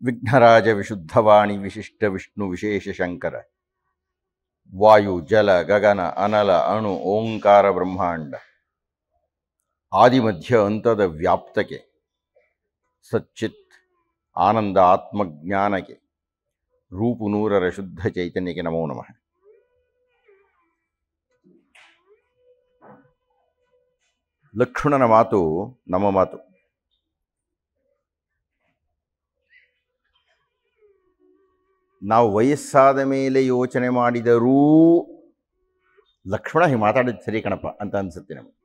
ವಿಘ್ನರಾಜ ವಿಶುದ್ಧವಾಣಿ ವಿಶಿಷ್ಟ ವಿಷ್ಣು ವಿಶೇಷ ಶಂಕರ ವಾಯು ಜಲ ಗಗನ ಅನಲ ಅಣು ಓಂಕಾರ ಬ್ರಹ್ಮಾಂಡ ಆದಿಮಧ್ಯ ಅಂತದ ವ್ಯಾಪ್ತಕ್ಕೆ ಸಚ್ಚಿತ್ ಆನಂದ ಆತ್ಮಜ್ಞಾನಕ್ಕೆ ರೂಪು ನೂರರ ಶುದ್ಧ ಚೈತನ್ಯಕ್ಕೆ ನಮೋ ನಮಃ. ಲಕ್ಷ್ಮಣನ ಮಾತು ನಮ್ಮ ಮಾತು. ನಾವು ವಯಸ್ಸಾದ ಮೇಲೆ ಯೋಚನೆ ಮಾಡಿದರೂ ಲಕ್ಷ್ಮಣ ಹೀಗೆ ಮಾತಾಡಿದ್ದು ಸರಿ ಕಣಪ್ಪ ಅಂತ ಅನಿಸುತ್ತೆ ನಮಗೆ.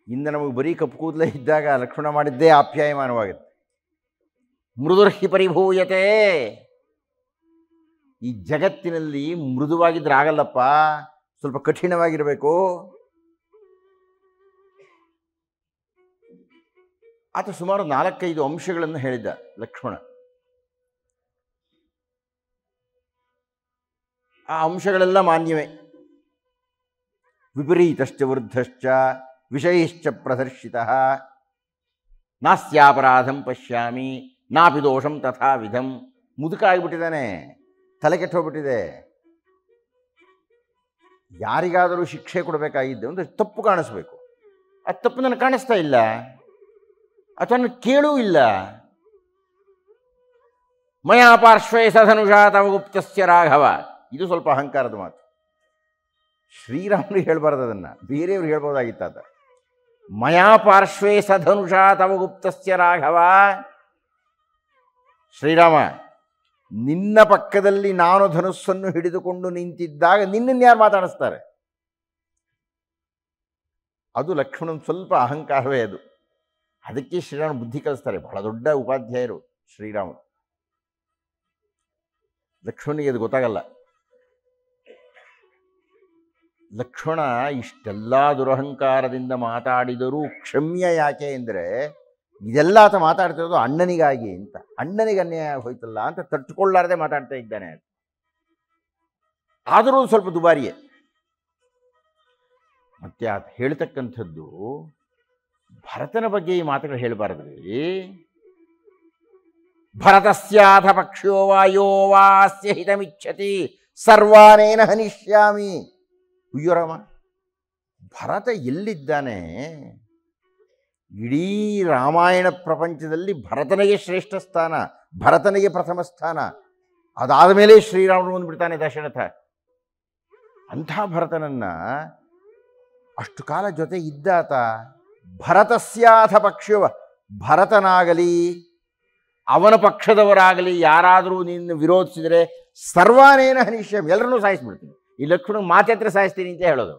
ಇಂದ ನಮಗೆ ಬರೀ ಕಪ್ಪು ಕೂದಲೇ ಇದ್ದಾಗ ಲಕ್ಷ್ಮಣ ಮಾಡಿದ್ದೇ ಆಪ್ಯಾಯಮಾನವಾಗುತ್ತೆ. ಮೃದುರ್ಹಿ ಪರಿಭೂಯತೆ. ಈ ಜಗತ್ತಿನಲ್ಲಿ ಮೃದುವಾಗಿದ್ರೆ ಆಗಲ್ಲಪ್ಪ, ಸ್ವಲ್ಪ ಕಠಿಣವಾಗಿರಬೇಕು. ಆತ ಸುಮಾರು 4-5 ಅಂಶಗಳನ್ನು ಹೇಳಿದ್ದ ಲಕ್ಷ್ಮಣ. ಆ ಅಂಶಗಳೆಲ್ಲ ಮಾನ್ಯವೇ. ವಿಪರೀತಶ್ಚ ವೃದ್ಧಶ್ಚ ವಿಷಯಶ್ಚ ಪ್ರದರ್ಶಿತಃ ನಾಸ್ಯಾಪರಾಧಂ ಪಶ್ಯಾಮಿ ನಾಪಿ ದೋಷಂ ತಥಾವಿಧಂ. ಮುದುಕ ಆಗಿಬಿಟ್ಟಿದ್ದಾನೆ, ತಲೆ ಕೆಟ್ಟೋಗ್ಬಿಟ್ಟಿದೆ. ಯಾರಿಗಾದರೂ ಶಿಕ್ಷೆ ಕೊಡಬೇಕಾಗಿದ್ದೆ ಒಂದು ತಪ್ಪು ಕಾಣಿಸ್ಬೇಕು. ಆ ತಪ್ಪು ನನಗೆ ಕಾಣಿಸ್ತಾ ಇಲ್ಲ, ಅಥವಾ ನನಗೆ ಕೇಳೂ ಇಲ್ಲ. ಮಯಾ ಪಾರ್ಶ್ವೇ ಸಧನುಷಾ ತವ ಗುಪ್ತಸ್ಯ ರಾಘವ. ಇದು ಸ್ವಲ್ಪ ಅಹಂಕಾರದ ಮಾತು. ಶ್ರೀರಾಮನಿಗೆ ಹೇಳ್ಬಾರ್ದು, ಅದನ್ನು ಬೇರೆಯವ್ರಿಗೆ ಹೇಳ್ಬೋದಾಗಿತ್ತು. ಆತ ಮಯಾ ಪಾರ್ಶ್ವೇ ಸಧನುಷಾ ತವ ಗುಪ್ತಸ್ಯ ರಾಘವ. ಶ್ರೀರಾಮ, ನಿನ್ನ ಪಕ್ಕದಲ್ಲಿ ನಾನು ಧನುಸ್ಸನ್ನು ಹಿಡಿದುಕೊಂಡು ನಿಂತಿದ್ದಾಗ ನಿನ್ನನ್ನು ಯಾರು ಮಾತಾಡಿಸ್ತಾರೆ? ಅದು ಲಕ್ಷ್ಮಣನ ಸ್ವಲ್ಪ ಅಹಂಕಾರವೇ ಅದು. ಅದಕ್ಕೆ ಶ್ರೀರಾಮ ಬುದ್ಧಿ ಕಲಿಸ್ತಾರೆ. ಬಹಳ ದೊಡ್ಡ ಉಪಾಧ್ಯಾಯರು ಶ್ರೀರಾಮರು. ಲಕ್ಷ್ಮಣನಿಗೆ ಅದು ಗೊತ್ತಾಗಲ್ಲ. ಲಕ್ಷ್ಮಣ ಇಷ್ಟೆಲ್ಲ ದುರಹಂಕಾರದಿಂದ ಮಾತಾಡಿದರೂ ಕ್ಷಮ್ಯ ಯಾಕೆ ಅಂದರೆ, ಇದೆಲ್ಲ ಆತ ಮಾತಾಡ್ತಿರೋದು ಅಣ್ಣನಿಗಾಗಿ ಅಂತ. ಅಣ್ಣನಿಗೆ ಅನ್ಯಾಯ ಹೋಯ್ತಲ್ಲ ಅಂತ ತಟ್ಟುಕೊಳ್ಳಾರದೆ ಮಾತಾಡ್ತಾ ಇದ್ದಾನೆ. ಆದರೂ ಸ್ವಲ್ಪ ದುಬಾರಿಯೇ. ಮತ್ತೆ ಆತ ಹೇಳ್ತಕ್ಕಂಥದ್ದು ಭರತನ ಬಗ್ಗೆ ಈ ಮಾತುಗಳು ಹೇಳಬಾರದ್ರಿ. ಭರತಸ್ಯಾಥ ಪಕ್ಷೋ ವಾಯೋ ವಾಸ್ಯ ಹಿತಮಿಚ್ಛತಿ ಸರ್ವಾನೇನ ಹನಿಷ್ಯಾಮಿ. ಅಯ್ಯೋ ರಾಮ, ಭರತ ಎಲ್ಲಿದ್ದಾನೆ? ಇಡೀ ರಾಮಾಯಣ ಪ್ರಪಂಚದಲ್ಲಿ ಭರತನಿಗೆ ಶ್ರೇಷ್ಠ ಸ್ಥಾನ, ಭರತನಿಗೆ ಪ್ರಥಮ ಸ್ಥಾನ. ಅದಾದ ಮೇಲೆ ಶ್ರೀರಾಮನು ಬಂದುಬಿಡ್ತಾನೆ ದಶರಥ. ಅಂಥ ಭರತನನ್ನು ಅಷ್ಟು ಕಾಲ ಜೊತೆ ಇದ್ದಾತ. ಭರತಸ್ಯಾಥ ಪಕ್ಷವ, ಭರತನಾಗಲಿ ಅವನ ಪಕ್ಷದವರಾಗಲಿ ಯಾರಾದರೂ ನಿನ್ನ ವಿರೋಧಿಸಿದರೆ ಸರ್ವಾನೇನ ಹನಿಷ್ಯಂ, ಎಲ್ಲರನ್ನೂ ಸಾಯಿಸ್ಬಿಡ್ತೀನಿ. ಈ ಲಕ್ಷ್ಮಣ ಮಾತೆತ್ರ ಸಾಯಿಸ್ತೀನಿ ಅಂತ ಹೇಳೋದು.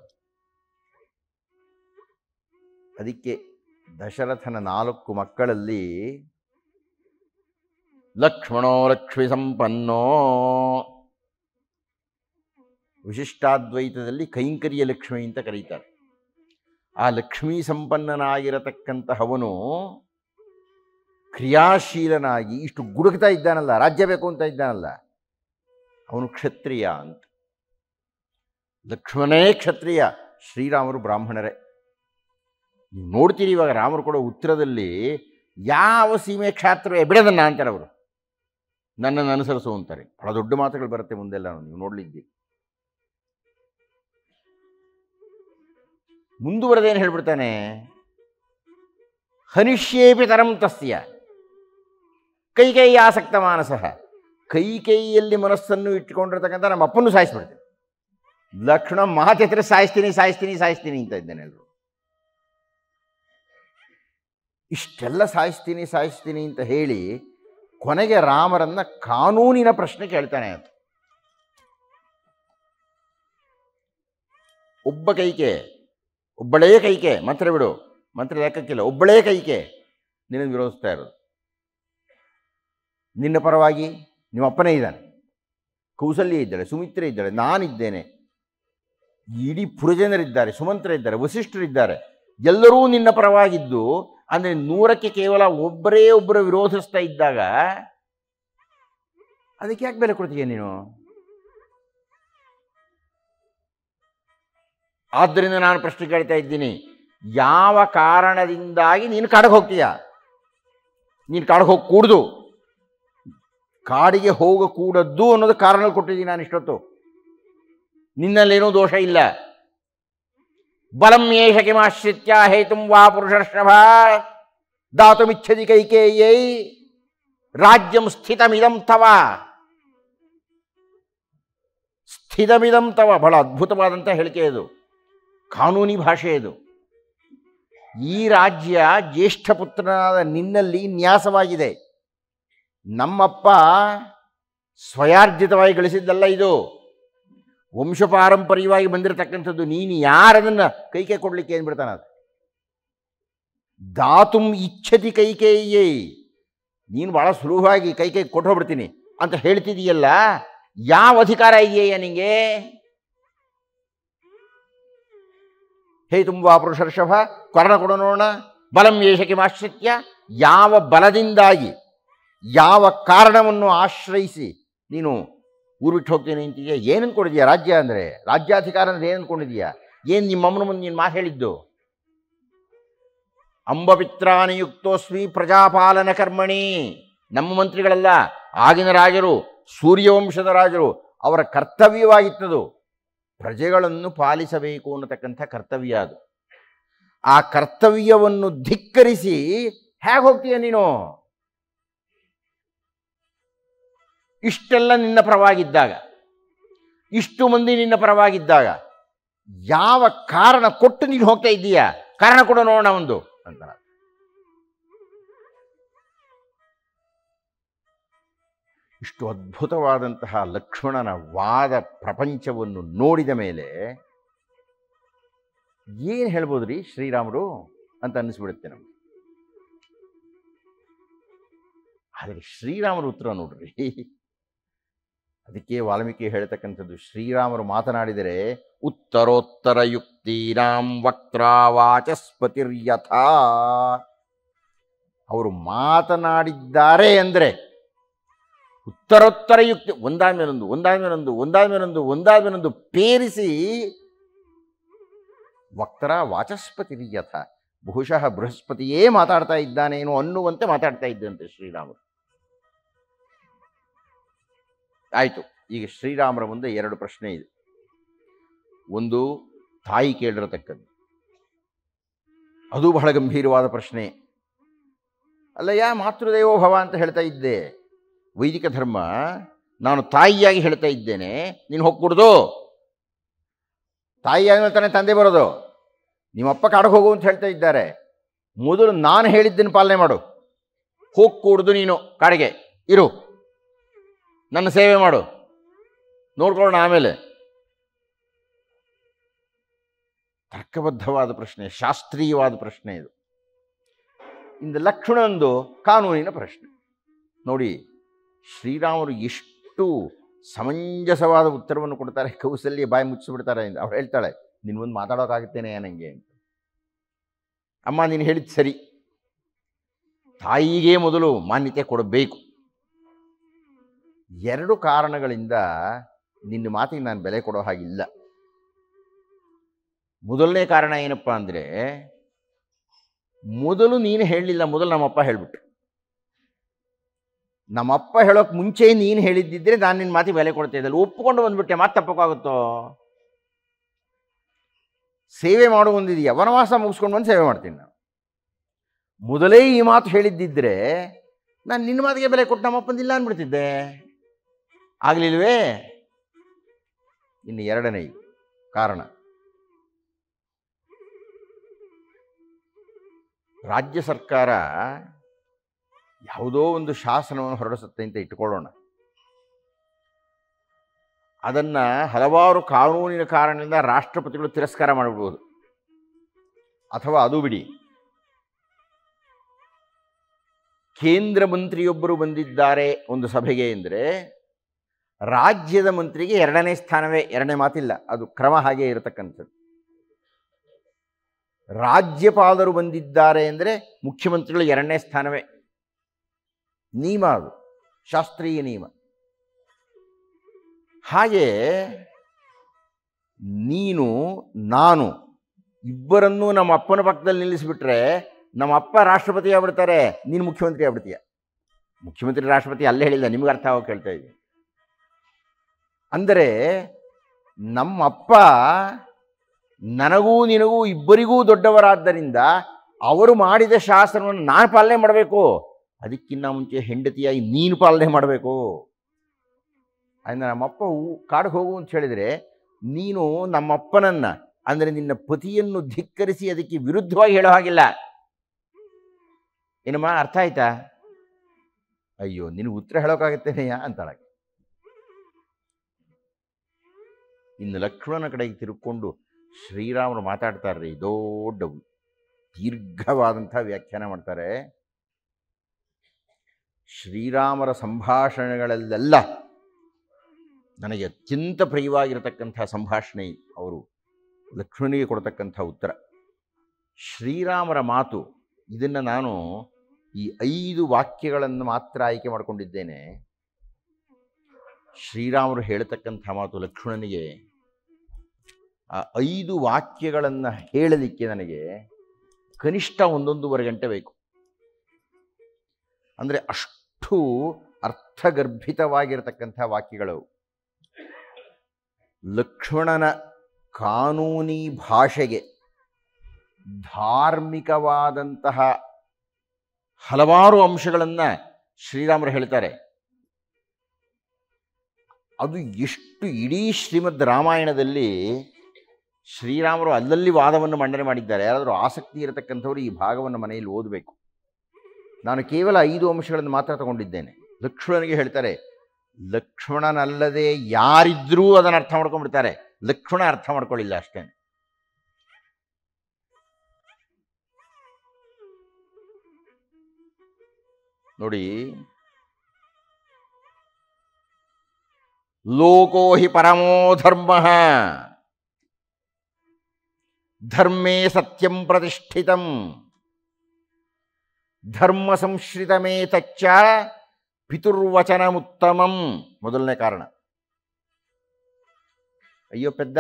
ಅದಕ್ಕೆ ದಶರಥನ 4 ಮಕ್ಕಳಲ್ಲಿ ಲಕ್ಷ್ಮಣೋ ಲಕ್ಷ್ಮಿ ಸಂಪನ್ನೋ, ವಿಶಿಷ್ಟಾದ್ವೈತದಲ್ಲಿ ಕೈಂಕರ್ಯ ಲಕ್ಷ್ಮಿ ಅಂತ ಕರೀತಾರೆ. ಆ ಲಕ್ಷ್ಮೀ ಸಂಪನ್ನನಾಗಿರತಕ್ಕಂತಹವನು ಕ್ರಿಯಾಶೀಲನಾಗಿ ಇಷ್ಟು ಗುಡುಕ್ತಾ ಇದ್ದಾನಲ್ಲ, ರಾಜ್ಯ ಬೇಕು ಅಂತ ಇದ್ದಾನಲ್ಲ, ಅವನು ಕ್ಷತ್ರಿಯ ಅಂತ. ಲಕ್ಷ್ಮಣೇ ಕ್ಷತ್ರಿಯ, ಶ್ರೀರಾಮರು ಬ್ರಾಹ್ಮಣರೇ. ನೀವು ನೋಡ್ತೀರಿ ಇವಾಗ ರಾಮರು ಕೊಡೋ ಉತ್ತರದಲ್ಲಿ ಯಾವ ಸೀಮೆ ಕ್ಷಾತ್ರವೇ ಬಿಡದನ್ನ ಅಂತಾರೆ ಅವರು. ನನ್ನನ್ನು ಅನುಸರಿಸು ಅಂತಾರೆ. ಬಹಳ ದೊಡ್ಡ ಮಾತುಗಳು ಬರುತ್ತೆ ಮುಂದೆಲ್ಲ, ನೀವು ನೋಡ್ಲಿದ್ದೀರಿ. ಮುಂದುವರೆದೇನು ಹೇಳ್ಬಿಡ್ತಾನೆ, ಹನಿಷ್ಯೇಪಿ ತರಂ ತಸ್ಯ ಕೈಕೈ ಆಸಕ್ತ ಮಾನಸಃ. ಕೈಕೈಯಲ್ಲಿ ಮನಸ್ಸನ್ನು ಇಟ್ಟುಕೊಂಡಿರ್ತಕ್ಕಂಥ ನಮ್ಮ ಅಪ್ಪನ್ನು ಸಾಯಿಸ್ಬಿಡ್ತೇನೆ. ಲಕ್ಷ್ಮಣ ಮಾತೆತ್ರ ಸಾಯಿಸ್ತೀನಿ ಸಾಯಿಸ್ತೀನಿ ಸಾಯಿಸ್ತೀನಿ ಅಂತ ಇದ್ದಾನೆ. ಎಲ್ಲರೂ ಇಷ್ಟೆಲ್ಲ ಸಾಯಿಸ್ತೀನಿ ಸಾಯಿಸ್ತೀನಿ ಅಂತ ಹೇಳಿ ಕೊನೆಗೆ ರಾಮರನ್ನ ಕಾನೂನಿನ ಪ್ರಶ್ನೆ ಕೇಳ್ತಾನೆ. ಅಂತ ಒಬ್ಬ ಕೈಕೆ, ಒಬ್ಬಳೇ ಕೈಕೆ, ಮಂತ್ರ ಬಿಡು, ಮಂತ್ರ ಲೆಕ್ಕಕ್ಕಿಲ್ಲ, ಒಬ್ಬಳೇ ಕೈಕೆ ನಿನ್ನನ್ನು ವಿರೋಧಿಸ್ತಾ ಇರೋದು. ನಿನ್ನ ಪರವಾಗಿ ನಿಮ್ಮ ಅಪ್ಪನೇ ಇದ್ದಾನೆ, ಕೌಸಲ್ಯ ಇದ್ದಾಳೆ, ಸುಮಿತ್ರೆ ಇದ್ದಾಳೆ, ನಾನಿದ್ದೇನೆ, ಇಡೀ ಪುರಜನರಿದ್ದಾರೆ, ಸುಮಂತ್ರ ಇದ್ದಾರೆ, ವಸಿಷ್ಠರಿದ್ದಾರೆ. ಎಲ್ಲರೂ ನಿನ್ನ ಪರವಾಗಿದ್ದು ಅಂದರೆ 100ಕ್ಕೆ ಕೇವಲ ಒಬ್ಬರೇ ಒಬ್ಬರು ವಿರೋಧಿಸ್ತಾ ಇದ್ದಾಗ ಅದಕ್ಕೆ ಯಾಕೆ ಬೆಲೆ ಕೊಡ್ತೀಯ ನೀನು? ಆದ್ದರಿಂದ ನಾನು ಪ್ರಶ್ನೆ ಕೇಳ್ತಾ ಇದ್ದೀನಿ, ಯಾವ ಕಾರಣದಿಂದಾಗಿ ನೀನು ಕಾಡಕ್ಕೆ ಹೋಗ್ತೀಯ? ನೀನು ಕಾಡಿಗೆ ಹೋಗಿ ಕೂಡ್ದು, ಕಾಡಿಗೆ ಹೋಗಕೂಡದ್ದು ಅನ್ನೋದು ಕಾರಣ ಕೊಟ್ಟಿದ್ದೀನಿ ನಾನು ಇಷ್ಟೊತ್ತು. ನಿನ್ನಲ್ಲೇನೂ ದೋಷ ಇಲ್ಲ. ಬಲಂ ಯೇಷ ಕಿಮಾಶ್ರಿತ್ಯ ಹೇತುಂ ವಾ ಪುರುಷರ್ಷಭ ದಾತುಮಿಚ್ಛತಿ ಕೈಕೇಯ್ಯೈ ರಾಜ್ಯಂ ಸ್ಥಿತಮಿದಂ ತವ. ಸ್ಥಿತಮಿದಂ ತವ ಬಹಳ ಅದ್ಭುತವಾದಂಥ ಹೇಳಿಕೆ ಇದು, ಕಾನೂನಿ ಭಾಷೆ ಇದು. ಈ ರಾಜ್ಯ ಜ್ಯೇಷ್ಠ ಪುತ್ರನಾದ ನಿನ್ನಲ್ಲಿ ನ್ಯಾಸವಾಗಿದೆ. ನಮ್ಮಪ್ಪ ಸ್ವಯಾರ್ಜಿತವಾಗಿ ಗಳಿಸಿದ್ದಲ್ಲ ಇದು, ವಂಶಪಾರಂಪರ್ಯವಾಗಿ ಬಂದಿರತಕ್ಕಂಥದ್ದು. ನೀನು ಯಾರದನ್ನು ಕೈಕೆ ಕೊಡಲಿಕ್ಕೆ ಏನ್ಬಿಡ್ತಾನ? ಅದು ದಾತುಂ ಇಚ್ಛತಿ ಕೈಕೇಯ್ಯೈ, ನೀನು ಭಾಳ ಸುಲಭವಾಗಿ ಕೈಕೆ ಕೊಟ್ಟು ಹೋಗ್ಬಿಡ್ತೀನಿ ಅಂತ ಹೇಳ್ತಿದೀಯಲ್ಲ, ಯಾವ ಅಧಿಕಾರ ಇದೆಯಯ್ಯ ನಿಂಗೆ? ಹೇ ತುಂಬ ಪುರುಷರ್ಷಭ, ಕರ್ಣ ಕೊಡ ನೋಡೋಣ. ಬಲಂ ಯೇಷ ಕಿಮಾಶ್ರಿತ್ಯ, ಯಾವ ಬಲದಿಂದಾಗಿ, ಯಾವ ಕಾರಣವನ್ನು ಆಶ್ರಯಿಸಿ ನೀನು ಊರು ಬಿಟ್ಟು ಹೋಗ್ತೀನಿ ಅಂತೀಯ? ಏನು ಅನ್ಕೊಂಡಿದೀಯ ರಾಜ್ಯ ಅಂದರೆ? ರಾಜ್ಯಾಧಿಕಾರ ಅಂದರೆ ಏನು ಅನ್ಕೊಂಡಿದೀಯ? ಏನು ನಿಮ್ಮಮ್ಮನ ಮುಂದೆ ನೀನು ಮಾತು ಹೇಳಿದ್ದು? ಅಂಬಪಿತ್ರಾನಿಯುಕ್ತೋಸ್ಮಿ ಪ್ರಜಾಪಾಲನ ಕರ್ಮಣಿ. ನಮ್ಮ ಮಂತ್ರಿಗಳಲ್ಲ, ಆಗಿನ ರಾಜರು, ಸೂರ್ಯವಂಶದ ರಾಜರು, ಅವರ ಕರ್ತವ್ಯವಾಗಿತ್ತದು. ಪ್ರಜೆಗಳನ್ನು ಪಾಲಿಸಬೇಕು ಅನ್ನತಕ್ಕಂಥ ಕರ್ತವ್ಯ ಅದು. ಆ ಕರ್ತವ್ಯವನ್ನು ಧಿಕ್ಕರಿಸಿ ಹೇಗೆ ಹೋಗ್ತೀಯ ನೀನು? ಇಷ್ಟೆಲ್ಲ ನಿನ್ನ ಪರವಾಗಿದ್ದಾಗ, ಇಷ್ಟು ಮಂದಿ ನಿನ್ನ ಪರವಾಗಿದ್ದಾಗ ಯಾವ ಕಾರಣ ಕೊಟ್ಟು ನೀನು ಹೋಗ್ತಾ ಇದ್ದೀಯ? ಕಾರಣ ಕೊಡು ನೋಡೋಣ ಒಂದು ಅಂತ. ಇಷ್ಟು ಅದ್ಭುತವಾದಂತಹ ಲಕ್ಷ್ಮಣನ ವಾದ ಪ್ರಪಂಚವನ್ನು ನೋಡಿದ ಮೇಲೆ ಏನು ಹೇಳ್ಬೋದ್ರಿ ಶ್ರೀರಾಮರು ಅಂತ ಅನ್ನಿಸ್ಬಿಡುತ್ತೆ ನಮ್ಗೆ. ಆದರೆ ಶ್ರೀರಾಮರ ಉತ್ತರ ನೋಡ್ರಿ, ಅದಕ್ಕೆ ವಾಲ್ಮೀಕಿ ಹೇಳ್ತಕ್ಕಂಥದ್ದು, ಶ್ರೀರಾಮರು ಮಾತನಾಡಿದರೆ ಉತ್ತರೋತ್ತರ ಯುಕ್ತೀನಾಂ ವಕ್ತಾವಾಚಸ್ಪತಿರ್ಯಥಾ. ಅವರು ಮಾತನಾಡಿದ್ದಾರೆ ಅಂದರೆ ಉತ್ತರೋತ್ತರ ಯುಕ್ತಿ, ಒಂದಾದ್ಮೇಲೊಂದು ಒಂದಾದ್ಮೇಲೊಂದು ಒಂದಾದ್ಮೇಲೊಂದು ಒಂದಾದ್ಮೇಲೊಂದು ಪೇರಿಸಿ ವಕ್ತರ ವಾಚಸ್ಪತಿರ್ಯಥ, ಬಹುಶಃ ಬೃಹಸ್ಪತಿಯೇ ಮಾತಾಡ್ತಾ ಇದ್ದಾನೇನೋ ಅನ್ನುವಂತೆ ಮಾತಾಡ್ತಾ ಇದ್ದಂತೆ ಶ್ರೀರಾಮರು. ಆಯಿತು, ಈಗ ಶ್ರೀರಾಮರ ಮುಂದೆ ಎರಡು ಪ್ರಶ್ನೆ ಇದೆ. ಒಂದು ತಾಯಿ ಕೇಳಿರತಕ್ಕದ್ದು, ಅದು ಬಹಳ ಗಂಭೀರವಾದ ಪ್ರಶ್ನೆ. ಅಲ್ಲಯ್ಯ ಮಾತೃದೇವೋ ಭವ ಅಂತ ಹೇಳ್ತಾ ಇದ್ದೆ, ವೈದಿಕ ಧರ್ಮ, ನಾನು ತಾಯಿಯಾಗಿ ಹೇಳ್ತಾ ಇದ್ದೇನೆ, ನೀನು ಹೋಗ್ಬಿಡ್ದು. ತಾಯಿಯಾಗಿ ತಾನೇ ತಂದೆ ಬರೋದು. ನಿಮ್ಮಪ್ಪ ಕಾಡಿಗೆ ಹೋಗು ಅಂತ ಹೇಳ್ತಾ ಇದ್ದಾರೆ, ಮೊದಲು ನಾನು ಹೇಳಿದ್ದನ್ನು ಪಾಲನೆ ಮಾಡು. ಹೋಗ್ಕೂಡ್ದು, ನೀನು ಕಾಡಿಗೆ ಇರು, ನನ್ನ ಸೇವೆ ಮಾಡು, ನೋಡ್ಕೊಳ್ಳೋಣ ಆಮೇಲೆ. ತರ್ಕಬದ್ಧವಾದ ಪ್ರಶ್ನೆ, ಶಾಸ್ತ್ರೀಯವಾದ ಪ್ರಶ್ನೆ ಇದು. ಇಂದು ಲಕ್ಷ್ಮಣಂದು ಕಾನೂನಿನ ಪ್ರಶ್ನೆ ನೋಡಿ. ಶ್ರೀರಾಮರು ಎಷ್ಟು ಸಮಂಜಸವಾದ ಉತ್ತರವನ್ನು ಕೊಡ್ತಾರೆ. ಕೌಸಲ್ಯ ಬಾಯಿ ಮುಚ್ಚಿಬಿಡ್ತಾರೆ. ಅವ್ರು ಹೇಳ್ತಾಳೆ, ನಿನ್ನ ಮುಂದೆ ಮಾತಾಡೋಕ್ಕಾಗುತ್ತೇನೆ ನನಗೆ ಅಂತ. ಅಮ್ಮ ನೀನು ಹೇಳಿದ್ದು ಸರಿ, ತಾಯಿಗೆ ಮೊದಲು ಮಾನ್ಯತೆ ಕೊಡಬೇಕು. ಎರಡು ಕಾರಣಗಳಿಂದ ನಿನ್ನ ಮಾತಿಗೆ ನಾನು ಬೆಲೆ ಕೊಡೋ ಹಾಗಿಲ್ಲ. ಮೊದಲನೇ ಕಾರಣ ಏನಪ್ಪ ಅಂದರೆ, ಮೊದಲು ನೀನು ಹೇಳಲಿಲ್ಲ, ಮೊದಲು ನಮ್ಮಪ್ಪ ಹೇಳಿಬಿಟ್ರು. ನಮ್ಮಪ್ಪ ಹೇಳೋಕೆ ಮುಂಚೆ ನೀನು ಹೇಳಿದ್ದಿದ್ರೆ ನಾನು ನಿನ್ನ ಮಾತಿಗೆ ಬೆಲೆ ಕೊಡ್ತಾ ಇದ್ದಲ್ಲ. ಒಪ್ಪಿಕೊಂಡು ಬಂದ್ಬಿಟ್ಟೆ, ಮಾತು ತಪ್ಪಕ್ಕಾಗುತ್ತೋ? ಸೇವೆ ಮಾಡೋ ಒಂದಿದೆಯಾ, ವನವಾಸ ಮುಗಿಸ್ಕೊಂಡು ಬಂದು ಸೇವೆ ಮಾಡ್ತೀನಿ ನಾನು. ಮೊದಲೇ ಈ ಮಾತು ಹೇಳಿದ್ದಿದ್ರೆ ನಾನು ನಿನ್ನ ಮಾತಿಗೆ ಬೆಲೆ ಕೊಟ್ಟು ನಮ್ಮಪ್ಪಂದಿಲ್ಲ ಅಂದ್ಬಿಡ್ತಿದ್ದೆ. ಆಗಲಿಲ್ವೇ? ಇನ್ನು ಎರಡನೇ ಕಾರಣ, ರಾಜ್ಯ ಸರ್ಕಾರ ಯಾವುದೋ ಒಂದು ಶಾಸನವನ್ನು ಹೊರಡಿಸುತ್ತೆ ಅಂತ ಇಟ್ಕೊಳ್ಳೋಣ. ಅದನ್ನು ಹಲವಾರು ಕಾನೂನಿನ ಕಾರಣದಿಂದ ರಾಷ್ಟ್ರಪತಿಗಳು ತಿರಸ್ಕಾರ ಮಾಡಬಹುದು. ಅಥವಾ ಅದು ಬಿಡಿ, ಕೇಂದ್ರ ಮಂತ್ರಿಯೊಬ್ಬರು ಬಂದಿದ್ದಾರೆ ಒಂದು ಸಭೆಗೆ ಅಂದರೆ ರಾಜ್ಯದ ಮಂತ್ರಿಗೆ ಎರಡನೇ ಸ್ಥಾನವೇ, ಎರಡನೇ ಮಾತಿಲ್ಲ, ಅದು ಕ್ರಮ ಹಾಗೆ ಇರತಕ್ಕಂಥದ್ದು. ರಾಜ್ಯಪಾಲರು ಬಂದಿದ್ದಾರೆ ಅಂದರೆ ಮುಖ್ಯಮಂತ್ರಿಗಳು ಎರಡನೇ ಸ್ಥಾನವೇ. ನಿಯಮ ಅದು, ಶಾಸ್ತ್ರೀಯ ನಿಯಮ. ಹಾಗೆ ನೀನು ನಾನು ಇಬ್ಬರನ್ನೂ ನಮ್ಮ ಅಪ್ಪನ ಪಕ್ಕದಲ್ಲಿ ನಿಲ್ಲಿಸಿಬಿಟ್ರೆ ನಮ್ಮ ಅಪ್ಪ ರಾಷ್ಟ್ರಪತಿ ಆಗ್ಬಿಡ್ತಾರೆ, ನೀನು ಮುಖ್ಯಮಂತ್ರಿ ಆಗ್ಬಿಡ್ತೀಯ. ಮುಖ್ಯಮಂತ್ರಿ ರಾಷ್ಟ್ರಪತಿ ಅಲ್ಲೇ ಹೇಳಿಲ್ಲ, ನಿಮ್ಗೆ ಅರ್ಥ ಆಗೋಕೆ ಹೇಳ್ತಾ ಇದ್ದೀನಿ. ಅಂದರೆ ನಮ್ಮಪ್ಪ ನನಗೂ ನಿನಗೂ ಇಬ್ಬರಿಗೂ ದೊಡ್ಡವರಾದ್ದರಿಂದ ಅವರು ಮಾಡಿದ ಶಾಸನವನ್ನು ನಾನು ಪಾಲನೆ ಮಾಡಬೇಕು. ಅದಕ್ಕಿಂತ ಮುಂಚೆ ಹೆಂಡತಿಯಾಗಿ ನೀನು ಪಾಲನೆ ಮಾಡಬೇಕು. ಅಂದರೆ ನಮ್ಮಪ್ಪ ಕಾಡಿಗೆ ಹೋಗು ಅಂತ ಹೇಳಿದರೆ ನೀನು ನಮ್ಮಪ್ಪನನ್ನು ಅಂದರೆ ನಿನ್ನ ಪತಿಯನ್ನು ಧಿಕ್ಕರಿಸಿ ಅದಕ್ಕೆ ವಿರುದ್ಧವಾಗಿ ಹೇಳೋ ಹಾಗಿಲ್ಲ. ಏನಮ್ಮ ಅರ್ಥ ಆಯ್ತಾ? ಅಯ್ಯೋ ನಿನಗೆ ಉತ್ತರ ಹೇಳೋಕ್ಕಾಗತ್ತೇನೆಯಾ ಅಂತಾಳಾಗೆ. ಇನ್ನು ಲಕ್ಷ್ಮಣನ ಕಡೆಗೆ ತಿರುಗಿಕೊಂಡು ಶ್ರೀರಾಮರು ಮಾತಾಡ್ತಾರ್ರಿ, ದೊಡ್ಡ ದೀರ್ಘವಾದಂಥ ವ್ಯಾಖ್ಯಾನ ಮಾಡ್ತಾರೆ. ಶ್ರೀರಾಮರ ಸಂಭಾಷಣೆಗಳಲ್ಲೆಲ್ಲ ನನಗೆ ಅತ್ಯಂತ ಪ್ರಿಯವಾಗಿರತಕ್ಕಂಥ ಸಂಭಾಷಣೆ ಅವರು ಲಕ್ಷ್ಮಣನಿಗೆ ಕೊಡ್ತಕ್ಕಂಥ ಉತ್ತರ. ಶ್ರೀರಾಮರ ಮಾತು, ಇದನ್ನು ನಾನು ಈ 5 ವಾಕ್ಯಗಳನ್ನು ಮಾತ್ರ ಆಯ್ಕೆ ಮಾಡಿಕೊಂಡಿದ್ದೇನೆ. ಶ್ರೀರಾಮರು ಹೇಳ್ತಕ್ಕಂಥ ಮಾತು ಲಕ್ಷ್ಮಣನಿಗೆ ಆ 5 ವಾಕ್ಯಗಳನ್ನು ಹೇಳಲಿಕ್ಕೆ ನನಗೆ ಕನಿಷ್ಠ 1.5 ಗಂಟೆ ಬೇಕು. ಅಂದರೆ ಅಷ್ಟು ಅರ್ಥಗರ್ಭಿತವಾಗಿರತಕ್ಕಂಥ ವಾಕ್ಯಗಳು. ಲಕ್ಷ್ಮಣನ ಕಾನೂನಿ ಭಾಷೆಗೆ ಧಾರ್ಮಿಕವಾದಂತಹ ಹಲವಾರು ಅಂಶಗಳನ್ನು ಶ್ರೀರಾಮರು ಹೇಳ್ತಾರೆ. ಅದು ಎಷ್ಟು ಇಡೀ ಶ್ರೀಮದ್ ರಾಮಾಯಣದಲ್ಲಿ ಶ್ರೀರಾಮರು ಅಲ್ಲಲ್ಲಿ ವಾದವನ್ನು ಮಂಡನೆ ಮಾಡಿದ್ದಾರೆ. ಯಾರಾದರೂ ಆಸಕ್ತಿ ಇರತಕ್ಕಂಥವ್ರು ಈ ಭಾಗವನ್ನು ಮನೆಯಲ್ಲಿ ಓದಬೇಕು. ನಾನು ಕೇವಲ 5 ಅಂಶಗಳನ್ನು ಮಾತ್ರ ತಗೊಂಡಿದ್ದೇನೆ. ಲಕ್ಷ್ಮಣನಿಗೆ ಹೇಳ್ತಾರೆ, ಲಕ್ಷ್ಮಣನಲ್ಲದೆ ಯಾರಿದ್ರೂ ಅದನ್ನು ಅರ್ಥ ಮಾಡ್ಕೊಂಡ್ಬಿಡ್ತಾರೆ, ಲಕ್ಷ್ಮಣ ಅರ್ಥ ಮಾಡ್ಕೊಳ್ಳಿಲ್ಲ ಅಷ್ಟೇ. ನೋಡಿ, ಲೋಕೋ ಹಿ ಪರಮೋ ಧರ್ಮ ಧರ್ಮೇ ಸತ್ಯಂ ಪ್ರತಿಷ್ಠಿತಂ ಧರ್ಮ ಸಂಶ್ರಿತಮೇತಚ್ಚ ಪಿತುರ್ವಚನಮುತ್ತಮಂ. ಮೊದಲನೇ ಕಾರಣ. ಅಯ್ಯೋ ಪೆದ್ದ,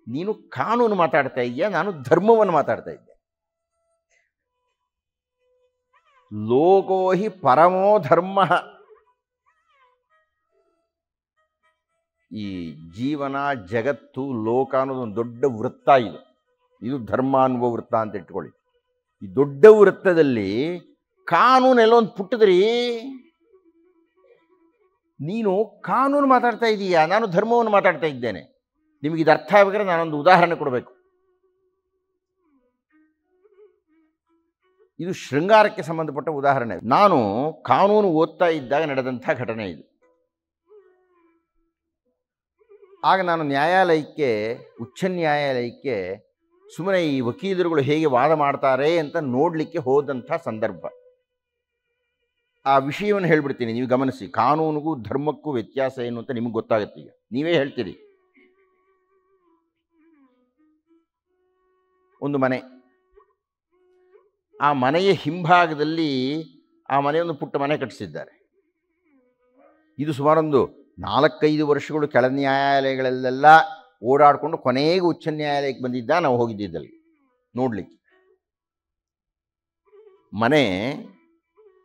ನೀನು ಕಾನೂನು ಮಾತಾಡ್ತಾ ಇದೆಯಾ, ನಾನು ಧರ್ಮವನ್ನು ಮಾತಾಡ್ತಾ ಇದ್ದೆ. ಲೋಕೋ ಹಿ ಪರಮೋ ಧರ್ಮ. ಈ ಜೀವನ, ಜಗತ್ತು, ಲೋಕ ಅನ್ನೋದು ಒಂದು ದೊಡ್ಡ ವೃತ್ತ. ಇದು ಧರ್ಮ ಅನ್ನುವ ವೃತ್ತ ಅಂತ ಇಟ್ಕೊಳ್ಳಿ. ಈ ದೊಡ್ಡ ವೃತ್ತದಲ್ಲಿ ಕಾನೂನು ಎಲ್ಲೊಂದು ಪುಟ್ಟದ್ರಿ. ನೀನು ಕಾನೂನು ಮಾತಾಡ್ತಾ ಇದೀಯಾ, ನಾನು ಧರ್ಮವನ್ನು ಮಾತಾಡ್ತಾ ಇದ್ದೇನೆ. ನಿಮಗೆ ಇದು ಅರ್ಥ ಆಗಬೇಕಾದ್ರೆ ನಾನೊಂದು ಉದಾಹರಣೆ ಕೊಡಬೇಕು. ಇದು ಶೃಂಗಾರಕ್ಕೆ ಸಂಬಂಧಪಟ್ಟ ಉದಾಹರಣೆ. ನಾನು ಕಾನೂನು ಓದ್ತಾ ಇದ್ದಾಗ ನಡೆದಂಥ ಘಟನೆ ಇದು. ಆಗ ನಾನು ನ್ಯಾಯಾಲಯಕ್ಕೆ, ಉಚ್ಚ ನ್ಯಾಯಾಲಯಕ್ಕೆ ಸುಮ್ಮನೆ ಈ ವಕೀಲರುಗಳು ಹೇಗೆ ವಾದ ಮಾಡ್ತಾರೆ ಅಂತ ನೋಡಲಿಕ್ಕೆ ಹೋದಂಥ ಸಂದರ್ಭ. ಆ ವಿಷಯವನ್ನು ಹೇಳ್ಬಿಡ್ತೀನಿ, ನೀವು ಗಮನಿಸಿ. ಕಾನೂನಿಗೂ ಧರ್ಮಕ್ಕೂ ವ್ಯತ್ಯಾಸ ಏನು ಅಂತ ನಿಮಗೆ ಗೊತ್ತಾಗುತ್ತೆ. ಈಗ ನೀವೇ ಹೇಳ್ತೀರಿ. ಒಂದು ಮನೆ, ಆ ಮನೆಯ ಹಿಂಭಾಗದಲ್ಲಿ ಆ ಮನೆಯೊಂದು ಪುಟ್ಟ ಮನೆ ಕಟ್ಟಿಸಿದ್ದಾರೆ. ಇದು ಸುಮಾರೊಂದು 4-5 ವರ್ಷಗಳು ಕೆಳ ನ್ಯಾಯಾಲಯಗಳಲ್ಲೆಲ್ಲ ಓಡಾಡಿಕೊಂಡು ಕೊನೆಗೆ ಉಚ್ಚ ನ್ಯಾಯಾಲಯಕ್ಕೆ ಬಂದಿದ್ದ ನಾವು ಹೋಗಿದ್ದಿದ್ದಲ್ಲಿ ನೋಡಲಿಕ್ಕೆ.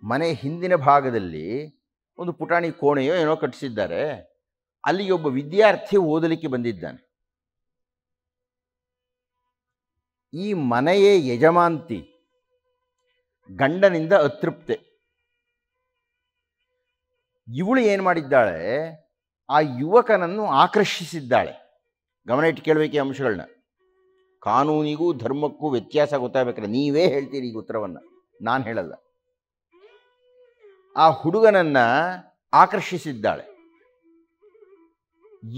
ಮನೆ ಹಿಂದಿನ ಭಾಗದಲ್ಲಿ ಒಂದು ಪುಟಾಣಿ ಕೋಣೆಯೋ ಏನೋ ಕಟ್ಟಿಸಿದ್ದಾರೆ. ಅಲ್ಲಿಗೆ ಒಬ್ಬ ವಿದ್ಯಾರ್ಥಿ ಓದಲಿಕ್ಕೆ ಬಂದಿದ್ದಾನೆ. ಈ ಮನೆಯ ಯಜಮಾಂತಿ ಗಂಡನಿಂದ ಅತೃಪ್ತೆ. ಇವಳು ಏನು ಮಾಡಿದ್ದಾಳೆ, ಆ ಯುವಕನನ್ನು ಆಕರ್ಷಿಸಿದ್ದಾಳೆ. ಗಮನ ಇಟ್ಟು ಕೇಳಬೇಕು ಈ ಅಂಶಗಳನ್ನ. ಕಾನೂನಿಗೂ ಧರ್ಮಕ್ಕೂ ವ್ಯತ್ಯಾಸ ಗೊತ್ತಾಗಬೇಕಲ್ಲ. ನೀವೇ ಹೇಳ್ತೀರಿ ಈಗ ಉತ್ತರವನ್ನು, ನಾನು ಹೇಳಲ್ಲ. ಆ ಹುಡುಗನನ್ನು ಆಕರ್ಷಿಸಿದ್ದಾಳೆ.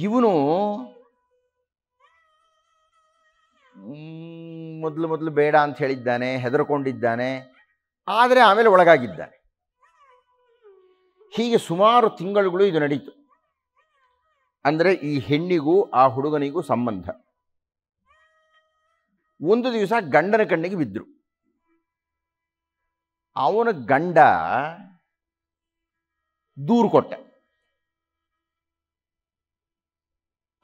ಇವನು ಮೊದಲು ಬೇಡ ಅಂತ ಹೇಳಿದ್ದಾನೆ, ಹೆದರ್ಕೊಂಡಿದ್ದಾನೆ. ಆದರೆ ಆಮೇಲೆ ಒಳಗಾಗಿದ್ದಾನೆ. ಹೀಗೆ ಸುಮಾರು ತಿಂಗಳುಗಳು ಇದು ನಡೀತು. ಅಂದರೆ ಈ ಹೆಣ್ಣಿಗೂ ಆ ಹುಡುಗನಿಗೂ ಸಂಬಂಧ. ಒಂದು ದಿವಸ ಗಂಡನ ಕಣ್ಣಿಗೆ ಬಿದ್ದರು. ಅವನ ಗಂಡ ದೂರು ಕೊಟ್ಟ.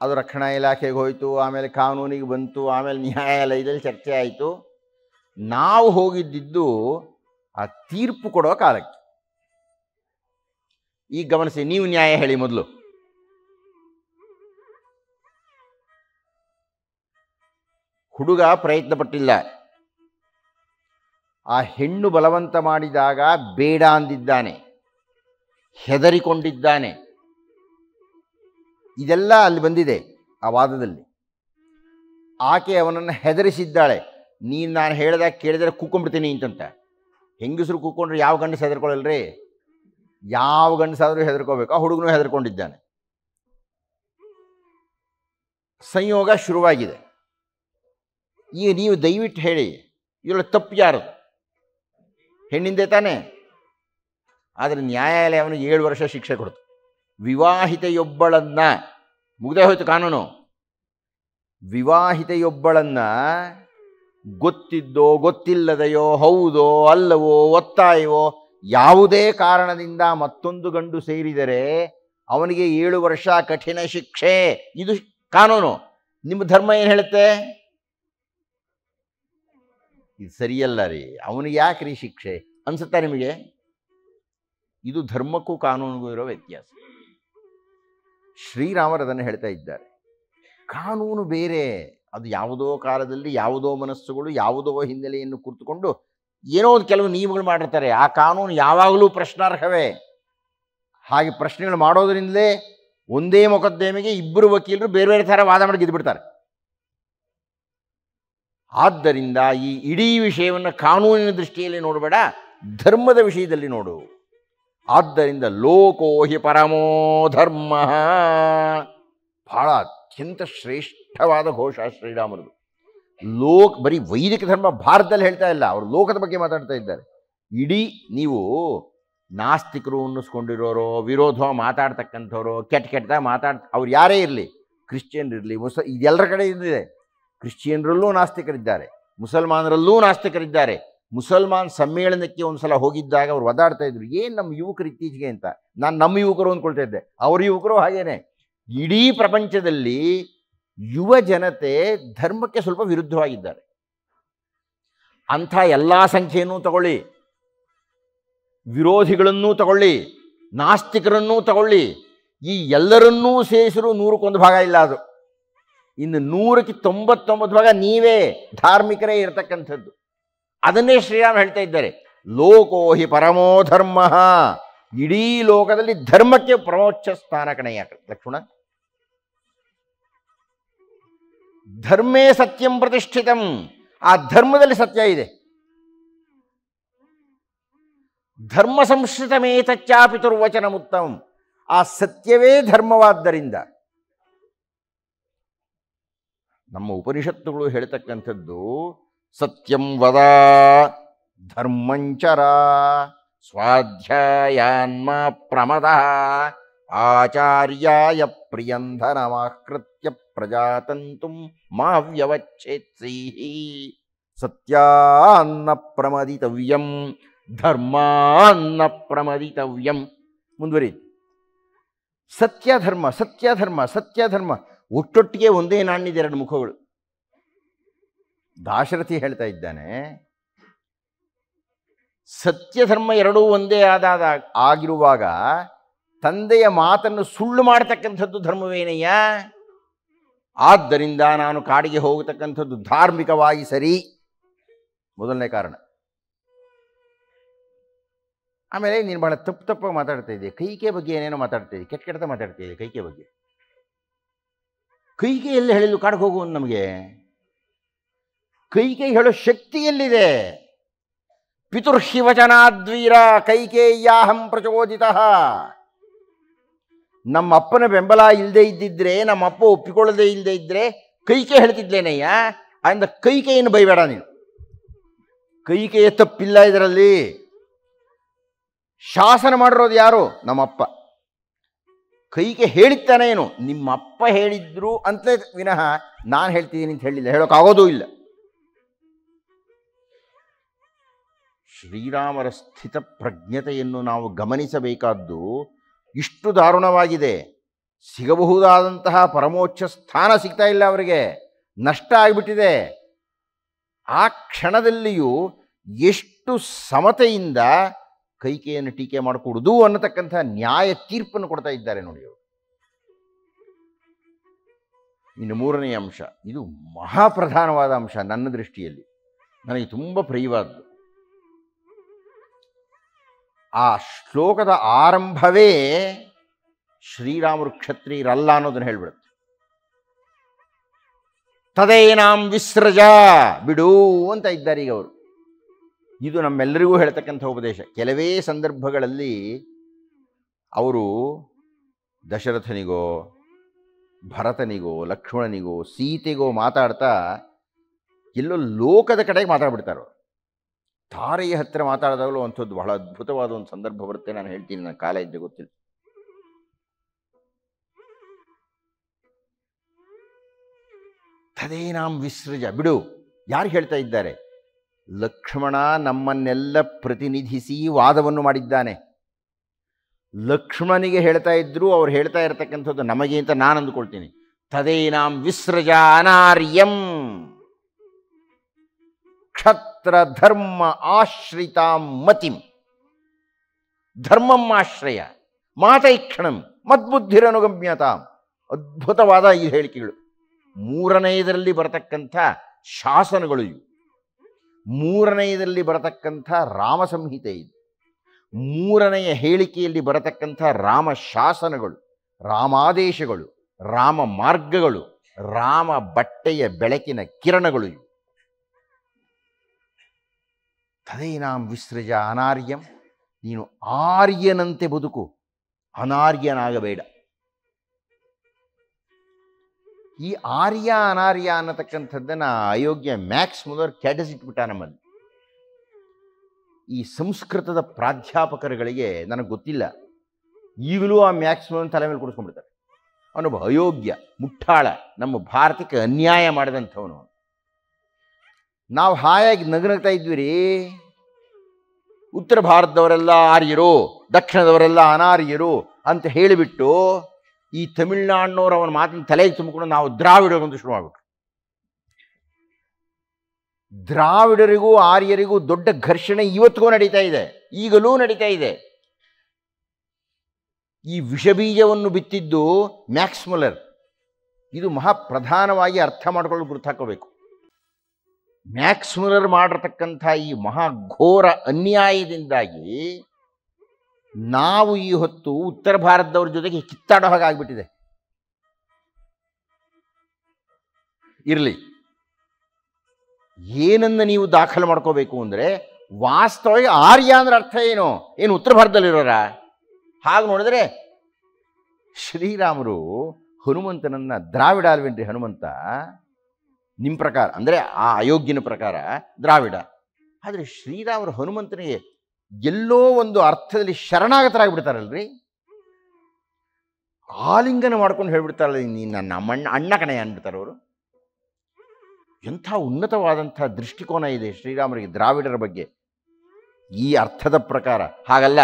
ಅದು ರಕ್ಷಣಾ ಇಲಾಖೆಗೆ ಹೋಯಿತು, ಆಮೇಲೆ ಕಾನೂನಿಗೆ ಬಂತು, ಆಮೇಲೆ ನ್ಯಾಯಾಲಯದಲ್ಲಿ ಚರ್ಚೆ ಆಯಿತು. ನಾವು ಹೋಗಿದ್ದಿದ್ದು ಆ ತೀರ್ಪು ಕೊಡೋ ಕಾಲಕ್ಕೆ. ಈಗ ಗಮನಿಸಿ, ನೀವು ನ್ಯಾಯ ಹೇಳಿ ಮೊದಲು. ಹುಡುಗ ಪ್ರಯತ್ನ ಪಟ್ಟಿಲ್ಲ, ಆ ಹೆಣ್ಣು ಬಲವಂತ ಮಾಡಿದಾಗ ಬೇಡ ಅಂದಿದ್ದಾನೆ, ಹೆದರಿಕೊಂಡಿದ್ದಾನೆ. ಇದೆಲ್ಲ ಅಲ್ಲಿ ಬಂದಿದೆ ಆ ವಾದದಲ್ಲಿ. ಆಕೆ ಅವನನ್ನು ಹೆದರಿಸಿದ್ದಾಳೆ, ನೀನು ನಾನು ಹೇಳಿದಾಗ ಕೇಳಿದರೆ ಕೂಕೊಂಡ್ಬಿಡ್ತೀನಿ ಅಂತಂತ. ಹೆಂಗಸರು ಕೂಕೊಂಡ್ರೆ ಯಾವ ಗಂಡಸ ಹೆದರ್ಕೊಳ್ಳಲ್ರಿ? ಯಾವ ಗಂಡಸಾದರೂ ಹೆದರ್ಕೋಬೇಕು. ಆ ಹುಡುಗನೂ ಹೆದರ್ಕೊಂಡಿದ್ದಾನೆ. ಸಂಯೋಗ ಶುರುವಾಗಿದೆ. ಈಗ ನೀವು ದಯವಿಟ್ಟು ಹೇಳಿ, ಇದರೊಳಗೆ ತಪ್ಪು ಯಾರದು? ಹೆಣ್ಣಿಂದೇ ತಾನೇ. ಆದರೆ ನ್ಯಾಯಾಲಯ ಅವನಿಗೆ 7 ವರ್ಷ ಶಿಕ್ಷೆ ಕೊಡ್ತು. ವಿವಾಹಿತೆಯೊಬ್ಬಳನ್ನ, ಮುಗ್ದೇ ಹೋಯ್ತು ಕಾನೂನು, ವಿವಾಹಿತೆಯೊಬ್ಬಳನ್ನ ಗೊತ್ತಿದ್ದೋ ಗೊತ್ತಿಲ್ಲದೆಯೋ, ಹೌದೋ ಅಲ್ಲವೋ, ಒತ್ತಾಯವೋ ಯಾವುದೇ ಕಾರಣದಿಂದ ಮತ್ತೊಂದು ಗಂಡು ಸೇರಿದರೆ ಅವನಿಗೆ 7 ವರ್ಷ ಕಠಿಣ ಶಿಕ್ಷೆ. ಇದು ಕಾನೂನು. ನಿಮ್ಮ ಧರ್ಮ ಏನು ಹೇಳುತ್ತೆ? ಇದು ಸರಿಯಲ್ಲ ರೀ, ಅವನಿಗೆ ಯಾಕೆ ರೀ ಶಿಕ್ಷೆ ಅನ್ಸುತ್ತಾ ನಿಮಗೆ? ಇದು ಧರ್ಮಕ್ಕೂ ಕಾನೂನಿಗೂ ಇರೋ ವ್ಯತ್ಯಾಸ. ಶ್ರೀರಾಮರು ಅದನ್ನು ಹೇಳ್ತಾ ಇದ್ದಾರೆ. ಕಾನೂನು ಬೇರೆ, ಅದು ಯಾವುದೋ ಕಾಲದಲ್ಲಿ ಯಾವುದೋ ಮನಸ್ಸುಗಳು ಯಾವುದೋ ಹಿನ್ನೆಲೆಯನ್ನು ಕುರಿತುಕೊಂಡು ಏನೋ ಒಂದು ಕೆಲವು ನಿಯಮಗಳು ಮಾಡಿರ್ತಾರೆ. ಆ ಕಾನೂನು ಯಾವಾಗಲೂ ಪ್ರಶ್ನಾರ್ಹವೇ. ಹಾಗೆ ಪ್ರಶ್ನೆಗಳು ಮಾಡೋದ್ರಿಂದಲೇ ಒಂದೇ ಮೊಕದ್ದಮೆಗೆ 2 ವಕೀಲರು ಬೇರೆ ಬೇರೆ ಥರ ವಾದ ಮಾಡಿ ಗೆದ್ದುಬಿಡ್ತಾರೆ. ಆದ್ದರಿಂದ ಈ ಇಡೀ ವಿಷಯವನ್ನು ಕಾನೂನಿನ ದೃಷ್ಟಿಯಲ್ಲಿ ನೋಡಬೇಡ, ಧರ್ಮದ ವಿಷಯದಲ್ಲಿ ನೋಡು. ಆದ್ದರಿಂದ ಲೋಕೋ ಹಿ ಪರಮೋ ಧರ್ಮ, ಬಹಳ ಅತ್ಯಂತ ಶ್ರೇಷ್ಠವಾದ ಘೋಷ ಶ್ರೀರಾಮರದು. ಬರೀ ವೈದಿಕ ಧರ್ಮ ಭಾರತದಲ್ಲಿ ಹೇಳ್ತಾ ಇಲ್ಲ, ಅವರು ಲೋಕದ ಬಗ್ಗೆ ಮಾತಾಡ್ತಾ ಇದ್ದಾರೆ. ಇಡೀ ನೀವು ನಾಸ್ತಿಕರು ಅನ್ನಿಸ್ಕೊಂಡಿರೋರೋ, ವಿರೋಧ ಮಾತಾಡ್ತಕ್ಕಂಥವ್ರು, ಕೆಟ್ಟದಾಗ ಅವ್ರು ಯಾರೇ ಇರಲಿ, ಕ್ರಿಶ್ಚಿಯನ್ರಿರಲಿ, ಇದೆಲ್ಲರ ಕಡೆ ಇದೆ. ಕ್ರಿಶ್ಚಿಯನ್ರಲ್ಲೂ ನಾಸ್ತಿಕರಿದ್ದಾರೆ, ಮುಸಲ್ಮಾನರಲ್ಲೂ ನಾಸ್ತಿಕರಿದ್ದಾರೆ. ಮುಸಲ್ಮಾನ್ ಸಮ್ಮೇಳನಕ್ಕೆ ಒಂದು ಸಲ ಹೋಗಿದ್ದಾಗ ಅವ್ರು ಒದಾಡ್ತಾ ಇದ್ರು, ಏನು ನಮ್ಮ ಯುವಕರು ಇತ್ತೀಚೆಗೆ ಅಂತ. ನಾನು ನಮ್ಮ ಯುವಕರು ಅಂದ್ಕೊಳ್ತಾ ಇದ್ದೆ, ಅವ್ರ ಯುವಕರು ಹಾಗೇನೆ. ಇಡೀ ಪ್ರಪಂಚದಲ್ಲಿ ಯುವ ಜನತೆ ಧರ್ಮಕ್ಕೆ ಸ್ವಲ್ಪ ವಿರುದ್ಧವಾಗಿದ್ದಾರೆ. ಅಂಥ ಎಲ್ಲ ಸಂಖ್ಯೆಯನ್ನು ತಗೊಳ್ಳಿ, ವಿರೋಧಿಗಳನ್ನೂ ತಗೊಳ್ಳಿ, ನಾಸ್ತಿಕರನ್ನೂ ತಗೊಳ್ಳಿ, ಈ ಎಲ್ಲರನ್ನೂ ಸೇರಿಸಿರು 100ಕ್ಕೆ 1 ಭಾಗ ಇಲ್ಲ. ಅದು ಇನ್ನು 100ಕ್ಕೆ 99 ಭಾಗ ನೀವೇ ಧಾರ್ಮಿಕರೇ ಇರತಕ್ಕಂಥದ್ದು. ಅದನ್ನೇ ಶ್ರೀರಾಮ್ ಹೇಳ್ತಾ ಇದ್ದಾರೆ, ಲೋಕೋ ಹಿ ಪರಮೋ ಧರ್ಮ. ಇಡೀ ಲೋಕದಲ್ಲಿ ಧರ್ಮಕ್ಕೆ ಪ್ರಮೋಚ್ಚ ಸ್ಥಾನ ಕಣಯ್ಯ ಲಕ್ಷ್ಮಣ. ಧರ್ಮೇ ಸತ್ಯಂ ಪ್ರತಿಷ್ಠಿತಂ, ಆ ಧರ್ಮದಲ್ಲಿ ಸತ್ಯ ಇದೆ. ಧರ್ಮ ಸಂಶ್ರಿತಮೇತಚ್ಚಾಪಿತುರ್ವಚನಮುತ್ತಮಂ, ಆ ಸತ್ಯವೇ ಧರ್ಮವಾದ್ದರಿಂದ ನಮ್ಮ ಉಪನಿಷತ್ತುಗಳು ಹೇಳ್ತಕ್ಕಂಥದ್ದು ಸತ್ಯಂ ವದ ಧರ್ಮಂಚರ ಸ್ವಾಧ್ಯಾಯಾನ್ಮ ಪ್ರಮದ ಆಚಾರ್ಯಾಯ ಪ್ರಿಯಂಧನಮಾಕೃತ್ಯ ಪ್ರಜಾತಂತುಂ ಮಾ ವ್ಯವಚ್ಛೇತ್ಸೀಹಿ ಸತ್ಯಾನ್ನ ಪ್ರಮದಿತವ್ಯಂ ಧರ್ಮಾನ್ನ ಪ್ರಮದಿತವ್ಯಂ. ಮುಂದುವರಿಯಿತು. ಸತ್ಯ ಧರ್ಮ, ಸತ್ಯ ಧರ್ಮ, ಸತ್ಯ ಧರ್ಮ ಒಟ್ಟೊಟ್ಟಿಗೆ ಒಂದೇ ನಾಣ್ಯದ 2 ಮುಖಗಳು. ದಾಶರಥಿ ಹೇಳ್ತಾ ಇದ್ದಾನೆ, ಸತ್ಯ ಧರ್ಮ ಎರಡೂ ಒಂದೇ ಆಗಿರುವಾಗ ತಂದೆಯ ಮಾತನ್ನು ಸುಳ್ಳು ಮಾಡತಕ್ಕಂಥದ್ದು ಧರ್ಮವೇನಯ್ಯ? ಆದ್ದರಿಂದ ನಾನು ಕಾಡಿಗೆ ಹೋಗತಕ್ಕಂಥದ್ದು ಧಾರ್ಮಿಕವಾಗಿ ಸರಿ, ಮೊದಲನೇ ಕಾರಣ. ಆಮೇಲೆ ನೀನು ಬಹಳ ತಪ್ಪಾಗಿ ಮಾತಾಡ್ತಾ ಇದ್ದೆ, ಕೈಕೆ ಬಗ್ಗೆ ಏನೇನೋ ಮಾತಾಡ್ತಾ ಇದ್ದೆ, ಕೆಟ್ಟ ಮಾತಾಡ್ತಾ ಇದ್ದೆ ಕೈಕೆ ಬಗ್ಗೆ. ಕೈಕೆ ಎಲ್ಲಿ ಹೇಳಿಲ್ಲ ಕಾಡಿಗೆ ಹೋಗು ಅಂತ ನಮಗೆ? ಕೈಕೆ ಹೇಳೋ ಶಕ್ತಿ ಎಲ್ಲಿದೆ? ಪಿತುರ್ಹಿವಚನಾದ್ವೀರ ಕೈಕೇಯ್ಯಾಹಂ ಪ್ರಚೋದಿತ. ನಮ್ಮ ಅಪ್ಪನ ಬೆಂಬಲ ಇಲ್ಲದೆ ಇದ್ದಿದ್ರೆ, ನಮ್ಮ ಅಪ್ಪ ಒಪ್ಪಿಕೊಳ್ಳದೆ ಇಲ್ಲದೆ ಇದ್ದರೆ ಕೈಕೆ ಹೇಳ್ತಿದ್ಲೇನಯ್ಯ. ಅಂದ ಕೈಕೆಯನ್ನು ಬೈಬೇಡ ನೀನು. ಕೈಕೆಯ ತಪ್ಪಿಲ್ಲ ಇದರಲ್ಲಿ. ಶಾಸನ ಮಾಡಿರೋದು ಯಾರು? ನಮ್ಮಪ್ಪ. ಕೈಗೆ ಹೇಳಿದ್ದಾನೆ ಏನು? ನಿಮ್ಮಪ್ಪ ಹೇಳಿದ್ರು ಅಂತಲೇ ವಿನಃ ನಾನು ಹೇಳ್ತಿದ್ದೀನಿ ಅಂತ ಹೇಳಿಲ್ಲ, ಹೇಳೋಕ್ಕಾಗೋದೂ ಇಲ್ಲ. ಶ್ರೀರಾಮರ ಸ್ಥಿತ ಪ್ರಜ್ಞತೆಯನ್ನು ನಾವು ಗಮನಿಸಬೇಕಾದ್ದು ಇಷ್ಟು ದಾರುಣವಾಗಿದೆ. ಸಿಗಬಹುದಾದಂತಹ ಪರಮೋಚ್ಚ ಸ್ಥಾನ ಸಿಗ್ತಾ ಇಲ್ಲ ಅವರಿಗೆ, ನಷ್ಟ ಆಗಿಬಿಟ್ಟಿದೆ. ಆ ಕ್ಷಣದಲ್ಲಿಯೂ ಎಷ್ಟು ಸಮತೆಯಿಂದ ಕೈಕೆಯನ್ನು ಟೀಕೆ ಮಾಡಿಕೊಡುದು ಅನ್ನತಕ್ಕಂಥ ನ್ಯಾಯ ತೀರ್ಪನ್ನು ಕೊಡ್ತಾ ಇದ್ದಾರೆ ನೋಡಿ ಅವರು. ಇನ್ನು ಮೂರನೆಯ ಅಂಶ, ಇದು ಮಹಾಪ್ರಧಾನವಾದ ಅಂಶ ನನ್ನ ದೃಷ್ಟಿಯಲ್ಲಿ, ನನಗೆ ತುಂಬ ಪ್ರಿಯವಾದ್ದು. ಆ ಶ್ಲೋಕದ ಆರಂಭವೇ ಶ್ರೀರಾಮರು ಕ್ಷತ್ರಿಯರಲ್ಲ ಅನ್ನೋದನ್ನು ಹೇಳ್ಬಿಡುತ್ತೆ. ತದೇನಾಂ ವಿಸೃಜ, ಬಿಡು ಅಂತ ಇದ್ದಾರೆ ಈಗ ಅವರು. ಇದು ನಮ್ಮೆಲ್ಲರಿಗೂ ಹೇಳ್ತಕ್ಕಂಥ ಉಪದೇಶ. ಕೆಲವೇ ಸಂದರ್ಭಗಳಲ್ಲಿ ಅವರು ದಶರಥನಿಗೋ ಭರತನಿಗೋ ಲಕ್ಷ್ಮಣನಿಗೋ ಸೀತೆಗೋ ಮಾತಾಡ್ತಾ ಎಲ್ಲೋ ಲೋಕದ ಕಡೆಗೆ ಮಾತಾಡ್ಬಿಡ್ತಾರೆ. ತಾರೆಯ ಹತ್ತಿರ ಮಾತಾಡಿದಾಗಲೂ ಅಂಥದ್ದು ಬಹಳ ಅದ್ಭುತವಾದ ಒಂದು ಸಂದರ್ಭ ಬರುತ್ತೆ. ನಾನು ಹೇಳ್ತೀನಿ, ನನ್ನ ಕಾಲ ಇದ್ದೆ ಗೊತ್ತಿಲ್ಲ. ತದೇನಾಂ ವಿಸೃಜ, ಬಿಡು. ಯಾರು ಹೇಳ್ತಾ ಇದ್ದಾರೆ? ಲಕ್ಷ್ಮಣ ನಮ್ಮನ್ನೆಲ್ಲ ಪ್ರತಿನಿಧಿಸಿ ವಾದವನ್ನು ಮಾಡಿದ್ದಾನೆ. ಲಕ್ಷ್ಮಣನಿಗೆ ಹೇಳ್ತಾ ಇದ್ರು, ಅವ್ರು ಹೇಳ್ತಾ ಇರತಕ್ಕಂಥದ್ದು ನಮಗೆ ಅಂತ ನಾನು ಅಂದುಕೊಳ್ತೀನಿ. ತದೇನಾಂ ವಿಸೃಜ ಅನಾರ್ಯಂ ಕ್ಷತ್ರ ಧರ್ಮ ಆಶ್ರಿತಾಂ ಮತಿಂ. ಧರ್ಮಂ ಆಶ್ರಯ ಮಾತೈಕ್ಷಣಂ ಮದ್ಬುದ್ಧಿರನುಗಮ್ಯತಾಂ. ಅದ್ಭುತವಾದ ಈ ಹೇಳಿಕೆಗಳು. ಮೂರನೆಯದರಲ್ಲಿ ಬರತಕ್ಕಂಥ ಶಾಸನಗಳು ಇವು. ಮೂರನೆಯದಲ್ಲಿ ಬರತಕ್ಕಂಥ ರಾಮ ಸಂಹಿತೆ ಇದು. ಮೂರನೆಯ ಹೇಳಿಕೆಯಲ್ಲಿ ಬರತಕ್ಕಂಥ ರಾಮ ಶಾಸನಗಳು, ರಾಮಾದೇಶಗಳು, ರಾಮ ಮಾರ್ಗಗಳು, ರಾಮ ಬಟ್ಟೆಯ ಬೆಳಕಿನ ಕಿರಣಗಳು ಇವು. ತದೇನಾಂ ವಿಸೃಜ ಅನಾರ್ಯಂ, ನೀನು ಆರ್ಯನಂತೆ ಬದುಕು, ಅನಾರ್ಯನಾಗಬೇಡ. ಈ ಆರ್ಯ ಅನಾರ್ಯ ಅನ್ನತಕ್ಕಂಥದ್ದನ್ನು ಅಯೋಗ್ಯ ಮ್ಯಾಕ್ಸ್ ಮುಲ್ಲರ್ ಕೆಡಿಸಿಟ್ಬಿಟ್ಟ ನಮ್ಮಲ್ಲಿ. ಈ ಸಂಸ್ಕೃತದ ಪ್ರಾಧ್ಯಾಪಕರುಗಳಿಗೆ ನನಗೆ ಗೊತ್ತಿಲ್ಲ, ಈಗಲೂ ಆ ಮ್ಯಾಕ್ಸ್ ಮುಲ್ಲರ್ ತಲೆ ಮೇಲೆ ಕೂಡಿಸ್ಕೊಂಡ್ಬಿಡ್ತಾರೆ. ಅವನೊಬ್ಬ ಅಯೋಗ್ಯ, ಮುಟ್ಟಾಳ, ನಮ್ಮ ಭಾರತಕ್ಕೆ ಅನ್ಯಾಯ ಮಾಡಿದಂಥವನು. ನಾವು ಹಾಯಾಗಿ ನಗನಗ್ತಾ ಇದ್ವಿ ರೀ. ಉತ್ತರ ಭಾರತದವರೆಲ್ಲ ಆರ್ಯರು, ದಕ್ಷಿಣದವರೆಲ್ಲ ಅನಾರ್ಯರು ಅಂತ ಹೇಳಿಬಿಟ್ಟು ಈ ತಮಿಳ್ನಾಡಿನವರು ಅವನ ಮಾತಿನ ತಲೆಗೆ ತುಂಬಿಕೊಂಡು ನಾವು ದ್ರಾವಿಡರಂತ ಶುರು ಮಾಡಿಬಿಟ್ರು. ದ್ರಾವಿಡರಿಗೂ ಆರ್ಯರಿಗೂ ದೊಡ್ಡ ಘರ್ಷಣೆ ಇವತ್ತಿಗೂ ನಡೀತಾ ಇದೆ, ಈಗಲೂ ನಡೀತಾ ಇದೆ. ಈ ವಿಷಬೀಜವನ್ನು ಬಿತ್ತಿದ್ದು ಮ್ಯಾಕ್ಸ್ ಮುಲ್ಲರ್. ಇದು ಮಹಾಪ್ರಧಾನವಾಗಿ ಅರ್ಥ ಮಾಡಿಕೊಳ್ಳಲು ಗುರುತಾಕೋಬೇಕು. ಮ್ಯಾಕ್ಸ್ ಮುಲ್ಲರ್ ಮಾಡಿರತಕ್ಕಂಥ ಈ ಮಹಾಘೋರ ಅನ್ಯಾಯದಿಂದಾಗಿ ನಾವು ಈ ಹೊತ್ತು ಉತ್ತರ ಭಾರತದವ್ರ ಜೊತೆಗೆ ಕಿತ್ತಾಡೋ ಹಾಗಾಗ್ಬಿಟ್ಟಿದೆ. ಇರಲಿ, ಏನನ್ನ ನೀವು ದಾಖಲು ಮಾಡ್ಕೋಬೇಕು ಅಂದರೆ, ವಾಸ್ತವವಾಗಿ ಆರ್ಯ ಅಂದ್ರೆ ಅರ್ಥ ಏನು? ಏನು ಉತ್ತರ ಭಾರತದಲ್ಲಿರೋರ? ಹಾಗೆ ನೋಡಿದ್ರೆ ಶ್ರೀರಾಮರು ಹನುಮಂತನನ್ನ ದ್ರಾವಿಡ ಅಲ್ವೇನ್ರಿ ಹನುಮಂತ? ನಿಮ್ಮ ಪ್ರಕಾರ ಅಂದರೆ ಆ ಅಯೋಗ್ಯನ ಪ್ರಕಾರ ದ್ರಾವಿಡ. ಆದರೆ ಶ್ರೀರಾಮರು ಹನುಮಂತನಿಗೆ ಎಲ್ಲೋ ಒಂದು ಅರ್ಥದಲ್ಲಿ ಶರಣಾಗತರಾಗಿಬಿಡ್ತಾರಲ್ರಿ. ಆಲಿಂಗನ ಮಾಡ್ಕೊಂಡು ಹೇಳ್ಬಿಡ್ತಾರಲ್ಲ, ನೀನು ನನ್ನ ಅಣ್ಣ ಕಣೆ ಅಂದ್ಬಿಡ್ತಾರೆ ಅವರು. ಎಂಥ ಉನ್ನತವಾದಂಥ ದೃಷ್ಟಿಕೋನ ಇದೆ ಶ್ರೀರಾಮರಿಗೆ ದ್ರಾವಿಡರ ಬಗ್ಗೆ ಈ ಅರ್ಥದ ಪ್ರಕಾರ. ಹಾಗಲ್ಲ,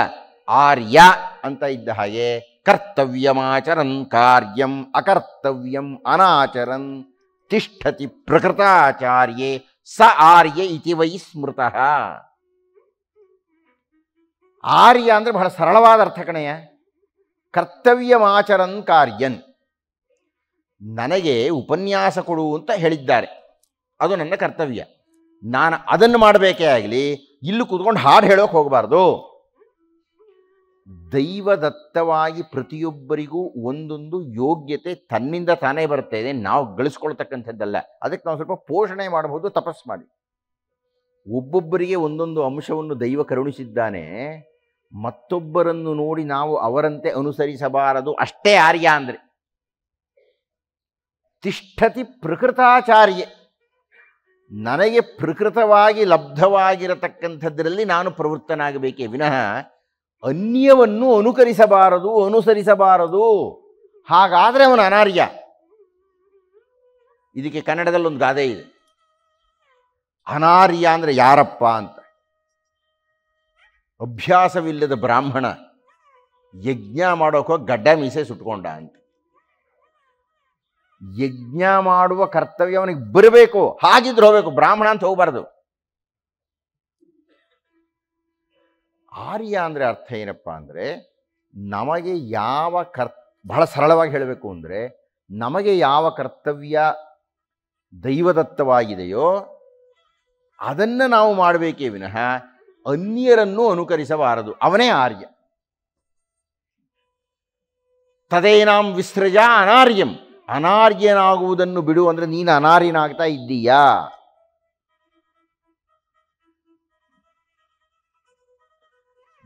ಆರ್ಯ ಅಂತ ಇದ್ದ ಹಾಗೆ ಕರ್ತವ್ಯಮಾಚರನ್ ಕಾರ್ಯಂ ಅಕರ್ತವ್ಯಂ ಅನಾಚರನ್ ತಿಷ್ಠತಿ ಪ್ರಕೃತಾಚಾರ್ಯೇ ಸ ಆರ್ಯ ಇತಿ ವೈ ಸ್ಮೃತಃ. ಆರ್ಯ ಅಂದರೆ ಬಹಳ ಸರಳವಾದ ಅರ್ಥ ಕಣೆಯ. ಕರ್ತವ್ಯಮಾಚರನ್ ಕಾರ್ಯನ್, ನನಗೆ ಉಪನ್ಯಾಸ ಕೊಡು ಅಂತ ಹೇಳಿದ್ದಾರೆ, ಅದು ನನ್ನ ಕರ್ತವ್ಯ, ನಾನು ಅದನ್ನು ಮಾಡಬೇಕೇ ಆಗಲಿ, ಇಲ್ಲಿ ಕೂತ್ಕೊಂಡು ಹಾಡು ಹೇಳೋಕೆ ಹೋಗಬಾರ್ದು. ದೈವದತ್ತವಾಗಿ ಪ್ರತಿಯೊಬ್ಬರಿಗೂ ಒಂದೊಂದು ಯೋಗ್ಯತೆ ತನ್ನಿಂದ ತಾನೇ ಬರ್ತಾ ಇದೆ, ನಾವು ಗಳಿಸ್ಕೊಳ್ತಕ್ಕಂಥದ್ದಲ್ಲ. ಅದಕ್ಕೆ ನಾವು ಸ್ವಲ್ಪ ಪೋಷಣೆ ಮಾಡಬಹುದು, ತಪಸ್ಸು ಮಾಡಿ. ಒಬ್ಬೊಬ್ಬರಿಗೆ ಒಂದೊಂದು ಅಂಶವನ್ನು ದೈವ ಕರುಣಿಸಿದ್ದಾನೆ, ಮತ್ತೊಬ್ಬರನ್ನು ನೋಡಿ ನಾವು ಅವರಂತೆ ಅನುಸರಿಸಬಾರದು, ಅಷ್ಟೇ ಆರ್ಯ ಅಂದರೆ. ತಿಷ್ಠತಿ ಪ್ರಕೃತಾಚಾರ್ಯ, ನನಗೆ ಪ್ರಕೃತವಾಗಿ ಲಬ್ಧವಾಗಿರತಕ್ಕಂಥದ್ರಲ್ಲಿ ನಾನು ಪ್ರವೃತ್ತನಾಗಬೇಕೇ ವಿನಃ ಅನ್ಯವನ್ನು ಅನುಸರಿಸಬಾರದು. ಹಾಗಾದರೆ ಅವನು ಅನಾರ್ಯ. ಇದಕ್ಕೆ ಕನ್ನಡದಲ್ಲಿ ಒಂದು ಗಾದೆ ಇದೆ, ಅನಾರ್ಯ ಅಂದರೆ ಯಾರಪ್ಪ ಅಂತ. ಅಭ್ಯಾಸವಿಲ್ಲದ ಬ್ರಾಹ್ಮಣ ಯಜ್ಞ ಮಾಡೋಕೋ ಗಡ್ಡ ಮೀಸೆ ಸುಟ್ಕೊಂಡ ಅಂತ. ಯಜ್ಞ ಮಾಡುವ ಕರ್ತವ್ಯ ಅವನಿಗೆ ಬರಬೇಕು. ಹಾಗಿದ್ರೆ ಹೋಗಬೇಕು, ಬ್ರಾಹ್ಮಣ ಅಂತ ಹೋಗಬಾರ್ದು. ಆರ್ಯ ಅಂದರೆ ಅರ್ಥ ಏನಪ್ಪ ಅಂದರೆ, ನಮಗೆ ಯಾವ ಬಹಳ ಸರಳವಾಗಿ ಹೇಳಬೇಕು ಅಂದರೆ, ನಮಗೆ ಯಾವ ಕರ್ತವ್ಯ ದೈವದತ್ತವಾಗಿದೆಯೋ ಅದನ್ನು ನಾವು ಮಾಡಬೇಕೇ ವಿನಃ ಅನ್ಯರನ್ನು ಅನುಕರಿಸಬಾರದು. ಅವನೇ ಆರ್ಯ. ತದೇನಾಂ ವಿಸೃಜ ಅನಾರ್ಯಂ. ಅನಾರ್ಯನಾಗುವುದನ್ನು ಬಿಡು ಅಂದರೆ ನೀನು ಅನಾರ್ಯನಾಗ್ತಾ ಇದ್ದೀಯಾ?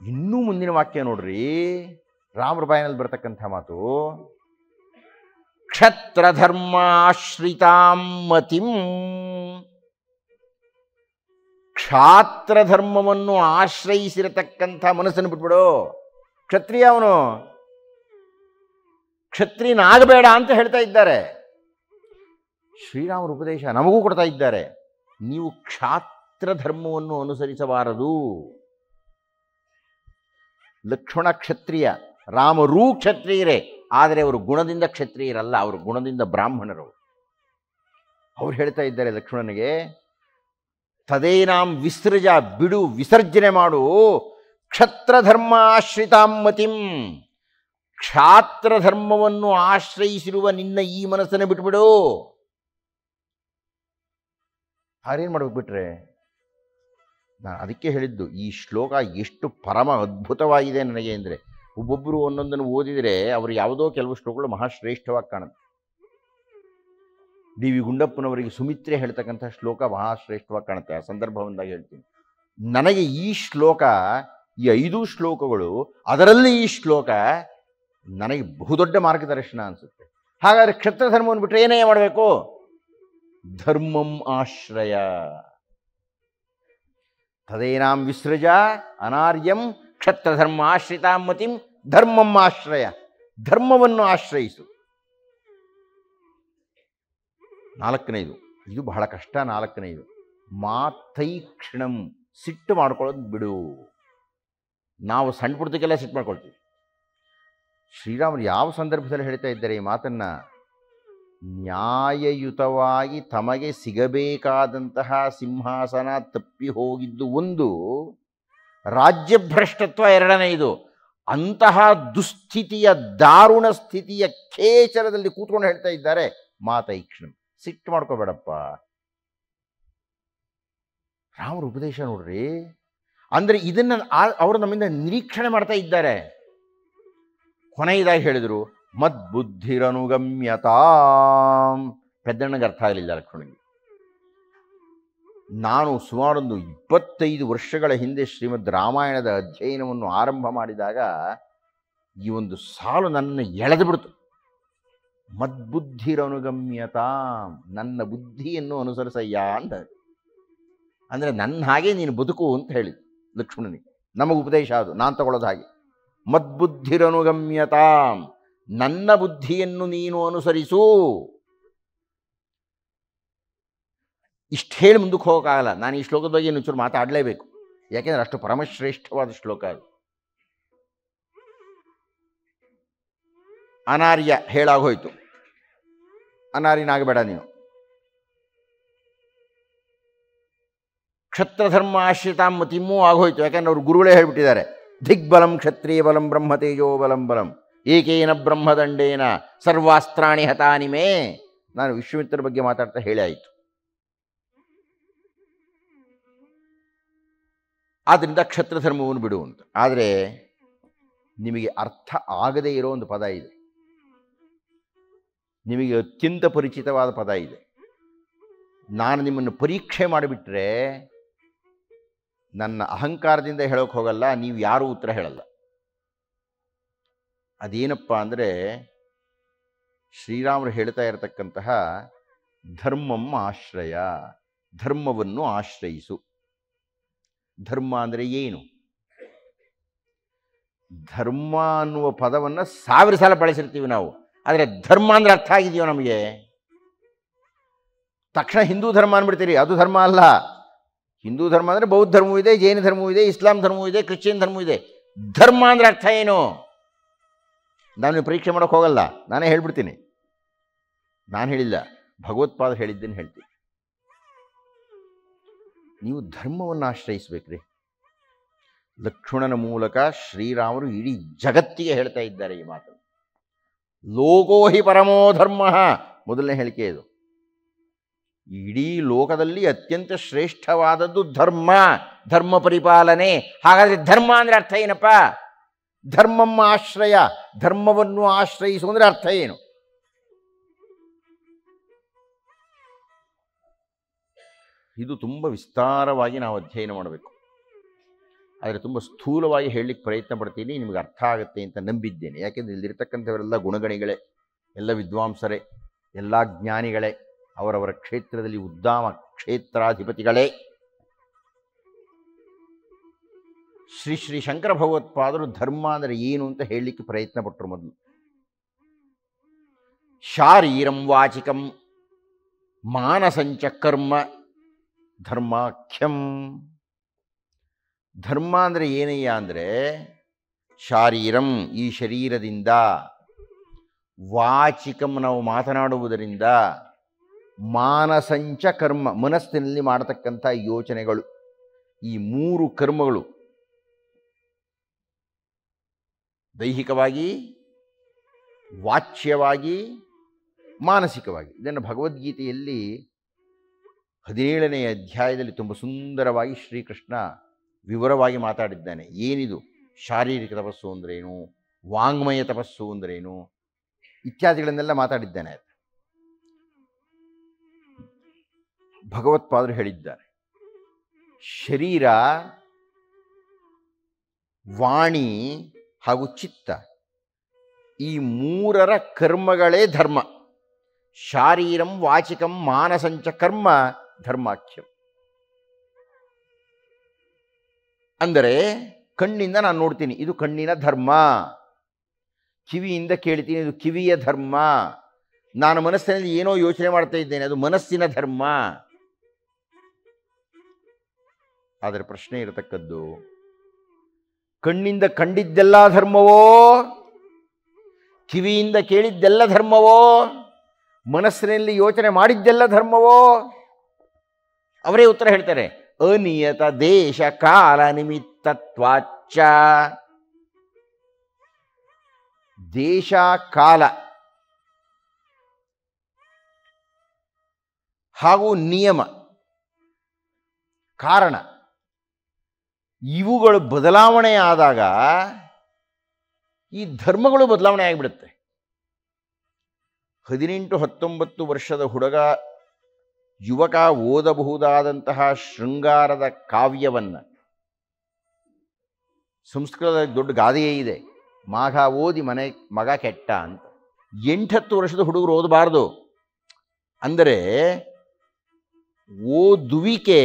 ಇನ್ನೂ ಮುಂದಿನ ವಾಕ್ಯ ನೋಡ್ರಿ, ರಾಮರ ಬಾಯಿನಲ್ಲಿ ಬರ್ತಕ್ಕಂಥ ಮಾತು, ಕ್ಷತ್ರಧರ್ಮಾಶ್ರಿತಾಂ ಮತಿಂ. ಕ್ಷಾತ್ರ ಧರ್ಮವನ್ನು ಆಶ್ರಯಿಸಿರತಕ್ಕಂಥ ಮನಸ್ಸನ್ನು ಬಿಟ್ಬಿಡು. ಕ್ಷತ್ರಿಯ ಅವನು, ಕ್ಷತ್ರಿಯನಾಗಬೇಡ ಅಂತ ಹೇಳ್ತಾ ಇದ್ದಾರೆ. ಶ್ರೀರಾಮರ ಉಪದೇಶ ನಮಗೂ ಕೊಡ್ತಾ ಇದ್ದಾರೆ, ನೀವು ಕ್ಷಾತ್ರ ಧರ್ಮವನ್ನು ಅನುಸರಿಸಬಾರದು. ಲಕ್ಷ್ಮಣ ಕ್ಷತ್ರಿಯ, ರಾಮರೂ ಕ್ಷತ್ರಿಯರೇ, ಆದರೆ ಅವರು ಗುಣದಿಂದ ಕ್ಷತ್ರಿಯರಲ್ಲ, ಅವರು ಗುಣದಿಂದ ಬ್ರಾಹ್ಮಣರು. ಅವ್ರು ಹೇಳ್ತಾ ಇದ್ದಾರೆ ಲಕ್ಷ್ಮಣನಿಗೆ, ತದೇನಾಂ ವಿಸೃಜ, ಬಿಡು, ವಿಸರ್ಜನೆ ಮಾಡು, ಕ್ಷತ್ರಧರ್ಮ ಆಶ್ರಿತಾಂ ಮತಿಂ. ಕ್ಷಾತ್ರ ಧರ್ಮವನ್ನು ಆಶ್ರಯಿಸಿರುವ ನಿನ್ನ ಈ ಮನಸ್ಸನ್ನು ಬಿಟ್ಬಿಡು. ಹಾರೇನು ಮಾಡ್ಬೇಕು ಬಿಟ್ರೆ? ನಾನು ಅದಕ್ಕೆ ಹೇಳಿದ್ದು, ಈ ಶ್ಲೋಕ ಎಷ್ಟು ಪರಮ ಅದ್ಭುತವಾಗಿದೆ ನನಗೆ ಅಂದರೆ, ಒಬ್ಬೊಬ್ಬರು ಒಂದೊಂದನ್ನು ಓದಿದರೆ ಅವರು ಯಾವುದೋ ಕೆಲವು ಶ್ಲೋಕಗಳು ಮಹಾಶ್ರೇಷ್ಠವಾಗಿ ಕಾಣುತ್ತೆ. ಡಿ ವಿ ಗುಂಡಪ್ಪನವರಿಗೆ ಸುಮಿತ್ರೆ ಹೇಳ್ತಕ್ಕಂಥ ಶ್ಲೋಕ ಮಹಾಶ್ರೇಷ್ಠವಾಗಿ ಕಾಣುತ್ತೆ. ಆ ಸಂದರ್ಭ ಬಂದಾಗ ಹೇಳ್ತೀನಿ. ನನಗೆ ಈ ಶ್ಲೋಕ, ಈ 5 ಶ್ಲೋಕಗಳು, ಅದರಲ್ಲಿ ಈ ಶ್ಲೋಕ ನನಗೆ ಬಹುದೊಡ್ಡ ಮಾರ್ಗದರ್ಶನ ಅನಿಸುತ್ತೆ. ಹಾಗಾದರೆ ಕ್ಷತ್ರ ಧರ್ಮವನ್ನು ಬಿಟ್ಟರೆ ಏನೇ ಮಾಡಬೇಕು? ಧರ್ಮಂ ಆಶ್ರಯ. ತದೇನಾಂ ವಿಸೃಜ ಅನಾರ್ಯಂ ಕ್ಷತ್ರಧರ್ಮ ಆಶ್ರಿತಾಂ ಮತಿಂ ಧರ್ಮಂ ಆಶ್ರಯ. ಧರ್ಮವನ್ನು ಆಶ್ರಯಿಸು. 4ನೇದು, ಇದು ಬಹಳ ಕಷ್ಟ. 4ನೇದು, ಮಾತೈಕ್ಷಣಂ. ಸಿಟ್ಟು ಮಾಡ್ಕೊಳ್ಳೋದು ಬಿಡು. ನಾವು ಸಣ್ಣ ಪುಟ್ಟದಕ್ಕೆಲ್ಲ ಸಿಟ್ಟು ಮಾಡ್ಕೊಳ್ತೀವಿ. ಶ್ರೀರಾಮರು ಯಾವ ಸಂದರ್ಭದಲ್ಲಿ ಹೇಳ್ತಾ ಇದ್ದಾರೆ ಈ ಮಾತನ್ನು? ನ್ಯಾಯಯುತವಾಗಿ ತಮಗೆ ಸಿಗಬೇಕಾದಂತಹ ಸಿಂಹಾಸನ ತಪ್ಪಿ ಹೋಗಿದ್ದು ಒಂದು, ರಾಜ್ಯಭ್ರಷ್ಟತ್ವ 2ನೇದು. ಅಂತಹ ದುಸ್ಥಿತಿಯ, ದಾರುಣ ಸ್ಥಿತಿಯ ಖೇಚರದಲ್ಲಿ ಕೂತ್ಕೊಂಡು ಹೇಳ್ತಾ ಇದ್ದಾರೆ ಮಾತೈಕ್ಷಣಂ. ಸಿಟ್ಟು ಮಾಡ್ಕೋಬೇಡಪ್ಪ. ರಾಮರ ಉಪದೇಶ ನೋಡ್ರಿ. ಅಂದರೆ ಇದನ್ನು ಅವರು ನಮ್ಮಿಂದ ನಿರೀಕ್ಷಣೆ ಮಾಡ್ತಾ ಇದ್ದಾರೆ. ಕೊನೆಯದಾಗಿ ಹೇಳಿದರು, ಮದ್ಬುದ್ಧಿರನುಗಮ್ಯತಾಂ. ಪೆದ್ದಣ್ಣಗೆ ಅರ್ಥ ಆಗಲಿಲ್ಲ ಲಕ್ಷ್ಮಣನಿಗೆ. ನಾನು ಸುಮಾರೊಂದು 25 ವರ್ಷಗಳ ಹಿಂದೆ ಶ್ರೀಮದ್ ರಾಮಾಯಣದ ಅಧ್ಯಯನವನ್ನು ಆರಂಭ ಮಾಡಿದಾಗ ಈ ಒಂದು ಸಾಲು ನನ್ನನ್ನು ಎಳೆದು ಬಿಡ್ತು. ಮದ್ಬುದ್ಧಿರನುಗಮ್ಯತಾಂ. ನನ್ನ ಬುದ್ಧಿಯನ್ನು ಅನುಸರಿಸಯ್ಯ ಅಂತ. ಅಂದರೆ ನನ್ನ ಹಾಗೆ ನೀನು ಬದುಕು ಅಂತ ಹೇಳಿ ಲಕ್ಷ್ಮಣನಿಗೆ. ನಮಗೆ ಉಪದೇಶ ಅದು, ನಾನು ತಗೊಳ್ಳೋದು ಹಾಗೆ. ಮದ್ಬುದ್ಧಿರನುಗಮ್ಯತಾಂ. ನನ್ನ ಬುದ್ಧಿಯನ್ನು ನೀನು ಅನುಸರಿಸು. ಇಷ್ಟು ಹೇಳಿ ಮುಂದಕ್ಕೆ ಹೋಗೋಕ್ಕಾಗಲ್ಲ. ನಾನು ಈ ಶ್ಲೋಕದ ಬಗ್ಗೆ ಇನ್ನೊಂಚೂರು ಮಾತಾಡಲೇಬೇಕು, ಯಾಕೆಂದರೆ ಅಷ್ಟು ಪರಮಶ್ರೇಷ್ಠವಾದ ಶ್ಲೋಕ ಅದು. ಅನಾರ್ಯ ಹೇಳಾಗೋಯ್ತು, ಅನಾರ್ಯನಾಗಬೇಡ ನೀನು. ಕ್ಷತ್ರಧರ್ಮ ಆಶ್ರಿತಾಂ ಮತಿಮ್ಮೂ ಆಗೋಯ್ತು, ಯಾಕಂದ್ರೆ ಅವ್ರು ಗುರುಗಳೇ ಹೇಳಿಬಿಟ್ಟಿದ್ದಾರೆ, ದಿಗ್ಬಲಂ ಕ್ಷತ್ರಿಯ ಬಲಂ ಬ್ರಹ್ಮ ತೇಜೋ ಬಲಂ ಬಲಂ ಏಕೇನ ಬ್ರಹ್ಮದಂಡೇನ ಸರ್ವಾಸ್ತ್ರಾಣಿ ಹತಾನಿ ಮೇ. ನಾನು ವಿಶ್ವಾಮಿತ್ರರ ಬಗ್ಗೆ ಮಾತಾಡ್ತಾ ಹೇಳಿ ಆಯಿತು. ಆದ್ದರಿಂದ ಕ್ಷತ್ರಧರ್ಮವನ್ನು ಬಿಡು ಅಂತ. ಆದರೆ ನಿಮಗೆ ಅರ್ಥ ಆಗದೇ ಇರೋ ಒಂದು ಪದ ಇದೆ, ನಿಮಗೆ ಅತ್ಯಂತ ಪರಿಚಿತವಾದ ಪದ ಇದೆ. ನಾನು ನಿಮ್ಮನ್ನು ಪರೀಕ್ಷೆ ಮಾಡಿಬಿಟ್ರೆ ನನ್ನ ಅಹಂಕಾರದಿಂದ ಹೇಳೋಕೆ ಹೋಗಲ್ಲ, ನೀವು ಯಾರೂ ಉತ್ತರ ಹೇಳಲ್ಲ. ಅದೇನಪ್ಪ ಅಂದರೆ, ಶ್ರೀರಾಮರು ಹೇಳ್ತಾ ಇರತಕ್ಕಂತಹ ಧರ್ಮಂ ಆಶ್ರಯ. ಧರ್ಮವನ್ನು ಆಶ್ರಯಿಸು. ಧರ್ಮ ಅಂದರೆ ಏನು? ಧರ್ಮ ಅನ್ನುವ ಪದವನ್ನು 1000 ಸಲ ಬಳಸಿರ್ತೀವಿ ನಾವು, ಆದರೆ ಧರ್ಮ ಅಂದರೆ ಅರ್ಥ ಆಗಿದೆಯೋ ನಮಗೆ? ತಕ್ಷಣ ಹಿಂದೂ ಧರ್ಮ ಅಂದ್ಬಿಡ್ತೀರಿ, ಅದು ಧರ್ಮ ಅಲ್ಲ. ಹಿಂದೂ ಧರ್ಮ ಅಂದರೆ ಬೌದ್ಧ ಧರ್ಮವೂ ಇದೆ, ಜೈನ ಧರ್ಮವೂ ಇದೆ, ಇಸ್ಲಾಂ ಧರ್ಮವೂ ಇದೆ, ಕ್ರಿಶ್ಚಿಯನ್ ಧರ್ಮವೂ ಇದೆ. ಧರ್ಮ ಅಂದರೆ ಅರ್ಥ ಏನು? ನಾನು ಪರೀಕ್ಷೆ ಮಾಡೋಕ್ಕೆ ಹೋಗಲ್ಲ, ನಾನೇ ಹೇಳ್ಬಿಡ್ತೀನಿ. ನಾನು ಹೇಳಿಲ್ಲ, ಭಗವತ್ಪಾದರು ಹೇಳಿದ್ದೇನೆ ಹೇಳ್ತೀನಿ. ನೀವು ಧರ್ಮವನ್ನು ಆಶ್ರಯಿಸಬೇಕ್ರಿ. ಲಕ್ಷ್ಮಣನ ಮೂಲಕ ಶ್ರೀರಾಮರು ಇಡೀ ಜಗತ್ತಿಗೆ ಹೇಳ್ತಾ ಇದ್ದಾರೆ ಈ ಮಾತನ್ನು. ಲೋಕೋ ಹಿ ಪರಮೋ ಧರ್ಮ, ಮೊದಲನೇ ಹೇಳಿಕೆ ಇದು. ಇಡೀ ಲೋಕದಲ್ಲಿ ಅತ್ಯಂತ ಶ್ರೇಷ್ಠವಾದದ್ದು ಧರ್ಮ, ಧರ್ಮ ಪರಿಪಾಲನೆ. ಹಾಗಾದರೆ ಧರ್ಮ ಅಂದರೆ ಅರ್ಥ ಏನಪ್ಪ? ಧರ್ಮಮ್ಮ ಆಶ್ರಯ, ಧರ್ಮವನ್ನು ಆಶ್ರಯಿಸು ಅಂದರೆ ಅರ್ಥ ಏನು? ಇದು ತುಂಬ ವಿಸ್ತಾರವಾಗಿ ನಾವು ಅಧ್ಯಯನ ಮಾಡಬೇಕು. ಆದರೆ ತುಂಬ ಸ್ಥೂಲವಾಗಿ ಹೇಳಲಿಕ್ಕೆ ಪ್ರಯತ್ನ ಪಡ್ತೀನಿ, ನಿಮಗೆ ಅರ್ಥ ಆಗುತ್ತೆ ಅಂತ ನಂಬಿದ್ದೇನೆ. ಯಾಕೆಂದರೆ ಇಲ್ಲಿರ್ತಕ್ಕಂಥವರೆಲ್ಲ ಗುಣಗಣಿಗಳೇ, ಎಲ್ಲ ವಿದ್ವಾಂಸರೇ, ಎಲ್ಲ ಜ್ಞಾನಿಗಳೇ, ಅವರವರ ಕ್ಷೇತ್ರದಲ್ಲಿ ಉದ್ದಾಮ ಕ್ಷೇತ್ರಾಧಿಪತಿಗಳೇ. ಶ್ರೀ ಶ್ರೀ ಶಂಕರ ಭಗವತ್ಪಾದರು ಧರ್ಮ ಅಂದರೆ ಏನು ಅಂತ ಹೇಳಲಿಕ್ಕೆ ಪ್ರಯತ್ನ ಪಟ್ಟರು. ಮೊದಲು ಶಾರೀರಂ ವಾಚಿಕಂ ಮಾನಸಂಚ ಕರ್ಮ ಧರ್ಮಾಖ್ಯಂ. ಧರ್ಮ ಅಂದರೆ ಏನಯ್ಯ ಅಂದರೆ ಶಾರೀರಂ, ಈ ಶರೀರದಿಂದ, ವಾಚಿಕಂ ನಾವು ಮಾತನಾಡುವುದರಿಂದ, ಮಾನಸಂಚ ಕರ್ಮ ಮನಸ್ಸಿನಲ್ಲಿ ಮಾಡತಕ್ಕಂಥ ಯೋಚನೆಗಳು. ಈ ಮೂರು ಕರ್ಮಗಳು ದೈಹಿಕವಾಗಿ, ವಾಚ್ಯವಾಗಿ, ಮಾನಸಿಕವಾಗಿ. ಇದನ್ನು ಭಗವದ್ಗೀತೆಯಲ್ಲಿ 17ನೇ ಅಧ್ಯಾಯದಲ್ಲಿ ತುಂಬ ಸುಂದರವಾಗಿ ಶ್ರೀಕೃಷ್ಣ ವಿವರವಾಗಿ ಮಾತಾಡಿದ್ದಾನೆ. ಏನಿದು ಶಾರೀರಿಕ ತಪಸ್ಸು ಅಂದ್ರೇನು, ವಾಂಗ್ಮಯ ತಪಸ್ಸು ಅಂದ್ರೇನು ಇತ್ಯಾದಿಗಳನ್ನೆಲ್ಲ ಮಾತಾಡಿದ್ದಾನೆ. ಭಗವತ್ಪಾದರು ಹೇಳಿದ್ದಾರೆ, ಶರೀರ, ವಾಣಿ ಹಾಗೂ ಚಿತ್ತ ಈ ಮೂರರ ಕರ್ಮಗಳೇ ಧರ್ಮ. ಶಾರೀರಂ ವಾಚಿಕಂ ಮಾನಸಂಚ ಕರ್ಮ ಧರ್ಮಾಖ್ಯಂ. ಅಂದರೆ ಕಣ್ಣಿಂದ ನಾನು ನೋಡ್ತೀನಿ, ಇದು ಕಣ್ಣಿನ ಧರ್ಮ. ಕಿವಿಯಿಂದ ಕೇಳ್ತೀನಿ, ಇದು ಕಿವಿಯ ಧರ್ಮ. ನಾನು ಮನಸ್ಸಿನಲ್ಲಿ ಏನೋ ಯೋಚನೆ ಮಾಡ್ತಾ ಇದ್ದೇನೆ, ಅದು ಮನಸ್ಸಿನ ಧರ್ಮ. ಆದರೆ ಪ್ರಶ್ನೆ ಇರತಕ್ಕದ್ದು, ಕಣ್ಣಿಂದ ಕಂಡಿದ್ದೆಲ್ಲ ಧರ್ಮವೋ, ಕಿವಿಯಿಂದ ಕೇಳಿದ್ದೆಲ್ಲ ಧರ್ಮವೋ, ಮನಸ್ಸಿನಲ್ಲಿ ಯೋಚನೆ ಮಾಡಿದ್ದೆಲ್ಲ ಧರ್ಮವೋ? ಅವರೇ ಉತ್ತರ ಹೇಳ್ತಾರೆ, ಅನಿಯತ ದೇಶ ಕಾಲ ನಿಮಿತ್ತತ್ವಾಚ್ಚ. ದೇಶ ಕಾಲ ಹಾಗೂ ನಿಯಮ, ಕಾರಣ, ಇವುಗಳು ಬದಲಾವಣೆ ಆದಾಗ ಈ ಧರ್ಮಗಳು ಬದಲಾವಣೆ ಆಗಿಬಿಡುತ್ತೆ. 18-19 ವರ್ಷದ ಯುವಕ ಓದಬಹುದಾದಂತಹ ಶೃಂಗಾರದ ಕಾವ್ಯವನ್ನು, ಸಂಸ್ಕೃತದ ದೊಡ್ಡ ಗಾದೆಯೇ ಇದೆ, ಮಾಘ ಓದಿ ಮಗ ಕೆಟ್ಟ ಅಂತ. 8-10 ವರ್ಷದ ಹುಡುಗರು ಓದಬಾರ್ದು. ಅಂದರೆ ಓದುವಿಕೆ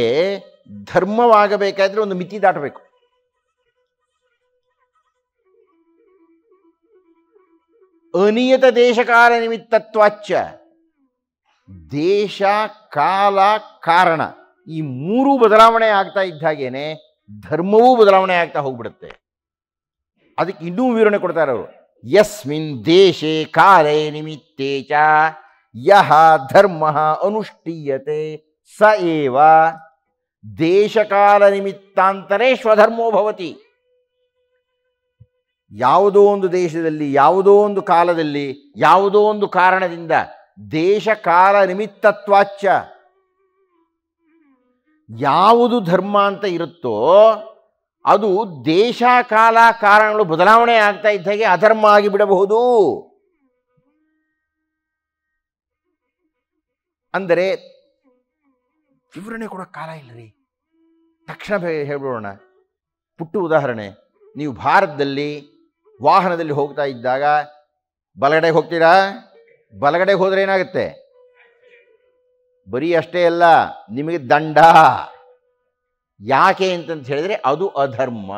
ಧರ್ಮವಾಗಬೇಕಾದ್ರೆ ಒಂದು ಮಿತಿ ದಾಟಬೇಕು. ಅನಿಯತ ದೇಶಕಾಲ ನಿಮಿತ್ತತ್ವಾಚ್ಚ. ದೇಶ, ಕಾಲ, ಕಾರಣ ಈ ಮೂರೂ ಬದಲಾವಣೆ ಆಗ್ತಾ ಇದ್ದ ಹಾಗೇನೆ ಧರ್ಮವೂ ಬದಲಾವಣೆ ಆಗ್ತಾ ಹೋಗ್ಬಿಡುತ್ತೆ. ಅದಕ್ಕೆ ಇನ್ನೂ ವಿವರಣೆ ಕೊಡ್ತಾರೆ ಅವರು. ಯಸ್ಮಿನ್ ದೇಶೇ ಕಾಲೇ ನಿಮಿತ್ತೇ ಚ ಯಹ ಧರ್ಮ ಅನುಷ್ಠೀಯತೆ ಸ ಏವ ದೇಶಕಾಲ ನಿಮಿತ್ತಾಂತರೇ ಸ್ವಧರ್ಮೋ ಭವತಿ. ಯಾವುದೋ ಒಂದು ದೇಶದಲ್ಲಿ, ಯಾವುದೋ ಒಂದು ಕಾಲದಲ್ಲಿ, ಯಾವುದೋ ಒಂದು ಕಾರಣದಿಂದ ದೇಶ ಕಾಲ ನಿಮಿತ್ತತ್ವಾಚ್ಚ ಯಾವುದು ಧರ್ಮ ಅಂತ ಇರುತ್ತೋ ಅದು ದೇಶ ಕಾಲ ಕಾರಣಗಳು ಬದಲಾವಣೆ ಆಗ್ತಾ ಇದ್ದ ಹಾಗೆ ಅಧರ್ಮ ಆಗಿಬಿಡಬಹುದು. ಅಂದರೆ ವಿವರಣೆ ಕೊಡೋ ಕಾಲ ಇಲ್ಲರಿ, ತಕ್ಷಣ ಹೇಳ್ಬಿಡೋಣ. ಪುಟ್ಟ ಉದಾಹರಣೆ, ನೀವು ಭಾರತದಲ್ಲಿ ವಾಹನದಲ್ಲಿ ಹೋಗ್ತಾ ಇದ್ದಾಗ ಬಲಗಡೆಗೆ ಹೋಗ್ತೀರಾ, ಬಲಗಡೆಗೆ ಹೋದರೆ ಏನಾಗುತ್ತೆ? ಬರೀ ಅಷ್ಟೇ ಅಲ್ಲ, ನಿಮಗೆ ದಂಡ. ಯಾಕೆ ಅಂತಂತ ಹೇಳಿದ್ರೆ ಅದು ಅಧರ್ಮ.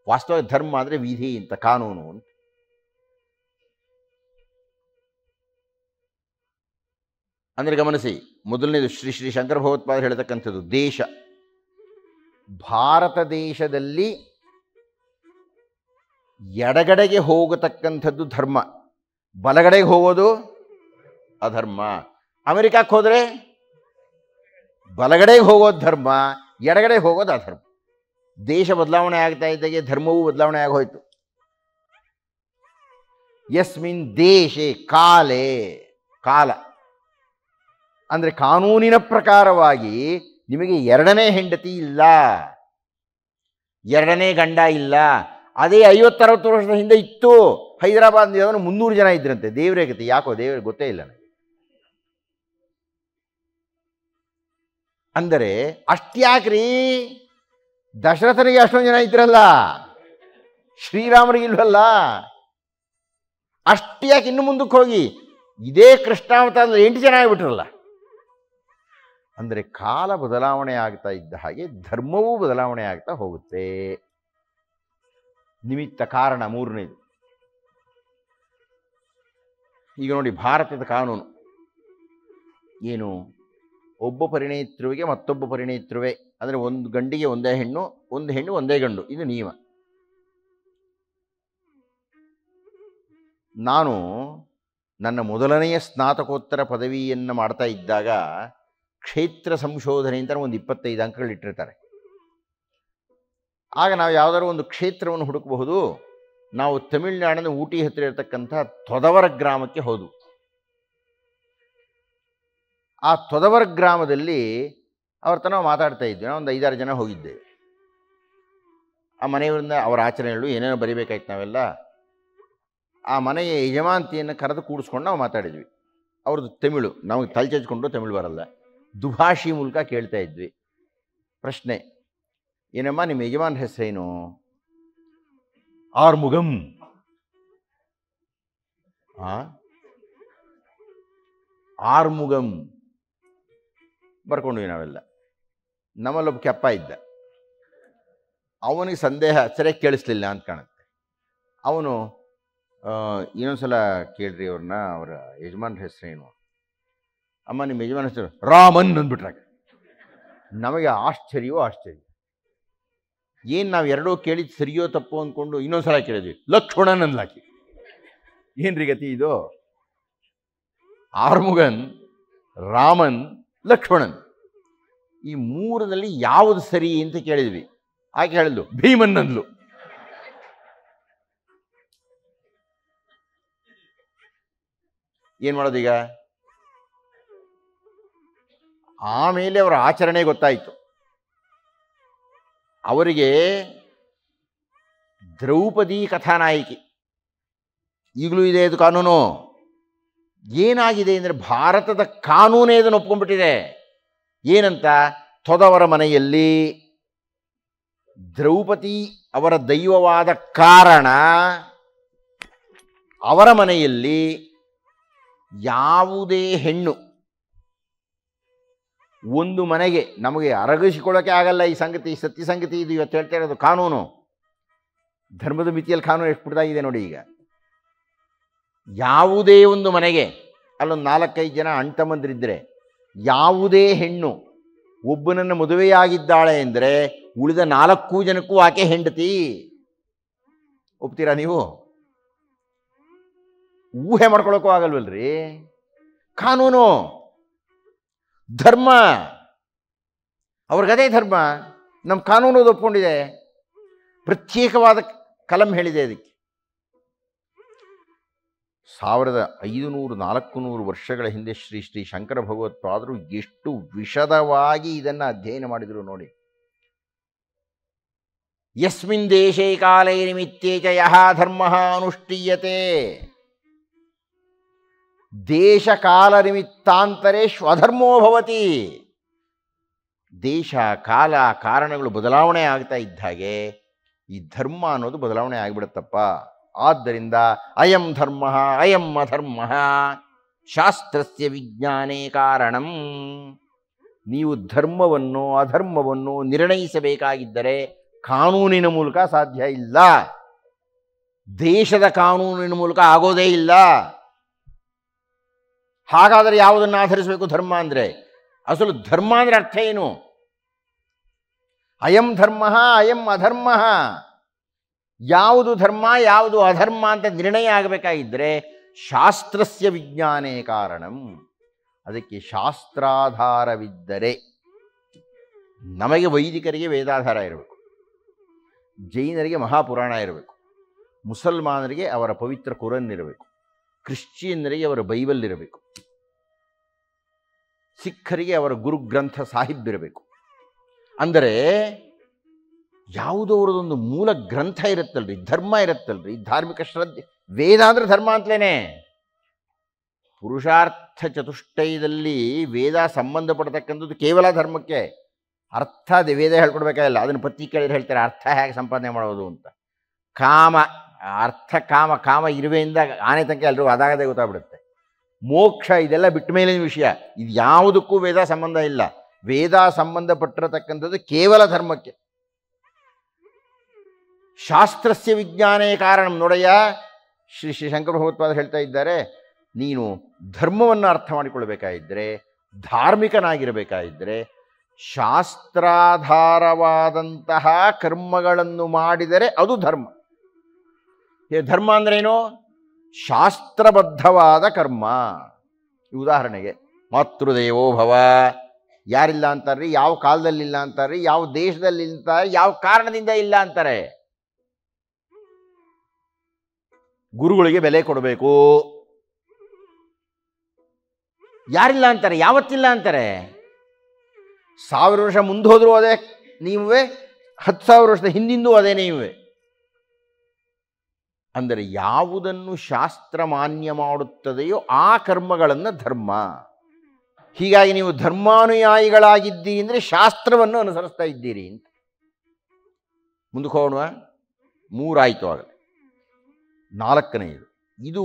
ವಾಸ್ತವ ಧರ್ಮ ಅಂದರೆ ವಿಧಿ ಅಂತ, ಕಾನೂನು ಅಂತ. ಅಂದರೆ ಗಮನಿಸಿ, ಮೊದಲನೇದು ಶ್ರೀ ಶ್ರೀ ಶಂಕರ ಭಗವತ್ಪಾದರು ಹೇಳ್ತಕ್ಕಂಥದ್ದು ದೇಶ. ಭಾರತ ದೇಶದಲ್ಲಿ ಎಡಗಡೆಗೆ ಹೋಗತಕ್ಕಂಥದ್ದು ಧರ್ಮ, ಬಲಗಡೆಗೆ ಹೋಗೋದು ಅಧರ್ಮ. ಅಮೆರಿಕಕ್ಕೆ ಹೋದರೆ ಬಲಗಡೆಗೆ ಹೋಗೋದು ಧರ್ಮ, ಎಡಗಡೆಗೆ ಹೋಗೋದು ಅಧರ್ಮ. ದೇಶ ಬದಲಾವಣೆ ಆಗ್ತಾ ಇದ್ದಾಗೆ ಧರ್ಮವೂ ಬದಲಾವಣೆ ಆಗೋಯ್ತು. ಯಸ್ಮಿನ್ ದೇಶೆ ಕಾಲೇ, ಕಾಲ ಅಂದರೆ ಕಾನೂನಿನ ಪ್ರಕಾರವಾಗಿ ನಿಮಗೆ ಎರಡನೇ ಹೆಂಡತಿ ಇಲ್ಲ, ಎರಡನೇ ಗಂಡ ಇಲ್ಲ. ಅದೇ 50-60 ವರ್ಷದ ಹಿಂದೆ ಇತ್ತು. ಹೈದರಾಬಾದ್ 300 ಜನ ಇದ್ರಂತೆ. ದೇವರೇ ಗತಿ, ಯಾಕೋ ದೇವರಿಗೆ ಗೊತ್ತೇ ಇಲ್ಲ ನನಗೆ. ಅಂದರೆ ಅಷ್ಟ್ಯಾಕ್ರಿ, ದಶರಥನಿಗೆ ಅಷ್ಟೊಂದು ಜನ ಇದ್ರಲ್ಲ, ಶ್ರೀರಾಮರಿಗೆ ಇಲ್ವಲ್ಲ. ಅಷ್ಟ್ಯಾಕೆ ಇನ್ನು ಮುಂದಕ್ಕೆ ಹೋಗಿ ಇದೇ ಕೃಷ್ಣಾವತಾರದಲ್ಲಿ 8 ಜನ ಆಗಿಬಿಟ್ರಲ್ಲ. ಅಂದರೆ ಕಾಲ ಬದಲಾವಣೆ ಆಗ್ತಾ ಇದ್ದ ಹಾಗೆ ಧರ್ಮವೂ ಬದಲಾವಣೆ ಆಗ್ತಾ ಹೋಗುತ್ತೆ. ನಿಮಿತ್ತ ಕಾರಣ ಮೂರನೇದು. ಈಗ ನೋಡಿ, ಭಾರತದ ಕಾನೂನು ಏನು? ಒಬ್ಬ ಪರಿಣಯಿತೃವಿಗೆ ಮತ್ತೊಬ್ಬ ಪರಿಣಯಿತೃವೆ, ಅಂದರೆ ಒಂದು ಗಂಡಿಗೆ ಒಂದೇ ಹೆಣ್ಣು, ಒಂದು ಹೆಣ್ಣು ಒಂದೇ ಗಂಡು, ಇದು ನಿಯಮ. ನಾನು ನನ್ನ ಮೊದಲನೆಯ ಸ್ನಾತಕೋತ್ತರ ಪದವಿಯನ್ನು ಮಾಡ್ತಾ ಇದ್ದಾಗ ಕ್ಷೇತ್ರ ಸಂಶೋಧನೆ ಅಂತ ಒಂದು 25 ಅಂಕಗಳು ಇಟ್ಟಿರ್ತಾರೆ. ಆಗ ನಾವು ಯಾವುದಾದ್ರು ಒಂದು ಕ್ಷೇತ್ರವನ್ನು ಹುಡುಕಬಹುದು. ನಾವು ತಮಿಳುನಾಡಿನ ಊಟಿ ಹತ್ತಿರ ಇರತಕ್ಕಂಥ ತೊದವರ ಗ್ರಾಮಕ್ಕೆ ಹೋದವು. ಆ ತೊದವರ ಗ್ರಾಮದಲ್ಲಿ ಅವ್ರ ತನಕ ಮಾತಾಡ್ತಾ ಇದ್ವಿ. ನಾವು ಒಂದು 5-6 ಜನ ಹೋಗಿದ್ದೇವೆ. ಆ ಮನೆಯವರಿಂದ ಅವರ ಆಚರಣೆಗಳು ಏನೇನೋ ಬರಿಬೇಕಾಯ್ತು ನಾವೆಲ್ಲ. ಆ ಮನೆಯ ಯಜಮಾಂತಿಯನ್ನು ಕರೆದು ಕೂಡಿಸ್ಕೊಂಡು ನಾವು ಮಾತಾಡಿದ್ವಿ. ಅವ್ರದ್ದು ತಮಿಳು, ನಮಗೆ ತಲೆ ಚಚ್ಕೊಂಡು ತಮಿಳು ಬರಲ್ಲ, ದುಭಾಷಿ ಮೂಲಕ ಕೇಳ್ತಾ ಇದ್ವಿ. ಪ್ರಶ್ನೆ, ಏನಮ್ಮ ನಿಮ್ಮ ಯಜಮಾನ್ ಹೆಸರೇನು? ಆರ್ಮುಗಂ. ಆರ್ಮುಗಂ ಬರ್ಕೊಂಡ್ವಿ ನಾವೆಲ್ಲ. ನಮ್ಮಲ್ಲೊಬ್ಬ ಕೆಪ್ಪ ಇದ್ದ. ಅವನಿಗೆ ಸಂದೇಹ ಸರಿಯಾಗಿ ಕೇಳಿಸ್ಲಿಲ್ಲ ಅಂತ ಕಾಣುತ್ತೆ. ಅವನು ಇನ್ನೊಂದ್ಸಲ ಕೇಳ್ರಿ ಅವ್ರನ್ನ, ಅವರ ಯಜಮಾನ್ರ ಹೆಸರೇನು? ಅಮ್ಮ ನಿಮ್ಮ ಯಜಮಾನ್ ಹೆಸರು ರಾಮನ್ ಅಂದ್ಬಿಟ್ರಾಗ. ನಮಗೆ ಆಶ್ಚರ್ಯವೋ ಆಶ್ಚರ್ಯ. ಏನು ನಾವು ಎರಡೂ ಕೇಳಿದ್ದು ಸರಿಯೋ ತಪ್ಪು ಅಂದ್ಕೊಂಡು ಇನ್ನೊಂದ್ಸಲ ಕೇಳಿದ್ವಿ. ಲಕ್ಷ್ಮಣನ್ ಅಂದ್ಲಾಕಿ. ಏನ್ರಿ ಗತಿ ಇದು? ಆರ್ಮುಗನ್, ರಾಮನ್, ಲಕ್ಷ್ಮಣನ್, ಈ ಮೂರರಲ್ಲಿ ಯಾವುದು ಸರಿ ಅಂತ ಕೇಳಿದ್ವಿ. ಆಕೆ ಹೇಳಿದ್ಲು ಭೀಮನ್ ಅಂದ್ಲು. ಏನು ಮಾಡೋದೀಗ? ಆಮೇಲೆ ಅವರ ಆಚರಣೆ ಗೊತ್ತಾಯಿತು. ಅವರಿಗೆ ದ್ರೌಪದಿ ಕಥಾನಾಯಕಿ ಈಗಲೂ ಇದೆ ಇದು ಕಾನೂನು. ಏನಾಗಿದೆ ಅಂದರೆ ಭಾರತದ ಕಾನೂನೇ ಇದನ್ನು ಒಪ್ಕೊಂಡ್ಬಿಟ್ಟಿದೆ. ಏನಂತ? ತೊದವರ ಮನೆಯಲ್ಲಿ ದ್ರೌಪದಿ ಅವರ ದೈವವಾದ ಕಾರಣ ಅವರ ಮನೆಯಲ್ಲಿ ಯಾವುದೇ ಹೆಣ್ಣು ಒಂದು ಮನೆಗೆ, ನಮಗೆ ಅರಗಿಸಿಕೊಳ್ಳೋಕೆ ಆಗಲ್ಲ ಈ ಸಂಗತಿ, ಸತ್ಯ ಸಂಗತಿ ಇದು. ಇವತ್ತು ಹೇಳ್ತಾ ಇರೋದು ಕಾನೂನು, ಧರ್ಮದ ಮಿತಿಯಲ್ಲಿ ಕಾನೂನು ಎಷ್ಟು ಬಿಡ್ದಾಗಿದೆ ನೋಡಿ. ಈಗ ಯಾವುದೇ ಒಂದು ಮನೆಗೆ ಅಲ್ಲೊಂದು 4-5 ಜನ ಅಣ್ತಮ್ಮಂದಿರಿದ್ದರೆ ಯಾವುದೇ ಹೆಣ್ಣು ಒಬ್ಬನನ್ನು ಮದುವೆಯಾಗಿದ್ದಾಳೆ ಅಂದರೆ ಉಳಿದ 4 ಜನಕ್ಕೂ ಆಕೆ ಹೆಂಡತಿ. ಒಪ್ತೀರಾ ನೀವು? ಊಹೆ ಮಾಡ್ಕೊಳ್ಳೋಕ್ಕೂ ಆಗಲ್ವಲ್ರಿ. ಕಾನೂನು, ಧರ್ಮ, ಅವ್ರಿಗದೇ ಧರ್ಮ. ನಮ್ಮ ಕಾನೂನು ಒಪ್ಕೊಂಡಿದೆ. ಪ್ರತ್ಯೇಕವಾದ ಕಲಂ ಹೇಳಿದೆ ಅದಕ್ಕೆ. 1500-400 ವರ್ಷಗಳ ಹಿಂದೆ ಶ್ರೀ ಶ್ರೀ ಶಂಕರ ಭಗವತ್ಪಾದರು ಎಷ್ಟು ವಿಶದವಾಗಿ ಇದನ್ನು ಅಧ್ಯಯನ ಮಾಡಿದರು ನೋಡಿ. ಯಸ್ಮಿನ್ ದೇಶೇ ಕಾಲೇ ನಿಮಿತ್ತೇ ಚ ಯಃ ಧರ್ಮಃ ಅನುಷ್ಠೀಯತೆ ದೇಶ ಕಾಲ ನಿಮಿತ್ತಾಂತರೇಷು ಅಧರ್ಮೋ ಭವತಿ. ದೇಶ ಕಾಲ ಕಾರಣಗಳು ಬದಲಾವಣೆ ಆಗ್ತಾ ಇದ್ದ ಹಾಗೆ ಈ ಧರ್ಮ ಅನ್ನೋದು ಬದಲಾವಣೆ ಆಗಿಬಿಡುತ್ತಪ್ಪ. ಆದ್ದರಿಂದ ಅಯಂ ಧರ್ಮ ಅಯಂ ಅಧರ್ಮ ಶಾಸ್ತ್ರಸ್ಯ ವಿಜ್ಞಾನೇ ಕಾರಣಂ. ನೀವು ಧರ್ಮವನ್ನು ಅಧರ್ಮವನ್ನು ನಿರ್ಣಯಿಸಬೇಕಾಗಿದ್ದರೆ ಕಾನೂನಿನ ಮೂಲಕ ಸಾಧ್ಯ ಇಲ್ಲ. ದೇಶದ ಕಾನೂನಿನ ಮೂಲಕ ಆಗೋದೇ ಇಲ್ಲ. ಹಾಗಾದರೆ ಯಾವುದನ್ನು ಆಧರಿಸಬೇಕು ಧರ್ಮ ಅಂದರೆ? ಅಸಲು ಧರ್ಮ ಅಂದರೆ ಅರ್ಥ ಏನು? ಅಯಂ ಧರ್ಮ ಅಯಂ ಅಧರ್ಮ, ಯಾವುದು ಧರ್ಮ ಯಾವುದು ಅಧರ್ಮ ಅಂತ ನಿರ್ಣಯ ಆಗಬೇಕಾಗಿದ್ದರೆ ಶಾಸ್ತ್ರಸ್ಯ ವಿಜ್ಞಾನೇ ಕಾರಣಂ. ಅದಕ್ಕೆ ಶಾಸ್ತ್ರಾಧಾರವಿದ್ದರೆ, ನಮಗೆ ವೈದಿಕರಿಗೆ ವೇದಾಧಾರ ಇರಬೇಕು, ಜೈನರಿಗೆ ಮಹಾಪುರಾಣ ಇರಬೇಕು, ಮುಸಲ್ಮಾನರಿಗೆ ಅವರ ಪವಿತ್ರ ಕುರಾನ್ ಇರಬೇಕು, ಕ್ರಿಶ್ಚಿಯನ್ನರಿಗೆ ಅವರ ಬೈಬಲ್ ಇರಬೇಕು, ಸಿಖ್ಖರಿಗೆ ಅವರ ಗುರುಗ್ರಂಥ ಸಾಹಿಬ್ ಇರಬೇಕು. ಅಂದರೆ ಯಾವುದೋ ಅವರದೊಂದು ಮೂಲ ಗ್ರಂಥ ಇರುತ್ತಲ್ರಿ, ಧರ್ಮ ಇರುತ್ತಲ್ರಿ, ಧಾರ್ಮಿಕ ಶ್ರದ್ಧೆ. ವೇದ ಅಂದರೆ ಧರ್ಮ ಅಂತಲೇ. ಪುರುಷಾರ್ಥ ಚತುಷ್ಟಯದಲ್ಲಿ ವೇದ ಸಂಬಂಧಪಡ್ತಕ್ಕಂಥದ್ದು ಕೇವಲ ಧರ್ಮಕ್ಕೆ. ಅರ್ಥ ವೇದ ಹೇಳ್ಕೊಡ್ಬೇಕಾಗಿಲ್ಲ, ಅದನ್ನು ಪತ್ತಿ ಕೇಳಿದ್ರೆ ಹೇಳ್ತಾರೆ ಅರ್ಥ ಹೇಗೆ ಸಂಪಾದನೆ ಮಾಡೋದು ಅಂತ. ಕಾಮ, ಅರ್ಥ ಕಾಮ, ಕಾಮ ಇರುವೆಯಿಂದ ಆನೆ ತನಕ ಎಲ್ಲರೂ ಅದಾಗದೇ ಗೊತ್ತಾಗ್ಬಿಡುತ್ತೆ. ಮೋಕ್ಷ ಇದೆಲ್ಲ ಬಿಟ್ಟ ಮೇಲಿನ ವಿಷಯ. ಇದು ಯಾವುದಕ್ಕೂ ವೇದ ಸಂಬಂಧ ಇಲ್ಲ. ವೇದ ಸಂಬಂಧಪಟ್ಟಿರತಕ್ಕಂಥದ್ದು ಕೇವಲ ಧರ್ಮಕ್ಕೆ. ಶಾಸ್ತ್ರಸ್ಯ ವಿಜ್ಞಾನೇ ಕಾರಣ. ನೋಡಯ್ಯ, ಶ್ರೀ ಶಂಕರ ಭಗವತ್ಪಾದರು ಹೇಳ್ತಾ ಇದ್ದಾರೆ, ನೀನು ಧರ್ಮವನ್ನು ಅರ್ಥ ಮಾಡಿಕೊಳ್ಬೇಕಾಗಿದ್ದರೆ, ಧಾರ್ಮಿಕನಾಗಿರಬೇಕಾಗಿದ್ದರೆ, ಶಾಸ್ತ್ರಾಧಾರವಾದಂತಹ ಕರ್ಮಗಳನ್ನು ಮಾಡಿದರೆ ಅದು ಧರ್ಮ. ಧರ್ಮ ಅಂದ್ರೇನು? ಶಾಸ್ತ್ರಬದ್ಧವಾದ ಕರ್ಮ. ಉದಾಹರಣೆಗೆ ಮಾತೃದೇವೋ ಭವ. ಯಾರಿಲ್ಲ ಅಂತಾರ್ರಿ? ಯಾವ ಕಾಲದಲ್ಲಿ ಇಲ್ಲ ಅಂತಾರ್ರಿ? ಯಾವ ದೇಶದಲ್ಲಿ ಅಂತಾರೆ? ಯಾವ ಕಾರಣದಿಂದ ಇಲ್ಲ ಅಂತಾರೆ? ಗುರುಗಳಿಗೆ ಬೆಲೆ ಕೊಡಬೇಕು. ಯಾರಿಲ್ಲ ಅಂತಾರೆ? ಯಾವತ್ತಿಲ್ಲ ಅಂತಾರೆ? 1000 ವರ್ಷ ಮುಂದೆ ಹೋದರೂ ಅದೇ ನೀವೇ, 10,000 ವರ್ಷದ ಹಿಂದಿಂದೂ ಅದೇ ನೀವೇ. ಅಂದರೆ ಯಾವುದನ್ನು ಶಾಸ್ತ್ರ ಮಾನ್ಯ ಮಾಡುತ್ತದೆಯೋ ಆ ಕರ್ಮಗಳನ್ನು ಧರ್ಮ. ಹೀಗಾಗಿ ನೀವು ಧರ್ಮಾನುಯಾಯಿಗಳಾಗಿದ್ದೀರಿ ಅಂದರೆ ಶಾಸ್ತ್ರವನ್ನು ಅನುಸರಿಸ್ತಾ ಇದ್ದೀರಿ ಅಂತ. ಮುಂದಕ್ಕೆ ಹೋಗೋಣ. 3 ಆಯಿತು. ಆಗಲಿ 4ನೆಯದು. ಇದು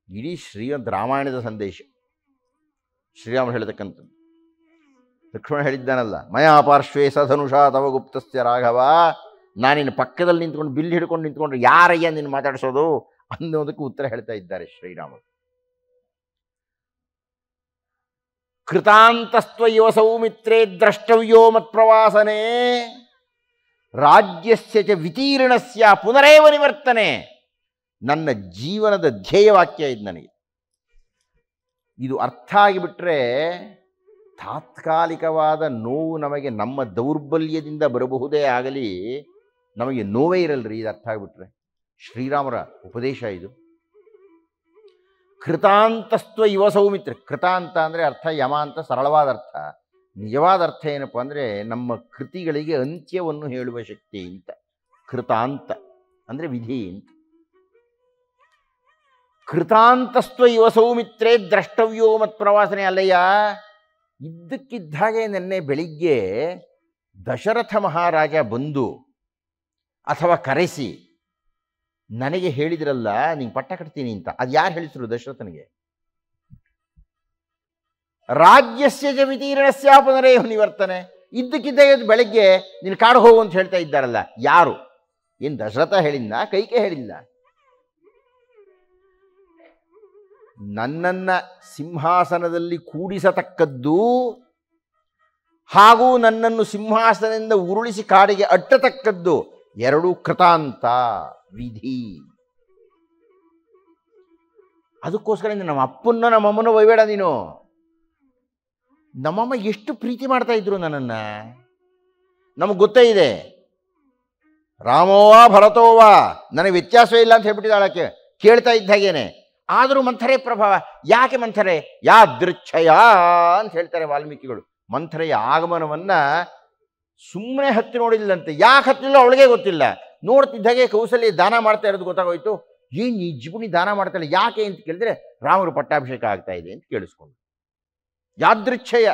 ಇಡೀ ಶ್ರೀಮದ್ ರಾಮಾಯಣದ ಸಂದೇಶ. ಶ್ರೀರಾಮ ಹೇಳ್ತಕ್ಕಂಥದ್ದು. ಲಕ್ಷ್ಮಣ ಹೇಳಿದ್ದಾನಲ್ಲ, ಮಯಾ ಪಾರ್ಶ್ವೇ ಸಧನುಷಾ ತವ ಗುಪ್ತಸ್ಯ ರಾಘವ. ನಾನಿನ್ನು ಪಕ್ಕದಲ್ಲಿ ನಿಂತ್ಕೊಂಡು ಬಿಲ್ ಹಿಡ್ಕೊಂಡು ನಿಂತ್ಕೊಂಡ್ರೆ ಯಾರಯ್ಯ ನಿನ್ನ ಮಾತಾಡಿಸೋದು ಅನ್ನೋದಕ್ಕೆ ಉತ್ತರ ಹೇಳ್ತಾ ಇದ್ದಾರೆ ಶ್ರೀರಾಮರು. ಕೃತಾಂತಸ್ತ್ವ ಇವ ಸೌಮಿತ್ರೇ ದ್ರಷ್ಟವ್ಯೋ ಮತ್ಪ್ರವಾಸನೆ ರಾಜ್ಯಸ್ಯ ಚ ವಿತೀರ್ಣಸ್ಯ ಪುನರೇವ ನಿವರ್ತನೆ. ನನ್ನ ಜೀವನದ ಧ್ಯೇಯವಾಕ್ಯ ಇದು. ನನಗೆ ಇದು ಅರ್ಥ ಆಗಿಬಿಟ್ರೆ ತಾತ್ಕಾಲಿಕವಾದ ನೋವು ನಮಗೆ ನಮ್ಮ ದೌರ್ಬಲ್ಯದಿಂದ ಬರಬಹುದೇ ಆಗಲಿ, ನಮಗೆ ನೋವೇ ಇರಲ್ರಿ ಇದು ಅರ್ಥ ಆಗಿಬಿಟ್ರೆ. ಶ್ರೀರಾಮರ ಉಪದೇಶ ಇದು. ಕೃತಾಂತಸ್ತ್ವ ಇವ ಸೌಮಿತ್ರ. ಕೃತ ಅಂತ ಅಂದರೆ ಅರ್ಥ ಯಮ ಅಂತ ಸರಳವಾದ ಅರ್ಥ. ನಿಜವಾದ ಅರ್ಥ ಏನಪ್ಪ ಅಂದರೆ ನಮ್ಮ ಕೃತಿಗಳಿಗೆ ಅಂತ್ಯವನ್ನು ಹೇಳುವ ಶಕ್ತಿ ಅಂತ. ಕೃತಾಂತ ಅಂದರೆ ವಿಧಿ ಅಂತ. ಕೃತಾಂತಸ್ತ್ವ ಇವ ಸೌಮಿತ್ರೇ ದ್ರಷ್ಟವ್ಯೋ ಮತ್ಪ್ರವಾಸನೆ. ಅಲ್ಲಯ್ಯ, ಇದ್ದಕ್ಕಿದ್ದ ಹಾಗೆ ನಿನ್ನೆ ಬೆಳಿಗ್ಗೆ ದಶರಥ ಮಹಾರಾಜ ಬಂದು ಅಥವಾ ಕರೆಸಿ ನನಗೆ ಹೇಳಿದ್ರಲ್ಲ ನಿಂಗೆ ಪಟ್ಟ ಕಟ್ತೀನಿ ಅಂತ. ಅದು ಯಾರು ಹೇಳಿದ್ರು ದಶರಥನಿಗೆ? ರಾಜ್ಯಸ್ಯ ಚ ವಿತೀರ್ಣಸ್ಯ ಪುನರೇವ ನಿವರ್ತನೆ. ಇದ್ದಕ್ಕಿದ್ದಾಗ ಬೆಳಗ್ಗೆ ನೀನು ಕಾಡು ಹೋಗು ಅಂತ ಹೇಳ್ತಾ ಇದ್ದಾರಲ್ಲ, ಯಾರು? ಏನು ದಶರಥ ಹೇಳಿಲ್ಲ, ಕೈಕೆ ಹೇಳಿಲ್ಲ. ನನ್ನನ್ನು ಸಿಂಹಾಸನದಲ್ಲಿ ಕೂಡಿಸತಕ್ಕದ್ದು ಹಾಗೂ ನನ್ನನ್ನು ಸಿಂಹಾಸನದಿಂದ ಉರುಳಿಸಿ ಕಾಡಿಗೆ ಅಟ್ಟತಕ್ಕದ್ದು ಎರಡೂ ಕೃತಾಂತ, ವಿಧಿ. ಅದಕ್ಕೋಸ್ಕರ ನಮ್ಮ ಅಪ್ಪನ್ನ ನಮ್ಮಮ್ಮನ ಒಯ್ಬೇಡ ನೀನು. ನಮ್ಮಮ್ಮ ಎಷ್ಟು ಪ್ರೀತಿ ಮಾಡ್ತಾ ಇದ್ರು ನನ್ನನ್ನು, ನಮಗೆ ಗೊತ್ತೇ ಇದೆ. ರಾಮೋವಾ ಭರತೋವಾ ನನಗೆ ವ್ಯತ್ಯಾಸವೇ ಇಲ್ಲ ಅಂತ ಹೇಳ್ಬಿಟ್ಟಿದ್ದಾಳಕ್ಕೆ ಕೇಳ್ತಾ ಇದ್ದ ಹಾಗೇನೆ. ಆದರೂ ಮಂಥರೆ ಪ್ರಭಾವ. ಯಾಕೆ ಮಂಥರೆ? ಯಾದೃಚ್ಛಯ ಅಂತ ಹೇಳ್ತಾರೆ ವಾಲ್ಮೀಕಿಗಳು. ಮಂಥರೆಯ ಆಗಮನವನ್ನು ಸುಮ್ಮನೆ ಹತ್ತಿ ನೋಡಿಲ್ಲಂತೆ. ಯಾಕೆ ಹತ್ತಿಲ್ಲ ಅವಳಿಗೆ ಗೊತ್ತಿಲ್ಲ. ನೋಡ್ತಿದ್ದಾಗೆ ಕೌಸಲ್ಯ ದಾನ ಮಾಡ್ತಾ ಇರೋದು ಗೊತ್ತಾಗೋಯ್ತು. ಏನು ಈ ಜಿಪುಣಿ ದಾನ ಮಾಡ್ತಾಳೆ ಯಾಕೆ ಅಂತ ಕೇಳಿದ್ರೆ, ರಾಮರು ಪಟ್ಟಾಭಿಷೇಕ ಆಗ್ತಾ ಇದೆ ಅಂತ ಕೇಳಿಸ್ಕೊಂಡು. ಯಾದೃಚ್ಛಯ.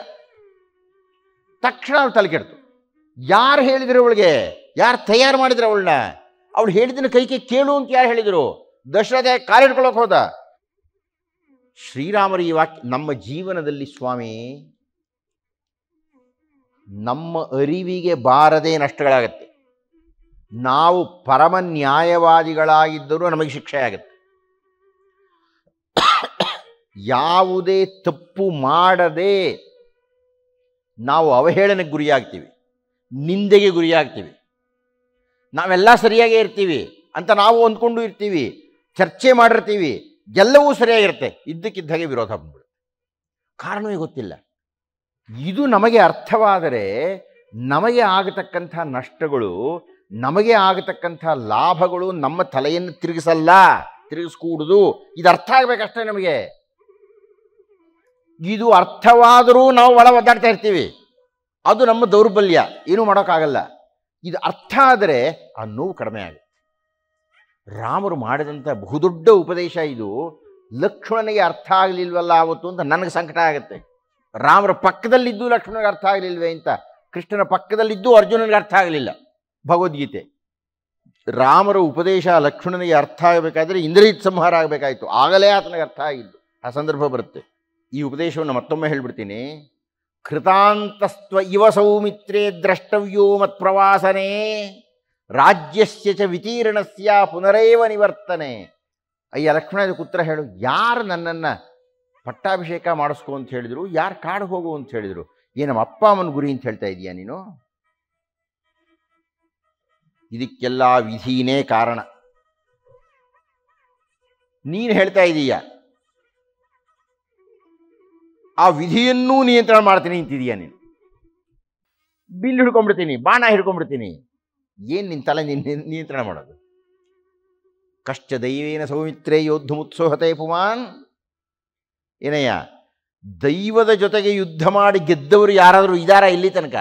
ತಕ್ಷಣ ಅವಳು ತಲೆ ಕೆಡ್ತು. ಯಾರು ಹೇಳಿದ್ರು ಅವಳಿಗೆ? ಯಾರು ತಯಾರು ಮಾಡಿದ್ರು ಅವಳನ್ನ? ಅವಳು ಹೇಳಿದ್ದನ್ನು ಕೈಗೆ ಕೇಳು ಅಂತ ಯಾರು ಹೇಳಿದರು? ದಶರಥ ಕಾಲಿಡ್ಕೊಳ್ಳೋಕೆ ಹೋದ. ಶ್ರೀರಾಮರ ಈ ವಾಕ್ಯ ನಮ್ಮ ಜೀವನದಲ್ಲಿ ಸ್ವಾಮಿ, ನಮ್ಮ ಅರಿವಿಗೆ ಬಾರದೇ ನಷ್ಟಗಳಾಗತ್ತೆ. ನಾವು ಪರಮ ನ್ಯಾಯವಾದಿಗಳಾಗಿದ್ದರೂ ನಮಗೆ ಶಿಕ್ಷೆ ಆಗುತ್ತೆ. ಯಾವುದೇ ತಪ್ಪು ಮಾಡದೆ ನಾವು ಅವಹೇಳನೆಗೆ ಗುರಿಯಾಗ್ತೀವಿ, ನಿಂದೆಗೆ ಗುರಿಯಾಗ್ತೀವಿ. ನಾವೆಲ್ಲ ಸರಿಯಾಗೇ ಇರ್ತೀವಿ ಅಂತ ನಾವು ಅಂದ್ಕೊಂಡು ಇರ್ತೀವಿ, ಚರ್ಚೆ ಮಾಡಿರ್ತೀವಿ. ಎಲ್ಲವೂ ಸರಿಯಾಗಿರುತ್ತೆ, ಇದ್ದಕ್ಕಿದ್ದಾಗೆ ವಿರೋಧ ಬಂದ್ಬಿಡುತ್ತೆ. ಕಾರಣವೇ ಗೊತ್ತಿಲ್ಲ. ಇದು ನಮಗೆ ಅರ್ಥವಾದರೆ ನಮಗೆ ಆಗತಕ್ಕಂಥ ನಷ್ಟಗಳು, ನಮಗೆ ಆಗತಕ್ಕಂಥ ಲಾಭಗಳು ನಮ್ಮ ತಲೆಯನ್ನು ತಿರುಗಿಸ್ಕೂಡುದು. ಇದು ಅರ್ಥ ಆಗಬೇಕಷ್ಟೇ ನಮಗೆ. ಇದು ಅರ್ಥವಾದರೂ ನಾವು ಒಳ ಒದ್ದಾಡ್ತಾ ಇರ್ತೀವಿ. ಅದು ನಮ್ಮ ದೌರ್ಬಲ್ಯ, ಏನೂ ಮಾಡೋಕ್ಕಾಗಲ್ಲ. ಇದು ಅರ್ಥ ಆದರೆ ಆ ನೋವು ಕಡಿಮೆ ಆಗುತ್ತೆ. ರಾಮರು ಮಾಡಿದಂಥ ಬಹುದೊಡ್ಡ ಉಪದೇಶ ಇದು. ಲಕ್ಷ್ಮಣನಿಗೆ ಅರ್ಥ ಆಗಲಿಲ್ವಲ್ಲ ಆವತ್ತು ಅಂತ ನನಗೆ ಸಂಕಟ ಆಗುತ್ತೆ. ರಾಮರ ಪಕ್ಕದಲ್ಲಿದ್ದು ಲಕ್ಷ್ಮಣನಿಗೆ ಅರ್ಥ ಆಗಲಿಲ್ವೇ ಅಂತ, ಕೃಷ್ಣನ ಪಕ್ಕದಲ್ಲಿದ್ದು ಅರ್ಜುನನಿಗೆ ಅರ್ಥ ಆಗಲಿಲ್ಲ ಭಗವದ್ಗೀತೆ. ರಾಮರ ಉಪದೇಶ ಲಕ್ಷ್ಮಣನಿಗೆ ಅರ್ಥ ಆಗಬೇಕಾದ್ರೆ ಇಂದ್ರಜಿತ್ ಸಂಹಾರ ಆಗಬೇಕಾಯಿತು, ಆಗಲೇ ಆತನಿಗೆ ಅರ್ಥ ಆಗಿದ್ದು. ಆ ಸಂದರ್ಭ ಬರುತ್ತೆ. ಈ ಉಪದೇಶವನ್ನು ಮತ್ತೊಮ್ಮೆ ಹೇಳ್ಬಿಡ್ತೀನಿ. ಕೃತಾಂತಸ್ತ್ವ ಇವ ಸೌಮಿತ್ರೇ ದ್ರಷ್ಟವ್ಯೋ ಮತ್ಪ್ರವಾಸನೆ ರಾಜ್ಯಸ್ಯ ಚ ವಿತೀರ್ಣಸ್ಯ ಪುನರೇವ ನಿವರ್ತನೆ. ಅಯ್ಯ ಲಕ್ಷ್ಮಣ, ಇದಕ್ಕೆ ಉತ್ತರ ಹೇಳು. ಯಾರು ನನ್ನನ್ನು ಪಟ್ಟಾಭಿಷೇಕ ಮಾಡಿಸ್ಕೊ ಅಂತ ಹೇಳಿದರು, ಯಾರು ಕಾಡು ಹೋಗು ಅಂತ ಹೇಳಿದರು? ನಮ್ಮ ಅಪ್ಪ ಅಮ್ಮನ ಗುರಿ ಅಂತ ಹೇಳ್ತಾ ಇದೀಯಾ ನೀನು? ಇದಕ್ಕೆಲ್ಲ ವಿಧಿನೇ ಕಾರಣ. ನೀನು ಹೇಳ್ತಾ ಇದೀಯ ಆ ವಿಧಿಯನ್ನೂ ನಿಯಂತ್ರಣ ಮಾಡ್ತೀನಿ ಅಂತಿದೀಯ ನೀನು. ಬಿಲ್ ಹಿಡ್ಕೊಂಡ್ಬಿಡ್ತೀನಿ, ಬಾಣ ಹಿಡ್ಕೊಂಡ್ಬಿಡ್ತೀನಿ. ಏನು ನಿನ್ನ ತಲೆ ನಿಯಂತ್ರಣ ಮಾಡೋದು? ಕಶ್ಚ ದೈವೇನ ಸೌಮಿತ್ರೇ ಯೋದ್ಧಮುತ್ಸೋಹತೆ ಪುಮಾನ್. ಏನಯ್ಯ, ದೈವದ ಜೊತೆಗೆ ಯುದ್ಧ ಮಾಡಿ ಗೆದ್ದವರು ಯಾರಾದರೂ ಇದ್ದಾರಾ ಇಲ್ಲಿ ತನಕ?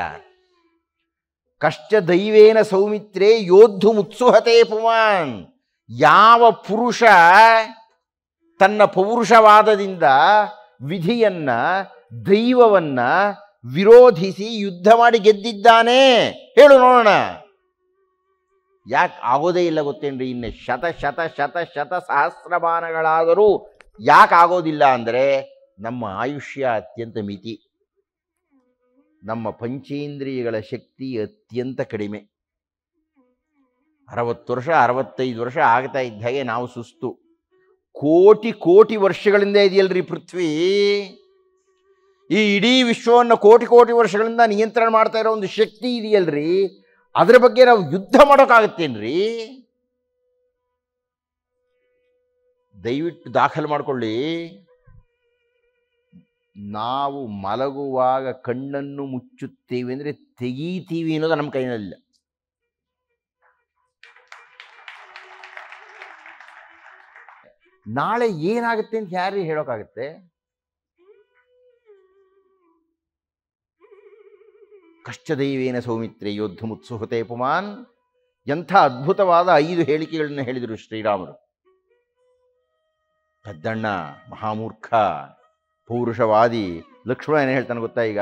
ಕಶ್ಚ ದೈವೇನ ಸೌಮಿತ್ರೇ ಯೋದ್ಧಮುತ್ಸುಹತೆ ಪುಮಾನ್. ಯಾವ ಪುರುಷ ತನ್ನ ಪೌರುಷವಾದದಿಂದ ವಿಧಿಯನ್ನ, ದೈವವನ್ನ ವಿರೋಧಿಸಿ ಯುದ್ಧ ಮಾಡಿ ಗೆದ್ದಿದ್ದಾನೆ? ಹೇಳು ನೋಡೋಣ. ಯಾಕೆ ಆಗೋದೇ ಇಲ್ಲ ಗೊತ್ತೇನ್ರಿ? ಇನ್ನು ಶತ ಶತ ಶತ ಶತ ಸಹಸ್ರಮಾನಗಳಾದರೂ ಯಾಕೆ ಆಗೋದಿಲ್ಲ ಅಂದರೆ, ನಮ್ಮ ಆಯುಷ್ಯ ಅತ್ಯಂತ ಮಿತಿ, ನಮ್ಮ ಪಂಚೇಂದ್ರಿಯಗಳ ಶಕ್ತಿ ಅತ್ಯಂತ ಕಡಿಮೆ. 60 ವರ್ಷ 65 ವರ್ಷ ಆಗ್ತಾ ಇದ್ದ ಹಾಗೆ ನಾವು ಸುಸ್ತು. ಕೋಟಿ ಕೋಟಿ ವರ್ಷಗಳಿಂದ ಇದೆಯಲ್ರಿ ಪೃಥ್ವಿ. ಈ ಇಡೀ ವಿಶ್ವವನ್ನು ಕೋಟಿ ಕೋಟಿ ವರ್ಷಗಳಿಂದ ನಿಯಂತ್ರಣ ಮಾಡ್ತಾ ಇರೋ ಒಂದು ಶಕ್ತಿ ಇದೆಯಲ್ರಿ, ಅದರ ಬಗ್ಗೆ ನಾವು ಯುದ್ಧ ಮಾಡೋಕ್ಕಾಗತ್ತೇನ್ರಿ? ದಯವಿಟ್ಟು ದಾಖಲು ಮಾಡಿಕೊಳ್ಳಿ. ನಾವು ಮಲಗುವಾಗ ಕಣ್ಣನ್ನು ಮುಚ್ಚುತ್ತೇವೆ ಅಂದರೆ ತೆಗೀತೀವಿ ಅನ್ನೋದು ನಮ್ಮ ಕೈನಲ್ಲಿಲ್ಲ. ನಾಳೆ ಏನಾಗುತ್ತೆ ಅಂತ ಯಾರಿಗೆ ಹೇಳೋಕ್ಕಾಗುತ್ತೆ? ಕಶ್ಚದೈವೇನ ಸೌಮಿತ್ರೇ ಯೋದ್ಧಮುತ್ಸುಹತೆ ಪುಮಾನ್. ಎಂಥ ಅದ್ಭುತವಾದ 5 ಹೇಳಿಕೆಗಳನ್ನು ಹೇಳಿದರು ಶ್ರೀರಾಮರು. ಪೆದ್ದಣ್ಣ ಮಹಾಮೂರ್ಖ, ಪೌರುಷವಾದಿ. ಲಕ್ಷ್ಮಣ ಏನು ಹೇಳ್ತಾನೆ ಗೊತ್ತಾ ಈಗ?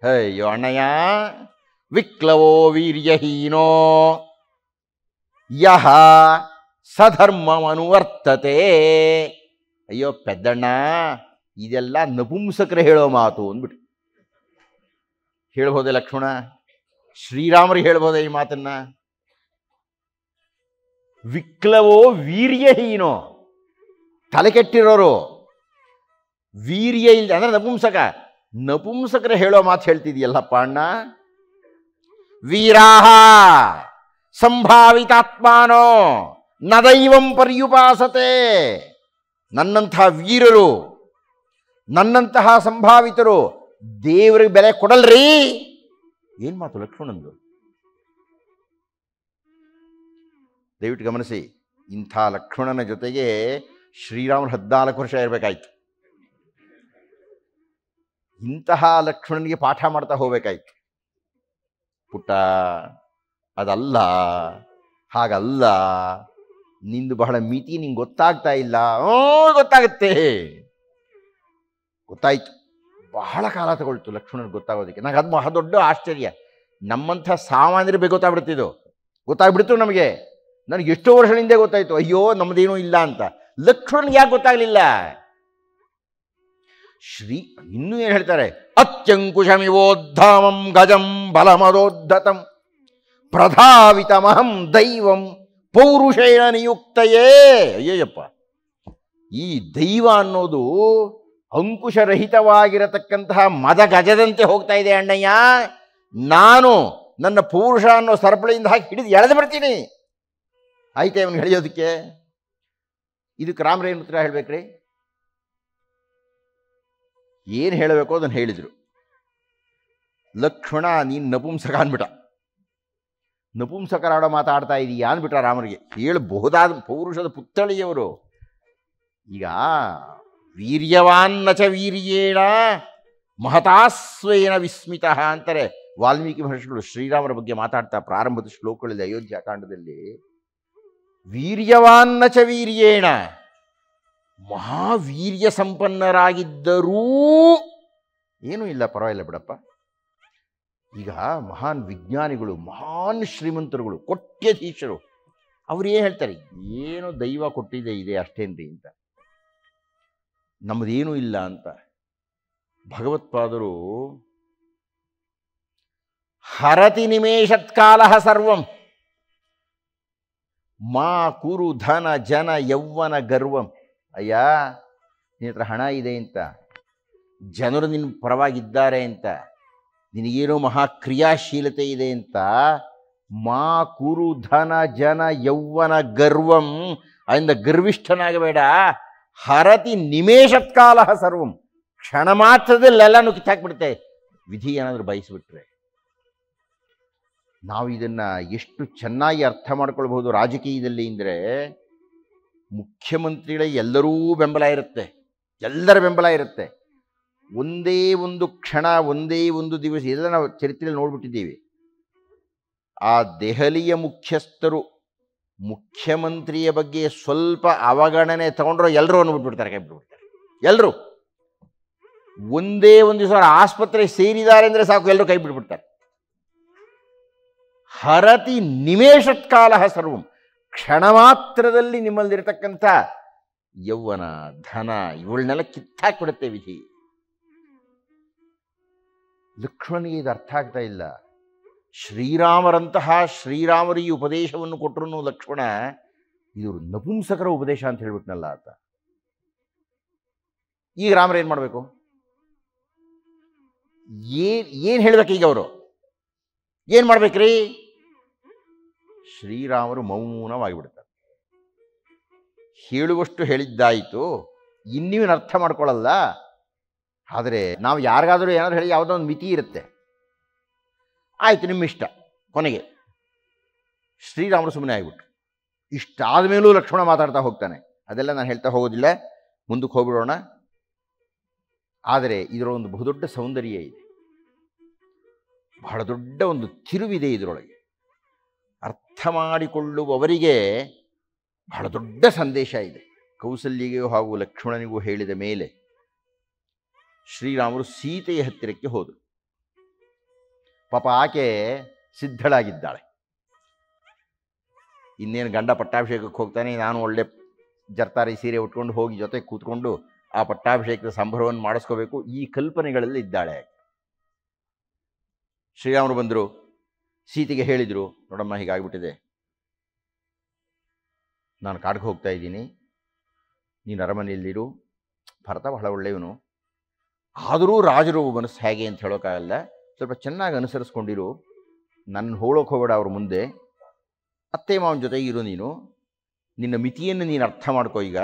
ಅಯ್ಯೋ ಅಣ್ಣಯ್ಯ, ವಿಕ್ಲವೋ ವೀರ್ಯಹೀನೋ ಯಹ ಸಧರ್ಮಮನುವರ್ತತೆ. ಅಯ್ಯೋ ಪೆದ್ದಣ್ಣ, ಇದೆಲ್ಲ ನಪುಂಸಕರು ಹೇಳೋ ಮಾತು ಅಂದ್ಬಿಟ್ಟು. ಹೇಳ್ಬೋದೆ ಲಕ್ಷ್ಮಣ? ಶ್ರೀರಾಮರು ಹೇಳ್ಬೋದೆ ಈ ಮಾತನ್ನ? ವಿಕ್ಲವೋ ವೀರ್ಯಹೀನೋ, ತಲೆ ಕೆಟ್ಟಿರೋರು, ವೀರ್ಯ ಇಲ್ಲ ಅಂದ್ರೆ ನಪುಂಸಕ. ನಪುಂಸಕರು ಹೇಳೋ ಮಾತು ಹೇಳ್ತಿದೆಯಲ್ಲಪ್ಪ ಅಣ್ಣ. ವೀರಾಹ ಸಂಭಾವಿತಾತ್ಮಾನೋ ನ ದೈವಂ ಪರ್ಯುಪಾಸತೆ. ನನ್ನಂತಹ ವೀರರು, ನನ್ನಂತಹ ಸಂಭಾವಿತರು ದೇವರಿಗೆ ಬೆಲೆ ಕೊಡಲ್ರಿ. ಏನ್ ಮಾತು ಲಕ್ಷ್ಮಣಂದು? ದಯವಿಟ್ಟು ಗಮನಿಸಿ. ಇಂಥ ಲಕ್ಷ್ಮಣನ ಜೊತೆಗೆ ಶ್ರೀರಾಮರು 14 ವರ್ಷ ಇರಬೇಕಾಯ್ತು. ಇಂತಹ ಲಕ್ಷ್ಮಣನಿಗೆ ಪಾಠ ಮಾಡ್ತಾ ಹೋಗ್ಬೇಕಾಯ್ತು. ಪುಟ್ಟ, ಅದಲ್ಲ, ಹಾಗಲ್ಲ, ನಿಂದು ಬಹಳ ಮಿತಿ, ನಿಂಗೆ ಗೊತ್ತಾಗ್ತಾ ಇಲ್ಲ. ಗೊತ್ತಾಗುತ್ತೆ, ಗೊತ್ತಾಯ್ತು. ಬಹಳ ಕಾಲ ತಗೊಳ್ತು ಲಕ್ಷ್ಮಣನಿಗೆ ಗೊತ್ತಾಗೋದಕ್ಕೆ. ನನಗೆ ಅದು ಬಹಳ ದೊಡ್ಡ ಆಶ್ಚರ್ಯ. ನಮ್ಮಂಥ ಸಾಮಾನ್ಯರು ಬೇಗ ಗೊತ್ತಾಗ್ಬಿಡ್ತು ನಮಗೆ. ನನಗೆ ಎಷ್ಟೋ ವರ್ಷಗಳಿಂದ ಗೊತ್ತಾಯ್ತು, ಅಯ್ಯೋ ನಮ್ಮದೇನೂ ಇಲ್ಲ ಅಂತ. ಲಕ್ಷ್ಮಣನಿಗೆ ಯಾಕೆ ಗೊತ್ತಾಗಲಿಲ್ಲ? ಇನ್ನೂ ಏನು ಹೇಳ್ತಾರೆ? ಅತ್ಯಂಕುಶಮಿವೋದ್ಧಾಮಂ ಗಜಂ ಬಲಮದೋದ್ಧತಂ ಪ್ರಧಾವಿತಮಹಂ ದೈವಂ ಪೌರುಷೇಣ ನಿಯುಕ್ತಯೇ. ಅಯ್ಯಯ್ಯಪ್ಪ, ಈ ದೈವ ಅನ್ನೋದು ಅಂಕುಶರಹಿತವಾಗಿರತಕ್ಕಂತಹ ಮದ ಗಜದಂತೆ ಹೋಗ್ತಾ ಇದೆ ಅಣ್ಣಯ್ಯ. ನಾನು ನನ್ನ ಪೌರುಷ ಅನ್ನೋ ಸರಪಳಿಯಿಂದ ಹಾಕಿ ಹಿಡಿದು ಎಳೆದು ಬಿಡ್ತೀನಿ. ಆಯ್ತಾ ಇವನು ಎಳೆಯೋದಕ್ಕೆ? ಇದಕ್ಕೆ ರಾಮರು ಏನು ಉತ್ತರ ಹೇಳ್ಬೇಕ್ರಿ? ಏನು ಹೇಳಬೇಕೋ ಅದನ್ನು ಹೇಳಿದರು. ಲಕ್ಷ್ಮಣ ನೀನು ನಪುಂಸಕ ಅಂದ್ಬಿಟ್ಟ. ನಪುಂಸಕರಾಡೋ ಮಾತಾಡ್ತಾ ಇದೀಯಾ ಅಂದ್ಬಿಟ್ಟ ರಾಮನಿಗೆ. ಹೇಳಬಹುದಾದ ಪೌರುಷದ ಪುತ್ಥಳಿಯವರು. ಈಗ ವೀರ್ಯವಾನ್ನ ಚ ವೀರ್ಯೇಣ ಮಹತಾಸ್ವೇನ ವಿಸ್ಮಿತ ಅಂತಾರೆ ವಾಲ್ಮೀಕಿ ಮಹರ್ಷಿಗಳು ಶ್ರೀರಾಮರ ಬಗ್ಗೆ ಮಾತಾಡ್ತಾ ಪ್ರಾರಂಭದ ಶ್ಲೋಕಗಳಲ್ಲಿ ಅಯೋಧ್ಯಾಕಾಂಡದಲ್ಲಿ. ವೀರ್ಯವಾನ್ನ ಚ ವೀರ್ಯೇಣ, ಮಹಾವೀರ್ಯ ಸಂಪನ್ನರಾಗಿದ್ದರೂ ಏನೂ ಇಲ್ಲ, ಪರವಾಗಿಲ್ಲ ಬಿಡಪ್ಪ. ಈಗ ಮಹಾನ್ ವಿಜ್ಞಾನಿಗಳು, ಮಹಾನ್ ಶ್ರೀಮಂತರುಗಳು, ಕೋಟ್ಯಧೀಶರು, ಅವ್ರು ಏನು ಹೇಳ್ತಾರೆ? ಏನೋ ದೈವ ಕೊಟ್ಟಿದೆ ಇದೆ ಅಷ್ಟೇನ್ರಿ ಅಂತ, ನಮ್ಮದೇನೂ ಇಲ್ಲ ಅಂತ. ಭಗವತ್ಪಾದರು ಹರತಿ ನಿಮೇಷತ್ಕಾಲ ಸರ್ವಂ ಮಾ ಕುರು ಧನ ಜನ ಯೌವನ ಗರ್ವಂ. ಅಯ್ಯ, ನಿನ್ನ ಹತ್ರ ಹಣ ಇದೆ ಅಂತ, ಜನರು ನಿನ್ನ ಪರವಾಗಿದ್ದಾರೆ ಅಂತ, ನಿನಗೇನೋ ಮಹಾಕ್ರಿಯಾಶೀಲತೆ ಇದೆ ಅಂತ, ಮಾ ಕುರು ಧನ ಜನ ಯೌವನ ಗರ್ವಂ, ಅದರಿಂದ ಗರ್ವಿಷ್ಠನಾಗಬೇಡ. ಹರತಿ ನಿಮೇಷತ್ಕಾಲ ಸರ್ವಂ, ಕ್ಷಣ ಮಾತ್ರದಲ್ಲೆಲ್ಲನೂ ಕಿತ್ತಾಕ್ಬಿಡುತ್ತೆ ವಿಧಿ ಏನಾದರೂ ಬಯಸಿಬಿಟ್ರೆ. ನಾವು ಇದನ್ನು ಎಷ್ಟು ಚೆನ್ನಾಗಿ ಅರ್ಥ ಮಾಡ್ಕೊಳ್ಬಹುದು ರಾಜಕೀಯದಲ್ಲಿ ಅಂದರೆ, ಮುಖ್ಯಮಂತ್ರಿಗಳ ಎಲ್ಲರೂ ಬೆಂಬಲ ಇರುತ್ತೆ, ಎಲ್ಲರ ಬೆಂಬಲ ಇರುತ್ತೆ. ಒಂದೇ ಒಂದು ಕ್ಷಣ, ಒಂದೇ ಒಂದು ದಿವಸ, ಎಲ್ಲ ನಾವು ಚರಿತ್ರೆಯಲ್ಲಿ ನೋಡ್ಬಿಟ್ಟಿದ್ದೀವಿ. ಆ ದೆಹಲಿಯ ಮುಖ್ಯಸ್ಥರು ಮುಖ್ಯಮಂತ್ರಿಯ ಬಗ್ಗೆ ಸ್ವಲ್ಪ ಅವಗಣನೆ ತಗೊಂಡ್ರು ಎಲ್ಲರೂ ಅಂದ್ಬಿಟ್ಬಿಡ್ತಾರೆ, ಕೈ ಬಿಟ್ಬಿಡ್ತಾರೆ ಎಲ್ಲರೂ. ಒಂದೇ ಒಂದು ದಿವಸ ಆಸ್ಪತ್ರೆ ಸೇರಿದ್ದಾರೆ ಅಂದರೆ ಸಾಕು, ಎಲ್ಲರೂ ಕೈ ಬಿಟ್ಬಿಡ್ತಾರೆ. ಹರತಿ ನಿಮೇಷತ್ಕಾಲ ಸರ್ವಂ, ಕ್ಷಣ ಮಾತ್ರದಲ್ಲಿ ನಿಮ್ಮಲ್ಲಿರತಕ್ಕಂಥ ಯೌವನ ಧನ ಇವಳನ್ನೆಲ್ಲ ಕಿತ್ತಾಕ್ಬಿಡುತ್ತೆ ವಿಧಿ. ಲಕ್ಷ್ಮಣನಿಗೆ ಇದು ಅರ್ಥ ಆಗ್ತಾ ಇಲ್ಲ. ಶ್ರೀರಾಮರು ಈ ಉಪದೇಶವನ್ನು ಕೊಟ್ಟರು ಲಕ್ಷ್ಮಣ ಇದು ನಪುಂಸಕರ ಉಪದೇಶ ಅಂತ ಹೇಳ್ಬಿಟ್ನಲ್ಲ ಆತ. ಈಗ ರಾಮರು ಏನು ಮಾಡಬೇಕು? ಏನು ಹೇಳ್ಬೇಕು ಈಗ? ಅವರು ಏನು ಮಾಡ್ಬೇಕ್ರಿ? ಶ್ರೀರಾಮರು ಮೌನವಾಗಿಬಿಡ್ತಾರೆ. ಹೇಳುವಷ್ಟು ಹೇಳಿದ್ದಾಯಿತು, ಇನ್ನೀವನ್ ಅರ್ಥ ಮಾಡ್ಕೊಳ್ಳಲ್ಲ. ಆದರೆ ನಾವು ಯಾರಿಗಾದರೂ ಏನಾದರೂ ಹೇಳಿ ಯಾವುದೋ ಒಂದು ಮಿತಿ ಇರುತ್ತೆ, ಆಯಿತು ನಿಮ್ಮ ಇಷ್ಟ. ಕೊನೆಗೆ ಶ್ರೀರಾಮರು ಸುಮ್ಮನೆ ಆಗಿಬಿಟ್ರು. ಇಷ್ಟಾದ ಮೇಲೂ ಲಕ್ಷ್ಮಣ ಮಾತಾಡ್ತಾ ಹೋಗ್ತಾನೆ. ಅದೆಲ್ಲ ನಾನು ಹೇಳ್ತಾ ಹೋಗೋದಿಲ್ಲ, ಮುಂದಕ್ಕೆ ಹೋಗ್ಬಿಡೋಣ. ಆದರೆ ಇದರ ಒಂದು ಬಹುದೊಡ್ಡ ಸೌಂದರ್ಯ ಇದೆ, ಬಹಳ ದೊಡ್ಡ ಒಂದು ತಿರುವಿದೆ ಇದರೊಳಗೆ. ಅರ್ಥ ಮಾಡಿಕೊಳ್ಳುವವರಿಗೆ ಬಹಳ ದೊಡ್ಡ ಸಂದೇಶ ಇದೆ. ಕೌಸಲ್ಯಗೂ ಹಾಗೂ ಲಕ್ಷ್ಮಣನಿಗೂ ಹೇಳಿದ ಮೇಲೆ ಶ್ರೀರಾಮರು ಸೀತೆಯ ಹತ್ತಿರಕ್ಕೆ ಹೋದರು. ಪಾಪ ಆಕೆ ಸಿದ್ಧಳಾಗಿದ್ದಾಳೆ. ಇನ್ನೇನು ಗಂಡ ಪಟ್ಟಾಭಿಷೇಕಕ್ಕೆ ಹೋಗ್ತಾನೆ, ನಾನು ಒಳ್ಳೆ ಜರ್ತಾರಿ ಸೀರೆ ಉಟ್ಕೊಂಡು ಹೋಗಿ ಜೊತೆ ಕೂತ್ಕೊಂಡು ಆ ಪಟ್ಟಾಭಿಷೇಕದ ಸಂಭ್ರಮವನ್ನು ಮಾಡಿಸ್ಕೋಬೇಕು, ಈ ಕಲ್ಪನೆಗಳಲ್ಲಿ ಇದ್ದಾಳೆ. ಶ್ರೀರಾಮರು ಬಂದರು, ಸೀತೆಗೆ ಹೇಳಿದರು, ನೋಡಮ್ಮ ಹೀಗಾಗ್ಬಿಟ್ಟಿದೆ, ನಾನು ಕಾಡಿಗೆ ಹೋಗ್ತಾ ಇದ್ದೀನಿ, ನೀನು ಅರಮನೆಯಲ್ಲಿರು. ಭರತ ಬಹಳ ಒಳ್ಳೆಯವನು, ಆದರೂ ರಾಜರು ಮನಸ್ಸು ಹೇಗೆ ಅಂತ ಹೇಳೋಕ್ಕಾಗಲ್ಲ, ಸ್ವಲ್ಪ ಚೆನ್ನಾಗಿ ಅನುಸರಿಸ್ಕೊಂಡಿರು, ನನ್ನ ಹೋಳೋಕೆ ಹೋಗಬೇಡ ಅವ್ರ ಮುಂದೆ, ಅತ್ತೆ ಮಾವನ ಜೊತೆಗೆ ಇರು. ನೀನು ನಿನ್ನ ಮಿತಿಯನ್ನು ನೀನು ಅರ್ಥ ಮಾಡ್ಕೋ. ಈಗ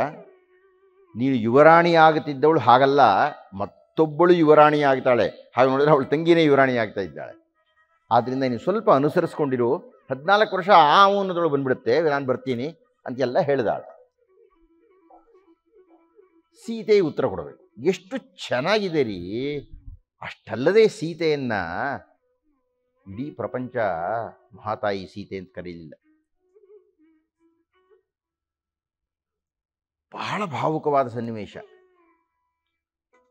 ನೀನು ಯುವರಾಣಿ ಆಗುತ್ತಿದ್ದವಳು ಹಾಗಲ್ಲ, ಮತ್ತೊಬ್ಬಳು ಯುವರಾಣಿ ಆಗ್ತಾಳೆ. ಹಾಗೆ ನೋಡಿದ್ರೆ ಅವಳು ತಂಗಿನೇ ಯುವರಾಣಿ ಆಗ್ತಾ ಇದ್ದಾಳೆ. ಆದ್ದರಿಂದ ನೀನು ಸ್ವಲ್ಪ ಅನುಸರಿಸ್ಕೊಂಡಿರು, 14 ವರ್ಷ ಆ ಅನ್ನೋದಳು ಬಂದ್ಬಿಡುತ್ತೆ, ನಾನು ಬರ್ತೀನಿ ಅಂತೆಲ್ಲ ಹೇಳಿದಾಳು. ಸೀತೆ ಉತ್ತರ ಕೊಡಬೇಕು. ಎಷ್ಟು ಚೆನ್ನಾಗಿದೆ ರೀ! ಅಷ್ಟಲ್ಲದೆ ಸೀತೆಯನ್ನ ಇಡೀ ಪ್ರಪಂಚ ಮಹಾತಾಯಿ ಸೀತೆ ಅಂತ ಕರೀಲಿಲ್ಲ. ಬಹಳ ಭಾವುಕವಾದ ಸನ್ನಿವೇಶ.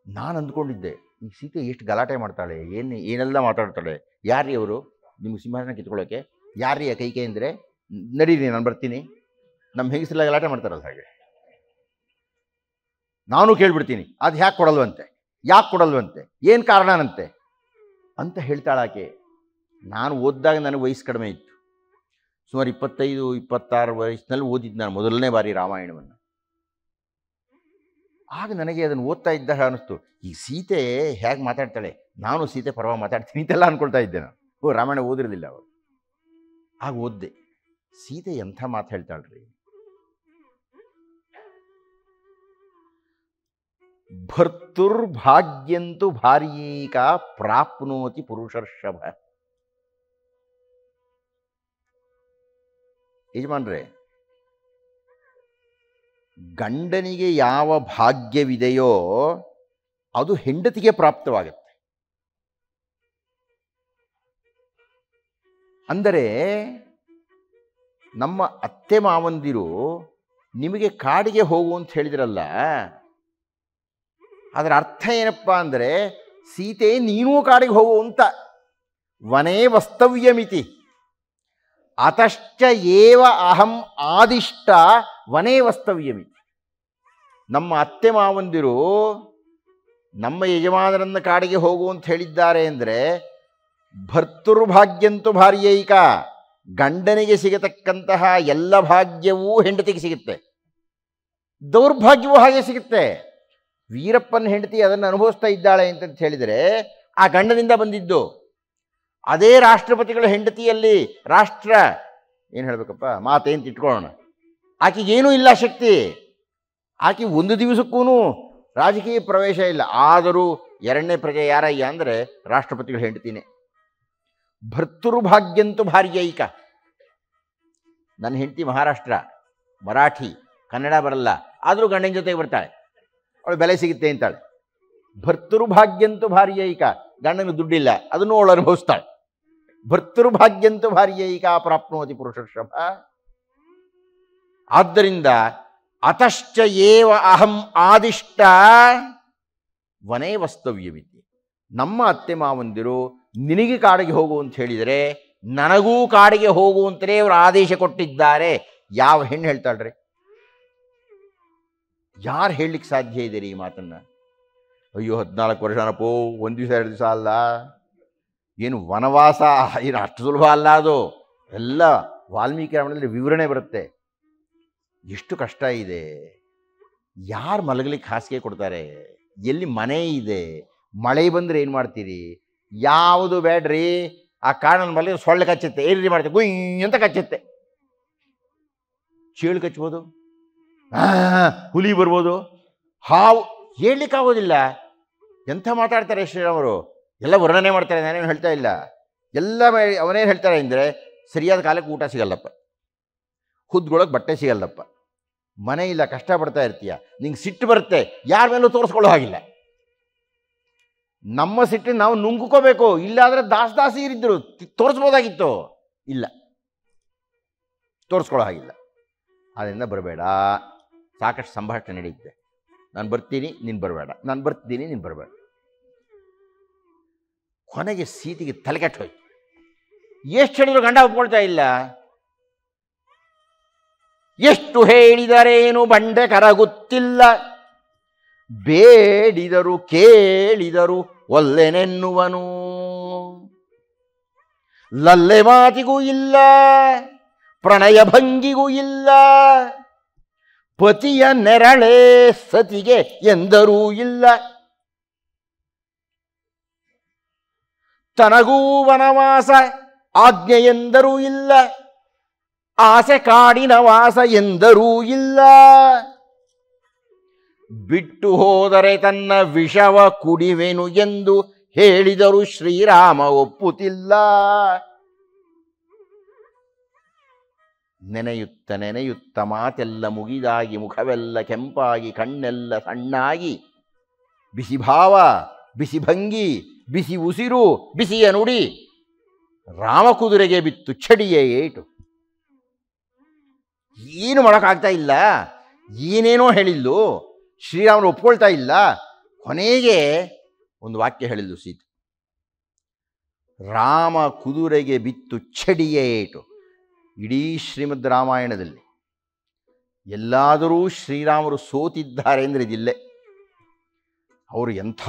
ನಾನು ಅಂದ್ಕೊಂಡಿದ್ದೆ, ಈ ಸೀತೆ ಎಷ್ಟು ಗಲಾಟೆ ಮಾಡ್ತಾಳೆ, ಏನೆಲ್ಲ ಮಾತಾಡ್ತಾಳೆ. ಯಾರೀ ಅವರು ನಿಮ್ಗೆ ಸಿಂಹಾಸನ ಕಿತ್ಕೊಳ್ಳೋಕೆ? ಯಾರೀ ಕೈಕೆ ಅಂದರೆ? ನಡೀರಿ ನಾನು ಬರ್ತೀನಿ. ನಮ್ಮ ಹೆಂಗಸೆಲ್ಲ ಗಲಾಟೆ ಮಾಡ್ತಾರಲ್ಲ ಹಾಗೆ. ನಾನು ಕೇಳ್ಬಿಡ್ತೀನಿ, ಅದು ಯಾಕೆ ಕೊಡಲ್ವಂತೆ, ಯಾಕೆ ಕೊಡಲ್ವಂತೆ, ಏನು ಕಾರಣನಂತೆ ಅಂತ ಹೇಳ್ತಾಳಾಕೆ. ನಾನು ಓದಿದಾಗ ನನಗೆ ವಯಸ್ಸು ಕಡಿಮೆ ಇತ್ತು, ಸುಮಾರು 25-26 ವಯಸ್ಸಿನಲ್ಲಿ ಓದಿದ್ದು ನಾನು ಮೊದಲನೇ ಬಾರಿ ರಾಮಾಯಣವನ್ನು. ಆಗ ನನಗೆ ಅದನ್ನು ಓದ್ತಾ ಇದ್ದಾಗ ಅನ್ನಿಸ್ತು, ಈ ಸೀತೆ ಹೇಗೆ ಮಾತಾಡ್ತಾಳೆ, ನಾನು ಸೀತೆ ಪರವಾಗಿ ಮಾತಾಡ್ತೀನಿ ಅಂತೆಲ್ಲ ಅಂದ್ಕೊಳ್ತಾ ಇದ್ದೆ ನಾನು. ರಾಮಾಯಣ ಓದಿರಲಿಲ್ಲ ಅವರು. ಆಗ ಓದ್ದೆ, ಸೀತೆ ಎಂಥ ಮಾತು ಹೇಳ್ತಾಳ್ರಿ. ಭರ್ತುರ್ಭಾಗ್ಯಂತು ಭಾರ್ಯೈಕ ಪ್ರಾಪ್ನೋತಿ ಪುರುಷರ್ಷಭ. ಯಜಮಾನ್ರೆ, ಗಂಡನಿಗೆ ಯಾವ ಭಾಗ್ಯವಿದೆಯೋ ಅದು ಹೆಂಡತಿಗೆ ಪ್ರಾಪ್ತವಾಗುತ್ತೆ. ಅಂದರೆ ನಮ್ಮ ಅತ್ತೆ ಮಾವಂದಿರು ನಿಮಗೆ ಕಾಡಿಗೆ ಹೋಗು ಅಂತ ಹೇಳಿದ್ರಲ್ಲ, ಅದರ ಅರ್ಥ ಏನಪ್ಪ ಅಂದರೆ, ಸೀತೆ ನೀನೂ ಕಾಡಿಗೆ ಹೋಗು ಅಂತ. ವನೇ ವಸ್ತವ್ಯಮಿತಿ ಅತಶ್ಚ ಏವ ಅಹಂ ಆದಿಷ್ಟ ವನೇ ವಸ್ತವ್ಯಮಿತಿ. ನಮ್ಮ ಅತ್ತೆ ಮಾವಂದಿರು ನಮ್ಮ ಯಜಮಾನರನ್ನು ಕಾಡಿಗೆ ಹೋಗು ಅಂತ ಹೇಳಿದ್ದಾರೆ ಅಂದರೆ, ಭರ್ತೃಭಾಗ್ಯಂತು ಭಾರ್ಯೈಕ, ಗಂಡನಿಗೆ ಸಿಗತಕ್ಕಂತಹ ಎಲ್ಲ ಭಾಗ್ಯವೂ ಹೆಂಡತಿಗೆ ಸಿಗುತ್ತೆ, ದೌರ್ಭಾಗ್ಯವೂ ಹಾಗೆ ಸಿಗುತ್ತೆ. ವೀರಪ್ಪನ ಹೆಂಡತಿ ಅದನ್ನು ಅನುಭವಿಸ್ತಾ ಇದ್ದಾಳೆ ಅಂತ ಹೇಳಿದರೆ ಆ ಗಂಡನಿಂದ ಬಂದಿದ್ದು. ಅದೇ ರಾಷ್ಟ್ರಪತಿಗಳ ಹೆಂಡತಿಯಲ್ಲಿ ರಾಷ್ಟ್ರ ಏನು ಹೇಳಬೇಕಪ್ಪ, ಮಾತೇಂತ ಇಟ್ಕೊಳ್ಳೋಣ, ಆಕೆಗೇನೂ ಇಲ್ಲ ಶಕ್ತಿ, ಆಕೆ ಒಂದು ದಿವಸಕ್ಕೂ ರಾಜಕೀಯ ಪ್ರವೇಶ ಇಲ್ಲ. ಆದರೂ ಎರಡನೇ ಪ್ರಜೆ ಯಾರಯ್ಯ ಅಂದರೆ ರಾಷ್ಟ್ರಪತಿಗಳ ಹೆಂಡತಿನೇ. ಭರ್ತೃಭಾಗ್ಯಂತು ಭಾರ್ಯೈಕ. ನನ್ನ ಹೆಂಡತಿ ಮಹಾರಾಷ್ಟ್ರ, ಮರಾಠಿ, ಕನ್ನಡ ಬರಲ್ಲ, ಆದರೂ ಗಂಡನ ಜೊತೆಗೆ ಬರ್ತಾಳೆ, ಅವಳು ಬೆಲೆ ಸಿಗುತ್ತೆ ಅಂತಾಳೆ. ಭರ್ತೃಭಾಗ್ಯಂತು ಭಾರ್ಯೈಕ, ಗಂಡನಿಗೆ ದುಡ್ಡಿಲ್ಲ, ಅದನ್ನು ಅವಳು ಅನುಭವಿಸ್ತಾಳೆ. ಭರ್ತೃಭಾಗ್ಯಂತು ಭಾರ್ಯೈಕ ಪ್ರಾಪ್ನೋತಿ ಪುರುಷರ್ಷಭ. ಆದ್ದರಿಂದ ಅತಶ್ಚ ಏವ ಅಹಂ ಆದಿಷ್ಟ ವನೇ ವಸ್ತವ್ಯವಿತಿ. ನಮ್ಮ ಅತ್ತೆ ಮಾವಂದಿರು ನಿನಗೆ ಕಾಡಿಗೆ ಹೋಗು ಅಂತ ಹೇಳಿದರೆ ನನಗೂ ಕಾಡಿಗೆ ಹೋಗು ಅಂತಲೇ ಅವರು ಆದೇಶ ಕೊಟ್ಟಿದ್ದಾರೆ. ಯಾವ ಹೆಣ್ಣು ಹೇಳ್ತಾಳ್ರಿ? ಯಾರು ಹೇಳಲಿಕ್ಕೆ ಸಾಧ್ಯ ಇದೆ ರೀ ಈ ಮಾತನ್ನು? ಅಯ್ಯೋ 14 ವರ್ಷನಪ್ಪೋ, ಒಂದು ದಿವಸ 2 ದಿವಸ ಅಲ್ಲ, ಏನು ವನವಾಸ, ಏನು ಅಷ್ಟು ಸುಲಭ ಅಲ್ಲ ಅದು. ಎಲ್ಲ ವಾಲ್ಮೀಕಿ ರಾಮಾಯಣದಲ್ಲಿ ವಿವರಣೆ ಬರುತ್ತೆ. ಎಷ್ಟು ಕಷ್ಟ ಇದೆ. ಯಾರು ಮಲಗಲಿಕ್ಕೆ ಹಾಸಿಗೆ ಕೊಡ್ತಾರೆ? ಎಲ್ಲಿ ಮನೆ ಇದೆ? ಮಳೆ ಬಂದರೆ ಏನು ಮಾಡ್ತೀರಿ? ಯಾವುದು ಬೇಡ್ರಿ, ಆ ಕಾಡಲ್ಲಿ ಮಲಗಿದ್ರೆ ಸೊಳ್ಳೆ ಕಚ್ಚುತ್ತೆ, ಏನ್ ರೀತಿ ಮಾಡ್ತೀವಿ, ಗುಯ್ ಅಂತ ಕಚ್ಚುತ್ತೆ. ಚೇಳು ಕಚ್ಬೋದು, ಹುಲಿ ಬರ್ಬೋದು, ಹಾವು, ಹೇಳಲಿಕ್ಕಾಗೋದಿಲ್ಲ. ಎಂಥ ಮಾತಾಡ್ತಾರೆ ಶ್ರೀರಾಮರು, ಎಲ್ಲ ವರ್ಣನೆ ಮಾಡ್ತಾರೆ, ನಾನೇನು ಹೇಳ್ತಾ ಇಲ್ಲ. ಎಲ್ಲ ಅವನೇನು ಹೇಳ್ತಾರೆ ಅಂದರೆ, ಸರಿಯಾದ ಕಾಲಕ್ಕೆ ಊಟ ಸಿಗಲ್ಲಪ್ಪ, ಹುದ್ಗೊಳಗೆ ಬಟ್ಟೆ ಸಿಗಲ್ಲಪ್ಪ, ಮನೆ ಇಲ್ಲ, ಕಷ್ಟಪಡ್ತಾ ಇರ್ತೀಯ, ನಿಂಗೆ ಸಿಟ್ಟು ಬರುತ್ತೆ, ಯಾರ ಮೇಲೂ ತೋರಿಸ್ಕೊಳ್ಳೋ ಹಾಗಿಲ್ಲ. ನಮ್ಮ ಸಿಟ್ಟು ನಾವು ನುಂಗ್ಕೋಬೇಕು, ಇಲ್ಲಾದರೆ ದಾಸಿ ಇರಿದ್ರು ತೋರಿಸ್ಬೋದಾಗಿತ್ತು, ಇಲ್ಲ, ತೋರಿಸ್ಕೊಳ್ಳೋ ಹಾಗಿಲ್ಲ. ಅದರಿಂದ ಬರಬೇಡ. ಸಾಕಷ್ಟು ಸಂಭಾಷಣೆ ನಡೆಯುತ್ತೆ. ನಾನು ಬರ್ತೀನಿ, ನೀನು ಬರಬೇಡ, ನಾನು ಬರ್ತೀನಿ, ನೀನು ಬರಬೇಡ. ಕೊನೆಗೆ ಸೀತೆಗೆ ತಲೆ ಕೆಟ್ಟು ಹೋಯ್ತು. ಎಷ್ಟು ಹೇಳಿದ್ರು ಗಂಡ ಒಪ್ಕೊಳ್ತಾ ಇಲ್ಲ. ಎಷ್ಟು ಹೇಳಿದರೇನು ಬಂಡೆ ಕರಗುತ್ತಿಲ್ಲ, ಬೇಡಿದರು ಕೇಳಿದರು ಒಲ್ಲೆನೆನ್ನುವನು. ಲಲ್ಲೆ ಮಾತಿಗೂ ಇಲ್ಲ, ಪ್ರಣಯ ಭಂಗಿಗೂ ಇಲ್ಲ, ಪತಿಯ ನೆರಳೇ ಸತಿಗೆ ಎಂದರೂ ಇಲ್ಲ. ತನಗೂ ವನವಾಸ ಆಜ್ಞೆ ಎಂದರೂ ಇಲ್ಲ, ಆಸೆ ಕಾಡಿನ ವಾಸ ಎಂದರೂ ಇಲ್ಲ. ಬಿಟ್ಟು ಹೋದರೆ ತನ್ನ ವಿಷವ ಕುಡಿವೆನು ಎಂದು ಹೇಳಿದರು ಶ್ರೀರಾಮ ಒಪ್ಪುತ್ತಿಲ್ಲ. ನೆನೆಯುತ್ತ ನೆನೆಯುತ್ತ ಮಾತೆಲ್ಲ ಮುಗಿದಾಗಿ, ಮುಖವೆಲ್ಲ ಕೆಂಪಾಗಿ, ಕಣ್ಣೆಲ್ಲ ಸಣ್ಣಾಗಿ, ಬಿಸಿ ಭಾವ, ಬಿಸಿ ಭಂಗಿ, ಬಿಸಿ ಉಸಿರು, ಬಿಸಿಯ ನುಡಿ, ರಾಮ ಕುದುರೆಗೆ ಬಿತ್ತು ಚಡಿಯೇ ಏಟು. ಏನು ಮಾಡೋಕ್ಕಾಗ್ತಾ ಇಲ್ಲ. ಏನೇನೋ ಹೇಳಿದ್ದು, ಶ್ರೀರಾಮರು ಒಪ್ಕೊಳ್ತಾ ಇಲ್ಲ. ಕೊನೆಗೆ ಒಂದು ವಾಕ್ಯ ಹೇಳಿದ್ದು ಸೀತೆ, ರಾಮ ಕುದುರೆಗೆ ಬಿತ್ತು ಚಡಿಯೇ ಏಟು. ಇಡೀ ಶ್ರೀಮದ್ ರಾಮಾಯಣದಲ್ಲಿ ಎಲ್ಲಾದರೂ ಶ್ರೀರಾಮರು ಸೋತಿದ್ದಾರೆ ಅಂದರೆ ಇದಿಲ್ಲೇ. ಅವರು ಎಂಥ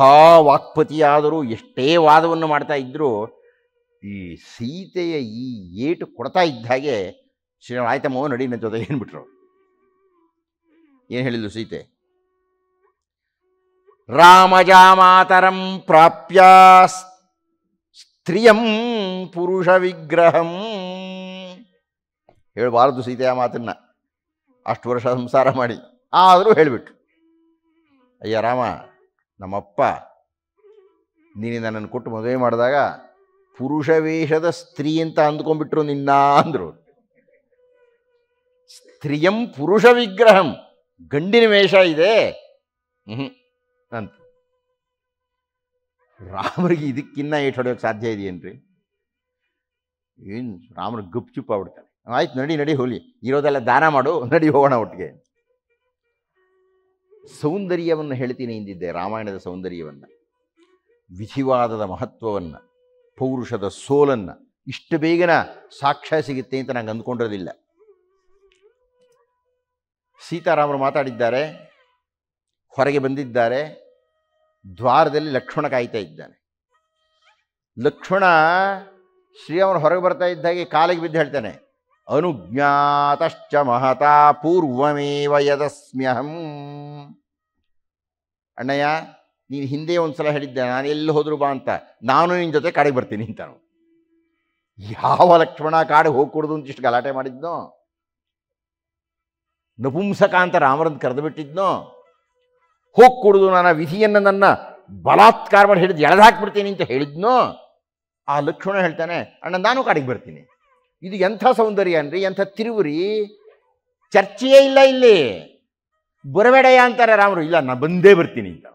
ವಾಕ್ಪತಿಯಾದರೂ, ಎಷ್ಟೇ ವಾದವನ್ನು ಮಾಡ್ತಾ ಇದ್ದರೂ, ಈ ಸೀತೆಯ ಈ ಏಟು ಕೊಡ್ತಾ ಇದ್ದ ಹಾಗೆ ಶ್ರೀರಾಮ ಆಯ್ತಮ್ಮ ನಡಿ ನನ್ನ ಜೊತೆ ಏನ್ಬಿಟ್ರು. ಏನು ಹೇಳಿದ್ಲು ಸೀತೆ? ರಾಮಜಾಮಾತರಂ ಪ್ರಾಪ್ಯ ಸ್ತ್ರೀಯಂ ಪುರುಷ ವಿಗ್ರಹಂ. ಹೇಳಬಾರದು ಸೀತೆಯ ಮಾತನ್ನು, ಅಷ್ಟು ವರ್ಷ ಸಂಸಾರ ಮಾಡಿ, ಆದರೂ ಹೇಳಿಬಿಟ್ರು. ಅಯ್ಯ ರಾಮ, ನಮ್ಮಪ್ಪ ನೀನು ನನ್ನನ್ನು ಕೊಟ್ಟು ಮದುವೆ ಮಾಡಿದಾಗ ಪುರುಷ ವೇಷದ ಸ್ತ್ರೀ ಅಂತ ಅಂದ್ಕೊಂಡ್ಬಿಟ್ರು ನಿನ್ನ ಅಂದರು. ಸ್ತ್ರೀಯಂ ಪುರುಷ ವಿಗ್ರಹಂ, ಗಂಡಿನ ವೇಷ ಇದೆ ಅಂತ. ರಾಮರಿಗೆ ಇದಕ್ಕಿನ್ನ ಏಟು ಹೊಡೆಯೋಕ್ಕೆ ಸಾಧ್ಯ ಇದೆಯೇನ್ರಿ? ಏನು ರಾಮರು ಗುಪ್ಚುಪ್ ಆಗ್ಬಿಡ್ತಾನೆ. ಆಯ್ತು ನಡಿ ನಡಿ ಹೋಲಿ, ಇರೋದೆಲ್ಲ ದಾನ ಮಾಡು, ನಡಿ ಹೋಗೋಣ ಒಟ್ಟಿಗೆ. ಸೌಂದರ್ಯವನ್ನು ಹೇಳ್ತೀನಿ ಎಂದಿದ್ದೆ, ರಾಮಾಯಣದ ಸೌಂದರ್ಯವನ್ನು, ವಿಧಿವಾದದ ಮಹತ್ವವನ್ನು, ಪೌರುಷದ ಸೋಲನ್ನು ಇಷ್ಟು ಬೇಗನ ಸಾಕ್ಷ್ಯ ಸಿಗುತ್ತೆ ಅಂತ ನಂಗೆ ಅಂದ್ಕೊಂಡಿರೋದಿಲ್ಲ. ಸೀತಾರಾಮರು ಮಾತಾಡಿದ್ದಾರೆ, ಹೊರಗೆ ಬಂದಿದ್ದಾರೆ, ದ್ವಾರದಲ್ಲಿ ಲಕ್ಷ್ಮಣ ಕಾಯ್ತಾ ಇದ್ದಾನೆ. ಲಕ್ಷ್ಮಣ ಶ್ರೀರಾಮನ ಹೊರಗೆ ಬರ್ತಾ ಇದ್ದಾಗೆ ಕಾಲಿಗೆ ಬಿದ್ದು ಹೇಳ್ತಾನೆ, ಅನುಜ್ಞಾತಶ್ಚ ಮಹತಾ ಪೂರ್ವಮೇವ ಯದಸ್ಮ್ಯಹಂ. ಅಣ್ಣಯ್ಯ, ನೀನು ಹಿಂದೆ ಒಂದು ಸಲ ಹೇಳಿದ್ದೆ, ನಾನು ಎಲ್ಲಿ ಹೋದ್ರು ಬಾ ಅಂತ, ನಾನು ನಿನ್ನ ಜೊತೆ ಕಾಡಿಗೆ ಬರ್ತೀನಿ ಅಂತ. ಯಾವ ಲಕ್ಷ್ಮಣ ಕಾಡಿಗೆ ಹೋಗ್ಕೊಡ್ದು ಅಂತ ಇಷ್ಟು ಗಲಾಟೆ ಮಾಡಿದ್ನೋ, ನಪುಂಸಕ ಅಂತ ರಾಮರನ್ನು ಕರೆದು ಬಿಟ್ಟಿದ್ನೋ, ಹೋಗ್ಕೊಡುದು ನನ್ನ ವಿಧಿಯನ್ನು ನನ್ನ ಬಲಾತ್ಕಾರ ಮಾಡಿ ಹಿಡಿದು ಎಳೆದಾಕ್ಬಿಡ್ತೀನಿ ಅಂತ ಹೇಳಿದ್ನೋ, ಆ ಲಕ್ಷ್ಮಣ ಹೇಳ್ತಾನೆ, ಅಣ್ಣ ನಾನು ಕಾಡಿಗೆ ಬರ್ತೀನಿ. ಇದು ಎಂಥ ಸೌಂದರ್ಯ ಅನ್ರಿ, ಎಂಥ ತಿರುವುರಿ, ಚರ್ಚೆಯೇ ಇಲ್ಲ ಇಲ್ಲಿ. ಬರಬೇಡಯ್ಯ ಅಂತಾರೆ ರಾಮರು, ಇಲ್ಲ ನಾನು ಬಂದೇ ಬರ್ತೀನಿ ಅಂತ.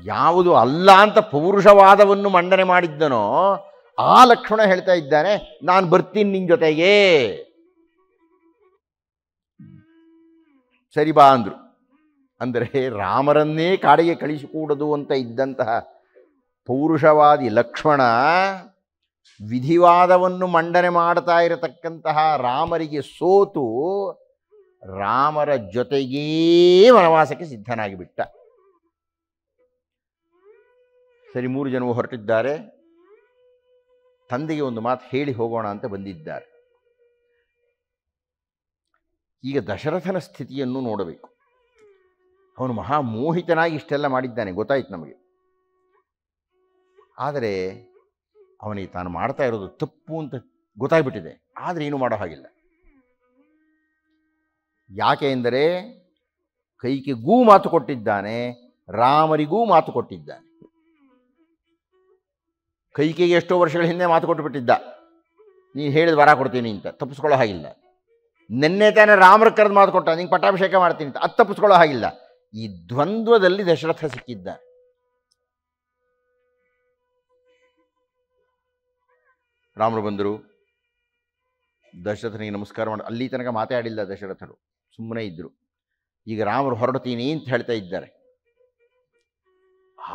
ಯಾವುದು ಅಲ್ಲ ಅಂತ ಪೌರುಷವಾದವನ್ನು ಮಂಡನೆ ಮಾಡಿದ್ದನೋ ಆ ಲಕ್ಷ್ಮಣ ಹೇಳ್ತಾ ಇದ್ದಾನೆ, ನಾನು ಬರ್ತೀನಿ ನಿನ್ನ ಜೊತೆಗೆ. ಸರಿ ಬಾ ಅಂದ್ರು. ಅಂದರೆ ರಾಮರನ್ನೇ ಕಾಡಿಗೆ ಕಳಿಸಿಕೊಡದು ಅಂತ ಇದ್ದಂತಹ ಪೌರುಷವಾದಿ ಲಕ್ಷ್ಮಣ ವಿಧಿವಾದವನ್ನು ಮಂಡನೆ ಮಾಡ್ತಾ ಇರತಕ್ಕಂತಹ ರಾಮರಿಗೆ ಸೋತು ರಾಮರ ಜೊತೆಗೇ ವನವಾಸಕ್ಕೆ ಸಿದ್ಧನಾಗಿಬಿಟ್ಟ. ಸರಿ, 3 ಜನವು ಹೊರಟಿದ್ದಾರೆ. ತಂದೆಗೆ ಒಂದು ಮಾತು ಹೇಳಿ ಹೋಗೋಣ ಅಂತ ಬಂದಿದ್ದಾರೆ. ಈಗ ದಶರಥನ ಸ್ಥಿತಿಯನ್ನು ನೋಡಬೇಕು. ಅವನು ಮಹಾಮೋಹಿತನಾಗಿ ಇಷ್ಟೆಲ್ಲ ಮಾಡಿದ್ದಾನೆ, ಗೊತ್ತಾಯ್ತು ನಮಗೆ. ಆದರೆ ಅವನಿಗೆ ತಾನು ಮಾಡ್ತಾ ಇರೋದು ತಪ್ಪು ಅಂತ ಗೊತ್ತಾಗ್ಬಿಟ್ಟಿದೆ. ಆದರೆ ಏನೂ ಮಾಡೋ ಹಾಗಿಲ್ಲ. ಯಾಕೆ ಎಂದರೆ ಕೈಕೆಗೂ ಮಾತು ಕೊಟ್ಟಿದ್ದಾನೆ, ರಾಮರಿಗೂ ಮಾತು ಕೊಟ್ಟಿದ್ದಾನೆ. ಕೈಕೆಗೆ ಎಷ್ಟೋ ವರ್ಷಗಳ ಹಿಂದೆ ಮಾತು ಕೊಟ್ಟು ಬಿಟ್ಟಿದ್ದ, ನೀನು ಹೇಳಿದ ವರ ಕೊಡ್ತೀನಿ ಅಂತ, ತಪ್ಪಿಸ್ಕೊಳ್ಳೋ ಹಾಗಿಲ್ಲ. ನಿನ್ನೆ ತಾನೇ ರಾಮರ ಕರೆದು ಮಾತು ಕೊಟ್ಟ, ನಿಂಗೆ ಪಟ್ಟಾಭಿಷೇಕ ಮಾಡ್ತೀನಿ ಅಂತ, ಅದು ತಪ್ಪಿಸ್ಕೊಳ್ಳೋ ಹಾಗಿಲ್ಲ. ಈ ದ್ವಂದ್ವದಲ್ಲಿ ದಶರಥ ಸಿಕ್ಕಿದ್ದ. ರಾಮರು ಬಂದರು, ದಶರಥನಿಗೆ ನಮಸ್ಕಾರ ಮಾಡಿ, ಅಲ್ಲಿ ತನಕ ಮಾತಾಡಿಲ್ಲ ದಶರಥರು, ಸುಮ್ಮನೆ ಇದ್ದರು. ಈಗ ರಾಮರು ಹೊರಡ್ತೀನಿ ಅಂತ ಹೇಳ್ತಾ ಇದ್ದಾರೆ.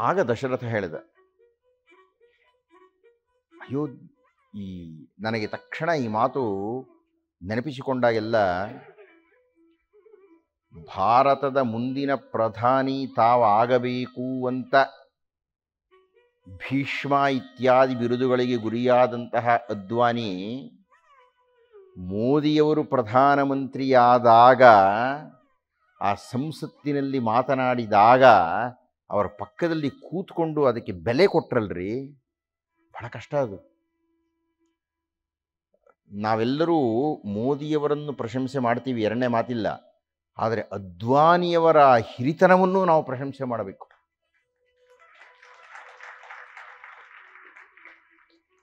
ಆಗ ದಶರಥ ಹೇಳಿದ, ಅಯ್ಯೋ, ನನಗೆ ತಕ್ಷಣ ಈ ಮಾತು ನೆನಪಿಸಿಕೊಂಡಾಗೆಲ್ಲ ಭಾರತದ ಮುಂದಿನ ಪ್ರಧಾನಿ ತಾವಾಗಬೇಕು ಅಂತ ಭೀಷ್ಮ ಇತ್ಯಾದಿ ಬಿರುದುಗಳಿಗೆ ಗುರಿಯಾದಂತಹ ಅದ್ವಾನಿ ಮೋದಿಯವರು ಪ್ರಧಾನಮಂತ್ರಿಯಾದಾಗ ಆ ಸಂಸತ್ತಿನಲ್ಲಿ ಮಾತನಾಡಿದಾಗ ಅವರ ಪಕ್ಕದಲ್ಲಿ ಕೂತ್ಕೊಂಡು ಅದಕ್ಕೆ ಬೆಲೆ ಕೊಟ್ರಲ್ರಿ, ಬಹಳ ಕಷ್ಟ ಅದು. ನಾವೆಲ್ಲರೂ ಮೋದಿಯವರನ್ನು ಪ್ರಶಂಸೆ ಮಾಡ್ತೀವಿ, ಎರಡನೇ ಮಾತಿಲ್ಲ. ಆದರೆ ಅದ್ವಾನಿಯವರ ಹಿರಿತನವನ್ನು ನಾವು ಪ್ರಶಂಸೆ ಮಾಡಬೇಕು.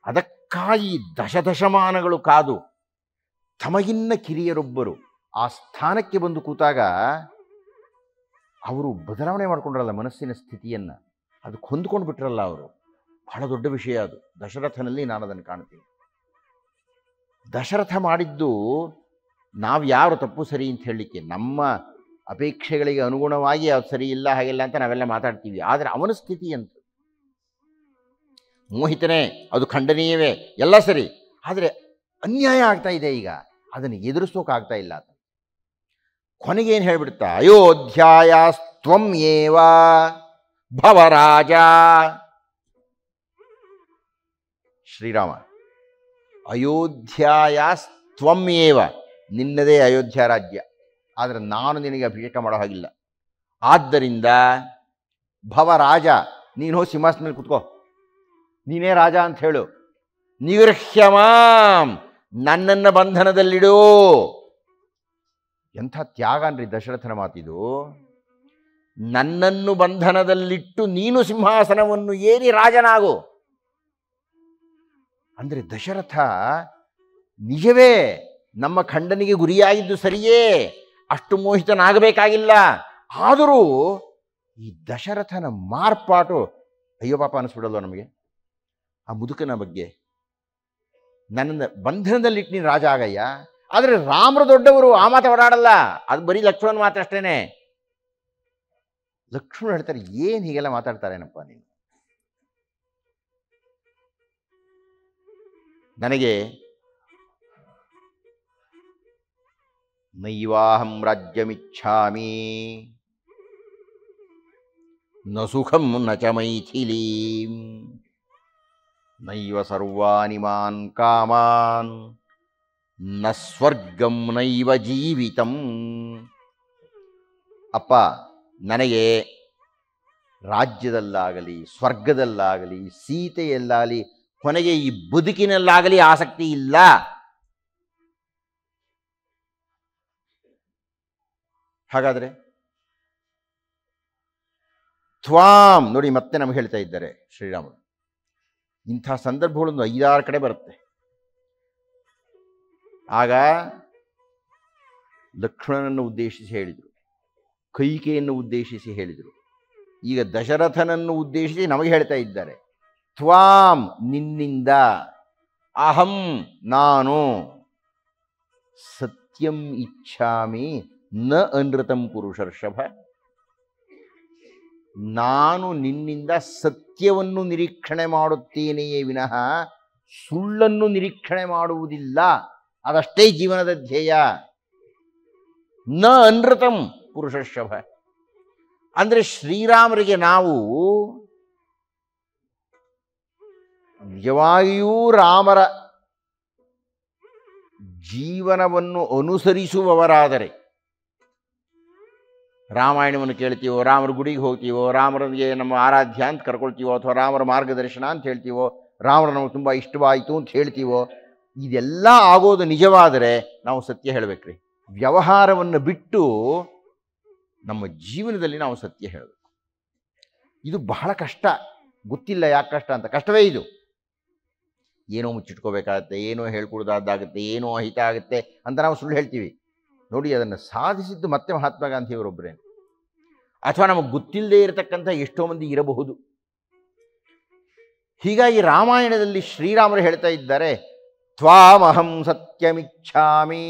ಅದಕ್ಕಾಗಿ ದಶಮಾನಗಳು ಕಾದು ತಮಗಿನ್ನ ಕಿರಿಯರೊಬ್ಬರು ಆ ಸ್ಥಾನಕ್ಕೆ ಬಂದು ಕೂತಾಗ ಅವರು ಬದಲಾವಣೆ ಮಾಡಿಕೊಂಡ್ರಲ್ಲ ಮನಸ್ಸಿನ ಸ್ಥಿತಿಯನ್ನು, ಅದಕ್ಕೆ ಹೊಂದ್ಕೊಂಡು ಬಿಟ್ರಲ್ಲ ಅವರು. ಬಹಳ ದೊಡ್ಡ ವಿಷಯ ಅದು. ದಶರಥನಲ್ಲಿ ನಾನು ಅದನ್ನು ಕಾಣ್ತೀನಿ. ದಶರಥ ಮಾಡಿದ್ದು ನಾವು ಯಾರು ತಪ್ಪು ಸರಿ ಅಂತ ಹೇಳಲಿಕ್ಕೆ, ನಮ್ಮ ಅಪೇಕ್ಷೆಗಳಿಗೆ ಅನುಗುಣವಾಗಿ ಅದು ಸರಿ ಇಲ್ಲ ಹಾಗೆಲ್ಲ ಅಂತ ನಾವೆಲ್ಲ ಮಾತಾಡ್ತೀವಿ. ಆದರೆ ಅವನ ಸ್ಥಿತಿ ಅಂತ ಮೋಹಿತನೇ, ಅದು ಖಂಡನೀಯವೇ, ಎಲ್ಲ ಸರಿ. ಆದರೆ ಅನ್ಯಾಯ ಆಗ್ತಾ ಇದೆ. ಈಗ ಅದನ್ನು ಎದುರಿಸೋಕ್ಕಾಗ್ತಾ ಇಲ್ಲ. ಕೊನೆಗೇನು ಹೇಳಿಬಿಡ್ತಾ, ಅಯೋಧ್ಯಾಯಾಸ್ತ್ವಂ ಏವ ಭವರಾಜ. ಶ್ರೀರಾಮ, ಅಯೋಧ್ಯಾಯಾಸ್ತ್ವಂ ಏವ, ನಿನ್ನದೇ ಅಯೋಧ್ಯ ರಾಜ್ಯ. ಆದರೆ ನಾನು ನಿನಗೆ ಅಭಿಷೇಕ ಮಾಡೋ ಹಾಗಿಲ್ಲ. ಆದ್ದರಿಂದ ಭವರಾಜ, ನೀನು ಹೋಗಿ ಸಿಂಹಾಸನ ಮೇಲೆ ಕೂತ್ಕೋ, ನೀನೇ ರಾಜ ಅಂತ ಹೇಳು. ನಿಗೃಹ್ಯಮಾಂ, ನನ್ನನ್ನು ಬಂಧನದಲ್ಲಿಡು. ಎಂಥ ತ್ಯಾಗ ಅನ್ರಿ ದಶರಥನ ಮಾತಿದು. ನನ್ನನ್ನು ಬಂಧನದಲ್ಲಿಟ್ಟು ನೀನು ಸಿಂಹಾಸನವನ್ನು ಏರಿ ರಾಜನಾಗು. ಅಂದರೆ ದಶರಥ ನಿಜವೇ ನಮ್ಮ ಖಂಡನಿಗೆ ಗುರಿಯಾಗಿದ್ದು ಸರಿಯೇ, ಅಷ್ಟು ಮೋಹಿತನಾಗಬೇಕಾಗಿಲ್ಲ. ಆದರೂ ಈ ದಶರಥನ ಮಾರ್ಪಾಟು ಅಯ್ಯೋ ಪಾಪ ಅನಿಸ್ಬಿಡಲ್ವ ನಮಗೆ ಆ ಮುದುಕನ ಬಗ್ಗೆ. ನನ್ನನ್ನು ಬಂಧನದಲ್ಲಿಟ್ಟು ನೀನು ರಾಜ ಆಗಯ್ಯ. ಆದರೆ ರಾಮರು ದೊಡ್ಡವರು, ಆ ಮಾತು ಹೊರಾಡಲ್ಲ. ಅದು ಬರೀ ಲಕ್ಷ್ಮಣನ ಮಾತಷ್ಟೇನೆ. ಲಕ್ಷ್ಮಣ ಹೇಳ್ತಾರೆ, ಏನು ಹೀಗೆಲ್ಲ ಮಾತಾಡ್ತಾರೇನಪ್ಪ ನೀನು? ನನಗೆ ನೈವಾಹಂ ರಾಜ್ಯಮಿಚ್ಛಾಮಿ ನ ಸುಖಂ ನ ಚ ಮೈಥಿಲೀಂ ನೈವ ಸರ್ವಾನಿ ಮಾನ್ ಕಾಮಾನ್ ನ ಸ್ವರ್ಗಂ ನೈವ ಜೀವಿತಂ. ಅಪ್ಪ, ನನಗೆ ರಾಜ್ಯದಲ್ಲಾಗಲಿ ಸ್ವರ್ಗದಲ್ಲಾಗಲಿ ಸೀತೆಯಲ್ಲಾಗಲಿ ಕೊನೆಗೆ ಈ ಬದುಕಿನಲ್ಲಾಗಲಿ ಆಸಕ್ತಿ ಇಲ್ಲ. ಹಾಗಾದರೆ ತ್ವಾಂ ನೋಡಿ, ಮತ್ತೆ ನಮಗೆ ಹೇಳ್ತಾ ಇದ್ದಾರೆ ಶ್ರೀರಾಮರು. ಇಂಥ ಸಂದರ್ಭಗಳೊಂದು 5-6 ಕಡೆ ಬರುತ್ತೆ. ಆಗ ಲಕ್ಷ್ಮಣನನ್ನು ಉದ್ದೇಶಿಸಿ ಹೇಳಿದರು, ಕೈಕೆಯನ್ನು ಉದ್ದೇಶಿಸಿ ಹೇಳಿದರು. ಈಗ ದಶರಥನನ್ನು ಉದ್ದೇಶಿಸಿ ನಮಗೆ ಹೇಳ್ತಾ ಇದ್ದಾರೆ, ತ್ವಾಂ ನಿನ್ನಿಂದ, ಅಹಂ ನಾನು, ಸತ್ಯಂ ಇಚ್ಛಾಮಿ ನ ಅನೃತಂ ಪುರುಷರ್ಷಭ, ನಾನು ನಿನ್ನಿಂದ ಸತ್ಯವನ್ನು ನಿರೀಕ್ಷಣೆ ಮಾಡುತ್ತೇನೆಯೇ ವಿನಃ ಸುಳ್ಳನ್ನು ನಿರೀಕ್ಷಣೆ ಮಾಡುವುದಿಲ್ಲ. ಅದಷ್ಟೇ ಜೀವನದ ಧ್ಯೇಯ. ನ ಅನೃತಂ ಪುರುಷರ್ಷಭ ಅಂದರೆ ಶ್ರೀರಾಮರಿಗೆ ನಾವು ನಿಜವಾಗಿಯೂ ರಾಮರ ಜೀವನವನ್ನು ಅನುಸರಿಸುವವರಾದರೆ, ರಾಮಾಯಣವನ್ನು ಕೇಳ್ತೀವೋ, ರಾಮರ ಗುಡಿಗೆ ಹೋಗ್ತೀವೋ, ರಾಮರಿಗೆ ನಮ್ಮ ಆರಾಧ್ಯ ಅಂತ ಕರ್ಕೊಳ್ತೀವೋ, ಅಥವಾ ರಾಮರ ಮಾರ್ಗದರ್ಶನ ಅಂತ ಹೇಳ್ತೀವೋ, ರಾಮರು ನಮಗೆ ತುಂಬ ಇಷ್ಟವಾಯಿತು ಅಂತ ಹೇಳ್ತೀವೋ, ಇದೆಲ್ಲ ಆಗೋದು ನಿಜವಾದರೆ ನಾವು ಸತ್ಯ ಹೇಳಬೇಕ್ರಿ. ವ್ಯವಹಾರವನ್ನು ಬಿಟ್ಟು ನಮ್ಮ ಜೀವನದಲ್ಲಿ ನಾವು ಸತ್ಯ ಹೇಳಬೇಕು. ಇದು ಬಹಳ ಕಷ್ಟ. ಗೊತ್ತಿಲ್ಲ ಯಾಕೆ ಕಷ್ಟ ಅಂತ. ಕಷ್ಟವೇ ಇದು. ಏನೋ ಮುಚ್ಚಿಟ್ಕೋಬೇಕಾಗತ್ತೆ, ಏನೋ ಹೇಳ್ಕೊಡ್ದಾಗುತ್ತೆ, ಏನೋ ಅಹಿತ ಆಗುತ್ತೆ ಅಂತ ನಾವು ಸುಳ್ಳು ಹೇಳ್ತೀವಿ. ನೋಡಿ, ಅದನ್ನು ಸಾಧಿಸಿದ್ದು ಮತ್ತೆ ಮಹಾತ್ಮ ಗಾಂಧಿಯವರೊಬ್ಬರೇ, ಅಥವಾ ನಮಗೆ ಗೊತ್ತಿಲ್ಲದೆ ಇರತಕ್ಕಂಥ ಎಷ್ಟೋ ಮಂದಿ ಇರಬಹುದು. ಹೀಗಾಗಿ ರಾಮಾಯಣದಲ್ಲಿ ಶ್ರೀರಾಮರು ಹೇಳ್ತಾ ಇದ್ದಾರೆ, ತ್ವಾಮಹಂ ಸತ್ಯಮಿಚ್ಛಾಮಿ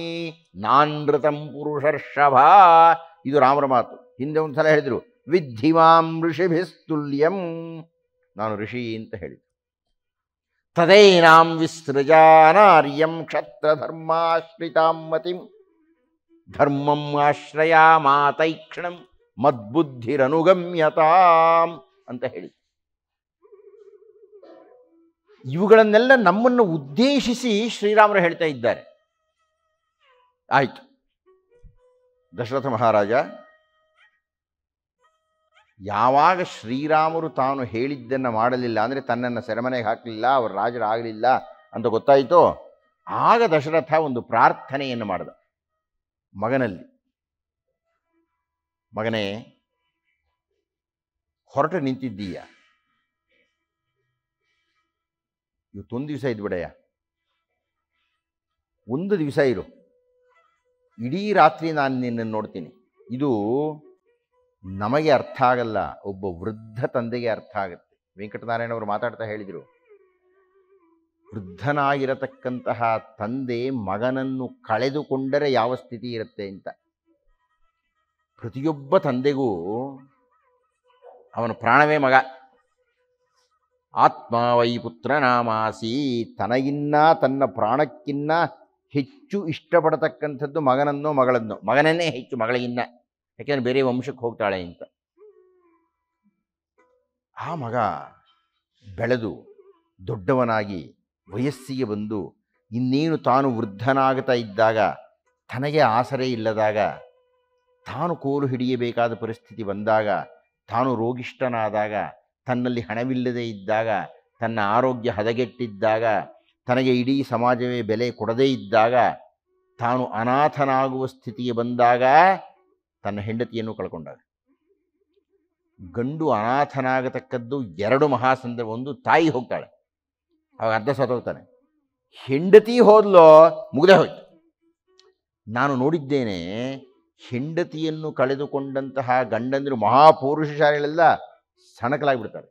ನಾನೃತಂ ಪುರುಷರ್ಷಭ. ಇದು ರಾಮರ ಮಾತು. ಹಿಂದೆ ಒಂದು ಸಲ ಹೇಳಿದರು, ವಿದ್ಧಿಮಾಂ ಋಷಿಭಿಸ್ತುಲ್ಯಂ, ನಾನು ಋಷಿ ಅಂತ ಹೇಳಿದರು. ತದೈನಾಂ ವಿಸೃಜಾನಾರ್ಯಂ ಕ್ಷತ್ರಧರ್ಮಾಶ್ರಿತಾಂ ಮತಿಂ ಧರ್ಮಂ ಆಶ್ರಯಾಮಾತೈಕ್ಷಣಂ ಮದ್ಬುದ್ಧಿರನುಗಮ್ಯತಾಂ ಅಂತ ಹೇಳಿ. ಇವುಗಳನ್ನೆಲ್ಲ ನಮ್ಮನ್ನು ಉದ್ದೇಶಿಸಿ ಶ್ರೀರಾಮರು ಹೇಳ್ತಾ ಇದ್ದಾರೆ. ಆಯಿತು, ದಶರಥ ಮಹಾರಾಜ ಯಾವಾಗ ಶ್ರೀರಾಮರು ತಾನು ಹೇಳಿದ್ದನ್ನು ಮಾಡಲಿಲ್ಲ, ಅಂದರೆ ತನ್ನನ್ನು ಸೆರೆಮನೆಗೆ ಹಾಕಲಿಲ್ಲ, ಅವರು ರಾಜರಾಗಲಿಲ್ಲ ಅಂತ ಗೊತ್ತಾಯಿತೋ, ಆಗ ದಶರಥ ಒಂದು ಪ್ರಾರ್ಥನೆಯನ್ನು ಮಾಡಿದ ಮಗನಲ್ಲಿ. ಮಗನೇ, ಹೊರಟು ನಿಂತಿದ್ದೀಯ, ಇವತ್ತೊಂದು ದಿವಸ ಇದ್ಬಿಡಯ್ಯ, ಒಂದು ದಿವಸ ಇರು, ಇಡೀ ರಾತ್ರಿ ನಾನು ನಿನ್ನನ್ನು ನೋಡ್ತೀನಿ. ಇದು ನಮಗೆ ಅರ್ಥ ಆಗಲ್ಲ, ಒಬ್ಬ ವೃದ್ಧ ತಂದೆಗೆ ಅರ್ಥ ಆಗುತ್ತೆ. ವೆಂಕಟನಾರಾಯಣವರು ಮಾತಾಡ್ತಾ ಹೇಳಿದರು, ವೃದ್ಧನಾಗಿರತಕ್ಕಂತಹ ತಂದೆ ಮಗನನ್ನು ಕಳೆದುಕೊಂಡರೆ ಯಾವ ಸ್ಥಿತಿ ಇರುತ್ತೆ ಅಂತ. ಪ್ರತಿಯೊಬ್ಬ ತಂದೆಗೂ ಅವನ ಪ್ರಾಣವೇ ಮಗ. ಆತ್ಮ ವೈ ಪುತ್ರ ನಾಮಾಸಿ, ತನಗಿನ್ನ ತನ್ನ ಪ್ರಾಣಕ್ಕಿನ್ನ ಹೆಚ್ಚು ಇಷ್ಟಪಡತಕ್ಕಂಥದ್ದು ಮಗನನ್ನೋ ಮಗಳನ್ನೋ, ಮಗನನ್ನೇ ಹೆಚ್ಚು ಮಗಳಿಗಿನ್ನ, ಯಾಕೆಂದರೆ ಬೇರೆ ವಂಶಕ್ಕೆ ಹೋಗ್ತಾಳೆ ಅಂತ. ಆ ಮಗ ಬೆಳೆದು ದೊಡ್ಡವನಾಗಿ ವಯಸ್ಸಿಗೆ ಬಂದು ಇನ್ನೇನು ತಾನು ವೃದ್ಧನಾಗ್ತಾ ಇದ್ದಾಗ, ತನಗೆ ಆಸರೆ ಇಲ್ಲದಾಗ, ತಾನು ಕೋಲು ಹಿಡಿಯಬೇಕಾದ ಪರಿಸ್ಥಿತಿ ಬಂದಾಗ, ತಾನು ರೋಗಿಷ್ಠನಾದಾಗ, ತನ್ನಲ್ಲಿ ಹಣವಿಲ್ಲದೆ ಇದ್ದಾಗ, ತನ್ನ ಆರೋಗ್ಯ ಹದಗೆಟ್ಟಿದ್ದಾಗ, ತನಗೆ ಇಡೀ ಸಮಾಜವೇ ಬೆಲೆ ಕೊಡದೇ ಇದ್ದಾಗ, ತಾನು ಅನಾಥನಾಗುವ ಸ್ಥಿತಿಗೆ ಬಂದಾಗ, ತನ್ನ ಹೆಂಡತಿಯನ್ನು ಕಳ್ಕೊಂಡಾಗ, ಗಂಡು ಅನಾಥನಾಗತಕ್ಕದ್ದು ಎರಡು ಮಹಾಸಂದರ್ಭ. ಒಂದು, ತಾಯಿ ಹೋಗ್ತಾಳೆ, ಅವಾಗ ಅರ್ಧ ಸತ್ತೋಗ್ತಾನೆ. ಹೆಂಡತಿ ಹೋದ್ಲೋ ಮುಗ್ದೇ ಹೋಯ್ತು. ನಾನು ನೋಡಿದ್ದೇನೆ, ಹೆಂಡತಿಯನ್ನು ಕಳೆದುಕೊಂಡಂತಹ ಗಂಡಂದಿರು ಮಹಾಪೌರುಷಶಾಲಿಗಳೆಲ್ಲ ಸಣಕಲಾಗಿಬಿಡ್ತಾರೆ,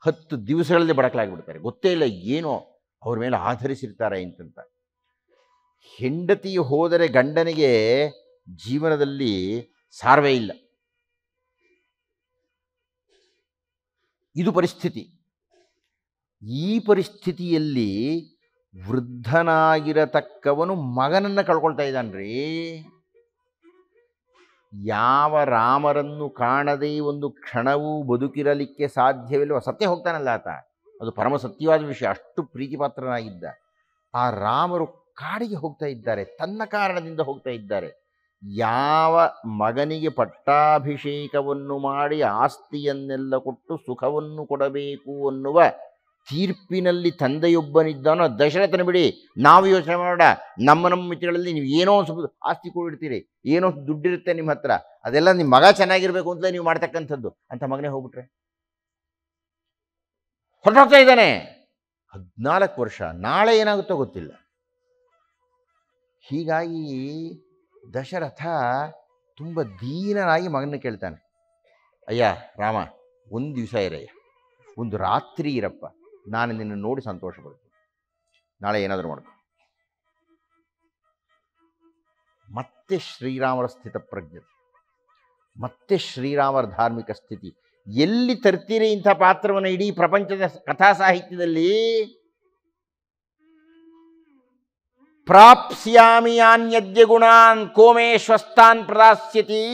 10 ದಿವಸಗಳಲ್ಲಿ ಬಡಕಲಾಗಿಬಿಡ್ತಾರೆ. ಗೊತ್ತೇ ಇಲ್ಲ ಏನೋ ಅವ್ರ ಮೇಲೆ ಆಧರಿಸಿರ್ತಾರೆ ಅಂತಂತ. ಹೆಂಡತಿ ಹೋದರೆ ಗಂಡನಿಗೆ ಜೀವನದಲ್ಲಿ ಸಾರವೇ ಇಲ್ಲ. ಇದು ಪರಿಸ್ಥಿತಿ. ಈ ಪರಿಸ್ಥಿತಿಯಲ್ಲಿ ವೃದ್ಧನಾಗಿರತಕ್ಕವನು ಮಗನನ್ನು ಕಳ್ಕೊಳ್ತಾ ಇದ್ದಾನ್ರಿ. ಯಾವ ರಾಮರನ್ನು ಕಾಣದೇ ಒಂದು ಕ್ಷಣವೂ ಬದುಕಿರಲಿಕ್ಕೆ ಸಾಧ್ಯವಿಲ್ಲವ ಸತ್ಯ ಹೋಗ್ತಾನಲ್ಲ ಆತ, ಅದು ಪರಮ ಸತ್ಯವಾದ ವಿಷಯ. ಅಷ್ಟು ಪ್ರೀತಿಪಾತ್ರನಾಗಿದ್ದ ಆ ರಾಮರು ಕಾಡಿಗೆ ಹೋಗ್ತಾ ಇದ್ದಾರೆ, ತನ್ನ ಕಾರಣದಿಂದ ಹೋಗ್ತಾ ಇದ್ದಾರೆ. ಯಾವ ಮಗನಿಗೆ ಪಟ್ಟಾಭಿಷೇಕವನ್ನು ಮಾಡಿ ಆಸ್ತಿಯನ್ನೆಲ್ಲ ಕೊಟ್ಟು ಸುಖವನ್ನು ಕೊಡಬೇಕು ಅನ್ನುವ ತೀರ್ಪಿನಲ್ಲಿ ತಂದೆಯೊಬ್ಬನಿದ್ದಾನೋ, ದಶರಥನ ಬಿಡಿ, ನಾವು ಯೋಚನೆ ಮಾಡೋಣ. ನಮ್ಮ ಮಿತ್ರಗಳಲ್ಲಿ ನೀವು ಏನೋ ಸ್ವಲ್ಪ ಆಸ್ತಿ ಕೊಡಿರ್ತೀರಿ, ಏನೋ ದುಡ್ಡಿರುತ್ತೆ ನಿಮ್ಮ ಹತ್ರ, ಅದೆಲ್ಲ ನಿಮ್ಮ ಮಗ ಚೆನ್ನಾಗಿರ್ಬೇಕು ಅಂತಲೇ ನೀವು ಮಾಡ್ತಕ್ಕಂಥದ್ದು. ಅಂತ ಮಗನೇ ಹೋಗ್ಬಿಟ್ರೆ ಹೊರಟೋಗ್ತಾ ಇದ್ದಾನೆ. 14 ವರ್ಷ, ನಾಳೆ ಏನಾಗುತ್ತೋ ಗೊತ್ತಿಲ್ಲ. ಹೀಗಾಗಿ ದಶರಥ ತುಂಬ ದೀನನಾಗಿ ಮಗನ ಕೇಳ್ತಾನೆ, ಅಯ್ಯ ರಾಮ, ಒಂದು ದಿವಸ ಇರಯ್ಯ, ಒಂದು ರಾತ್ರಿ ಇರಪ್ಪ, ನಾನು ನಿನ್ನ ನೋಡಿ ಸಂತೋಷ ಪಡ್ತೀನಿ, ನಾಳೆ ಏನಾದರೂ ಮಾಡ್ಕೊ. ಮತ್ತೆ ಶ್ರೀರಾಮರ ಸ್ಥಿತಪ್ರಜ್ಞತೆ, ಮತ್ತೆ ಶ್ರೀರಾಮರ ಧಾರ್ಮಿಕ ಸ್ಥಿತಿ. ಎಲ್ಲಿ ತರ್ತೀರಿ ಇಂಥ ಪಾತ್ರವನ್ನು ಇಡೀ ಪ್ರಪಂಚದ ಕಥಾ ಸಾಹಿತ್ಯದಲ್ಲಿ? ಪ್ರಾಪ್ಸ್ಯಾಮಿ ಯಾನ್ಯದ್ಯ ಗುಣಾನ್ ಕೋಮೇ ಶ್ವಸ್ತಾನ್ ಪ್ರದಾಸ್ಯತಿ.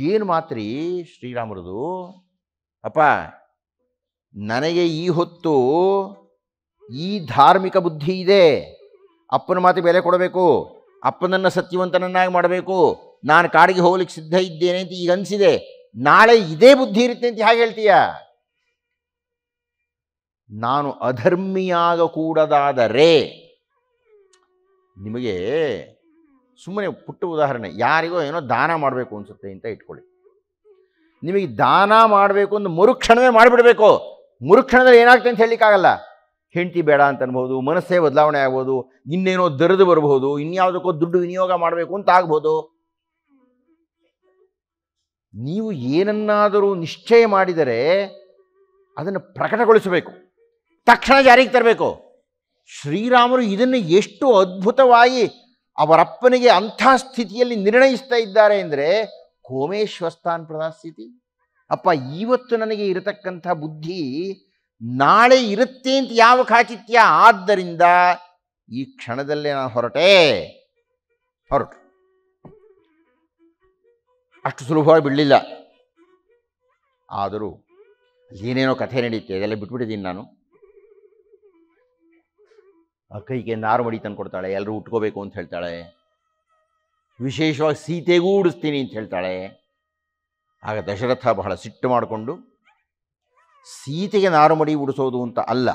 ಏನು ಮಾತ್ರಿ ಶ್ರೀರಾಮರದು? ಅಪ್ಪ, ನನಗೆ ಈ ಹೊತ್ತು ಈ ಧಾರ್ಮಿಕ ಬುದ್ಧಿ ಇದೆ, ಅಪ್ಪನ ಮಾತಿಗೆ ಬೆಲೆ ಕೊಡಬೇಕು, ಅಪ್ಪನನ್ನು ಸತ್ಯವಂತನನ್ನಾಗಿ ಮಾಡಬೇಕು, ನಾನು ಕಾಡಿಗೆ ಹೋಗ್ಲಿಕ್ಕೆ ಸಿದ್ಧ ಇದ್ದೇನೆ ಅಂತ ಈಗ ಅನಿಸಿದೆ. ನಾಳೆ ಇದೇ ಬುದ್ಧಿ ಇರುತ್ತೆ ಅಂತ ಹೇಗೆ ಹೇಳ್ತೀಯ? ನಾನು ಅಧರ್ಮಿಯಾಗಕೂಡದಾದರೆ, ನಿಮಗೆ ಸುಮ್ಮನೆ ಪುಟ್ಟ ಉದಾಹರಣೆ, ಯಾರಿಗೋ ಏನೋ ದಾನ ಮಾಡಬೇಕು ಅನಿಸುತ್ತೆ ಅಂತ ಇಟ್ಕೊಳ್ಳಿ. ನಿಮಗೆ ದಾನ ಮಾಡಬೇಕು ಅಂತ ಮರುಕ್ಷಣವೇ ಮಾಡಿಬಿಡಬೇಕು. ಮರುಕ್ಷಣದಲ್ಲಿ ಏನಾಗ್ತದೆ ಅಂತ ಹೇಳಲಿಕ್ಕಾಗಲ್ಲ. ಹೆಂಡತಿ ಬೇಡ ಅಂತ ಅನ್ಬೋದು, ಮನಸ್ಸೇ ಬದಲಾವಣೆ ಆಗ್ಬೋದು, ಇನ್ನೇನೋ ದರೆದು ಬರಬಹುದು, ಇನ್ಯಾವುದಕ್ಕೋ ದುಡ್ಡು ವಿನಿಯೋಗ ಮಾಡಬೇಕು ಅಂತ ಆಗ್ಬೋದು. ನೀವು ಏನನ್ನಾದರೂ ನಿಶ್ಚಯ ಮಾಡಿದರೆ ಅದನ್ನು ಪ್ರಕಟಗೊಳಿಸಬೇಕು, ತಕ್ಷಣ ಜಾರಿಗೆ ತರಬೇಕು. ಶ್ರೀರಾಮರು ಇದನ್ನು ಎಷ್ಟು ಅದ್ಭುತವಾಗಿ ಅವರಪ್ಪನಿಗೆ ಅಂಥ ಸ್ಥಿತಿಯಲ್ಲಿ ನಿರ್ಣಯಿಸ್ತಾ ಇದ್ದಾರೆ ಅಂದರೆ, ಕೋಮೇಶ್ವಸ್ತಾನ್ ಪ್ರದಾಸ್ಯತಿ. ಅಪ್ಪ, ಇವತ್ತು ನನಗೆ ಇರತಕ್ಕಂಥ ಬುದ್ಧಿ ನಾಳೆ ಇರುತ್ತೆ ಅಂತ ಯಾವ ಖಾಚಿತ್ಯ? ಆದ್ದರಿಂದ ಈ ಕ್ಷಣದಲ್ಲೇ ನಾನು ಹೊರಟು. ಅಷ್ಟು ಸುಲಭವಾಗಿ ಬಿಡಲಿಲ್ಲ. ಆದರೂ ಏನೇನೋ ಕಥೆ ನಡೀತೆ, ಅದೆಲ್ಲ ಬಿಟ್ಬಿಟ್ಟಿದ್ದೀನಿ ನಾನು. ಆ ಕೈಗೆ ನಾರು ಮಡಿ ತಂದು ಕೊಡ್ತಾಳೆ, ಎಲ್ಲರೂ ಉಟ್ಕೋಬೇಕು ಅಂತ ಹೇಳ್ತಾಳೆ, ವಿಶೇಷವಾಗಿ ಸೀತೆಗೂ ಉಡಿಸ್ತೀನಿ ಅಂತ ಹೇಳ್ತಾಳೆ. ಆಗ ದಶರಥ ಬಹಳ ಸಿಟ್ಟು ಮಾಡಿಕೊಂಡು, ಸೀತೆಗೆ ನಾರುಮಡಿ ಉಡಿಸೋದು ಅಂತ ಅಲ್ಲ,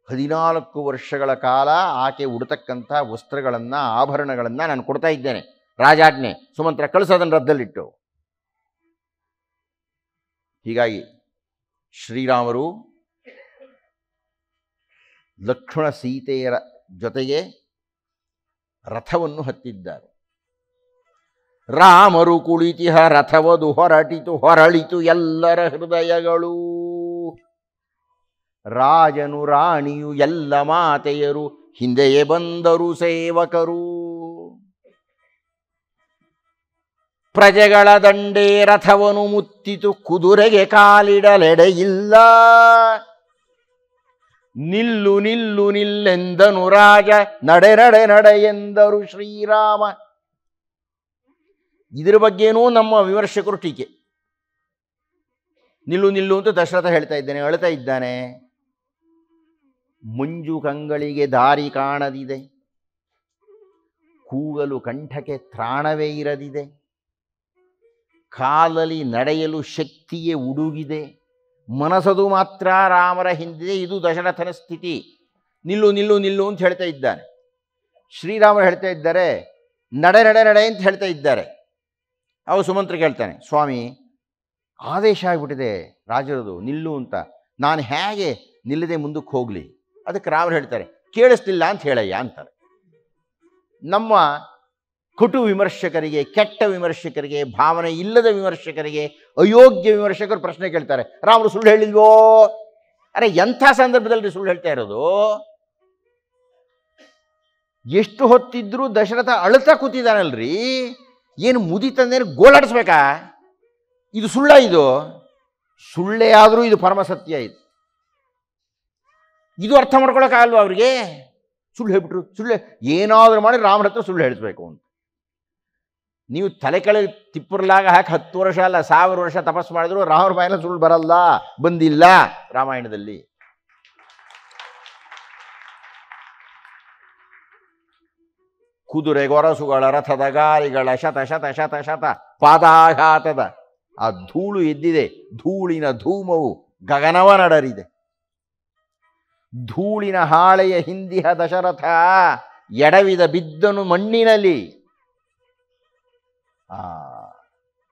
14 ವರ್ಷಗಳ ಕಾಲ ಆಕೆ ಉಡತಕ್ಕಂಥ ವಸ್ತ್ರಗಳನ್ನು, ಆಭರಣಗಳನ್ನು ನಾನು ಕೊಡ್ತಾ ಇದ್ದೇನೆ, ರಾಜಾಜ್ಞೆ, ಸುಮಂತ್ರ ಕಳಿಸೋದನ್ನು ರದ್ದಲ್ಲಿಟ್ಟು. ಹೀಗಾಗಿ ಶ್ರೀರಾಮರು ಲಕ್ಷ್ಮಣ ಸೀತೆಯರ ಜೊತೆಗೆ ರಥವನ್ನು ಹತ್ತಿದ್ದಾರೆ. ರಾಮರು ಕುಳಿತಿಹ ರಥವದು ಹೊರಳಿತು ಎಲ್ಲರ ಹೃದಯಗಳು. ರಾಜನು ರಾಣಿಯು ಎಲ್ಲ ಮಾತೆಯರು ಹಿಂದೆಯೇ ಬಂದರು ಸೇವಕರು. ಪ್ರಜೆಗಳ ದಂಡೇ ರಥವನು ಮುತ್ತಿತು ಕುದುರೆಗೆ ಕಾಲಿಡಲೆಡೆಯಿಲ್ಲ. ನಿಲ್ಲು ನಿಲ್ಲು ನಿಲ್ಲೆಂದನು ರಾಜ ನಡೆ ನಡೆ ನಡೆ ಎಂದರು ಶ್ರೀರಾಮ. ಇದರ ಬಗ್ಗೆನೂ ನಮ್ಮ ವಿಮರ್ಶಕರು ಟೀಕೆ. ನಿಲ್ಲು ನಿಲ್ಲು ಅಂತ ದಶರಥ ಹೇಳ್ತಾ ಇದ್ದಾನೆ, ಅಳ್ತಾ ಇದ್ದಾನೆ. ಮುಂಜು ಕಂಗಳಿಗೆ ದಾರಿ ಕಾಣದಿದೆ, ಕೂಗಲು ಕಂಠಕ್ಕೆ ತ್ರಾಣವೇ ಇರದಿದೆ, ಕಾಲಲ್ಲಿ ನಡೆಯಲು ಶಕ್ತಿಯೇ ಉಡುಗಿದೆ, ಮನಸದು ಮಾತ್ರ ರಾಮರ ಹಿಂದೆ. ಇದು ದಶರಥನ ಸ್ಥಿತಿ. ನಿಲ್ಲು ನಿಲ್ಲು ನಿಲ್ಲು ಅಂತ ಹೇಳ್ತಾ ಇದ್ದಾನೆ. ಶ್ರೀರಾಮರು ಹೇಳ್ತಾ ಇದ್ದಾರೆ, ನಡೆ ನಡೆ ನಡೆ ಅಂತ ಹೇಳ್ತಾ ಇದ್ದಾರೆ. ಅವ ಸುಮಂತ್ರ ಹೇಳ್ತಾನೆ, ಸ್ವಾಮಿ ಆದೇಶ ಆಗಿಬಿಟ್ಟಿದೆ ರಾಜರದು, ನಿಲ್ಲು ಅಂತ. ನಾನು ಹೇಗೆ ನಿಲ್ಲದೆ ಮುಂದಕ್ಕೆ ಹೋಗಲಿ? ಅದಕ್ಕೆ ರಾಮರು ಹೇಳ್ತಾರೆ, ಕೇಳಿಸ್ತಿಲ್ಲ ಅಂತ ಹೇಳಯ್ಯ ಅಂತಾರೆ. ನಮ್ಮ ಕಟು ವಿಮರ್ಶಕರಿಗೆ, ಕೆಟ್ಟ ವಿಮರ್ಶಕರಿಗೆ, ಭಾವನೆ ಇಲ್ಲದ ವಿಮರ್ಶಕರಿಗೆ, ಅಯೋಗ್ಯ ವಿಮರ್ಶಕರು ಪ್ರಶ್ನೆ ಕೇಳ್ತಾರೆ, ರಾಮರು ಸುಳ್ಳು ಹೇಳಿಲ್ವೋ? ಅರೆ, ಎಂಥ ಸಂದರ್ಭದಲ್ಲಿ ಸುಳ್ಳು ಹೇಳ್ತಾ ಇರೋದು? ಎಷ್ಟು ಹೊತ್ತಿದ್ರೂ ದಶರಥ ಅಳ್ತಾ ಕೂತಿದ್ದಾನಲ್ರಿ, ಏನು ಮುದಿ ತಂದೇನು ಗೋಳಾಡಿಸ್ಬೇಕಾ? ಇದು ಸುಳ್ಳ? ಇದು ಸುಳ್ಳೇ ಆದರೂ ಇದು ಪರಮಸತ್ಯ. ಇದು ಅರ್ಥ ಮಾಡ್ಕೊಳಕ್ಕಾಗಲ್ವ ಅವ್ರಿಗೆ? ಸುಳ್ಳು ಹೇಳ್ಬಿಟ್ರು, ಸುಳ್ಳು ಏನಾದರೂ ಮಾಡಿ ರಾಮನ ಹತ್ರ ಸುಳ್ಳು ಹೇಳಿಸ್ಬೇಕು ಅಂತ. ನೀವು ತಲೆ ಕೆಳಗೆ ತಿಪ್ಪರ್ಲಾಗ ಹಾಕಿ 10 ವರ್ಷ ಅಲ್ಲ 1000 ವರ್ಷ ತಪಸ್ಸು ಮಾಡಿದ್ರು ರಾಮರ ಬಾಯಿನ ಸುಳ್ಳು ಬರಲ್ಲ, ಬಂದಿಲ್ಲ ರಾಮಾಯಣದಲ್ಲಿ. ಕುದುರೆ ಗೊರಸುಗಳ ರಥದ ಗಾರಿಗಳ ಶತ ಶತ ಶತ ಶತ ಪಾದಾಘಾತದ ಆ ಧೂಳು ಎದ್ದಿದೆ, ಧೂಳಿನ ಧೂಮವು ಗಗನವ ನಡರಿದೆ. ಧೂಳಿನ ಹಾಳೆಯ ಹಿಂದಿಹ ದಶರಥ ಎಡವಿದ ಬಿದ್ದನು ಮಣ್ಣಿನಲ್ಲಿ.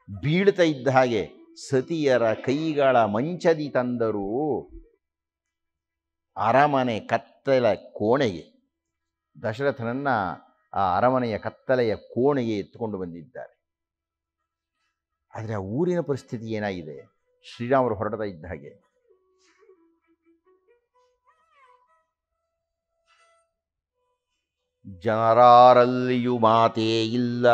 ಬೀಳ್ತಾ ಇದ್ದ ಹಾಗೆ ಸತಿಯರ ಕೈಗಳ ಮಂಚದಿ ತಂದರು ಅರಮನೆ ಕತ್ತಲ ಕೋಣೆಗೆ. ದಶರಥನನ್ನ ಆ ಅರಮನೆಯ ಕತ್ತಲೆಯ ಕೋಣೆಗೆ ಎತ್ತುಕೊಂಡು ಬಂದಿದ್ದಾರೆ. ಆದರೆ ಆ ಊರಿನ ಪರಿಸ್ಥಿತಿ ಏನಾಗಿದೆ? ಶ್ರೀರಾಮರು ಹೊರಡ್ತಾ ಇದ್ದ ಹಾಗೆ ಜನರಲ್ಲಿಯೂ ಮಾತೇ ಇಲ್ಲ,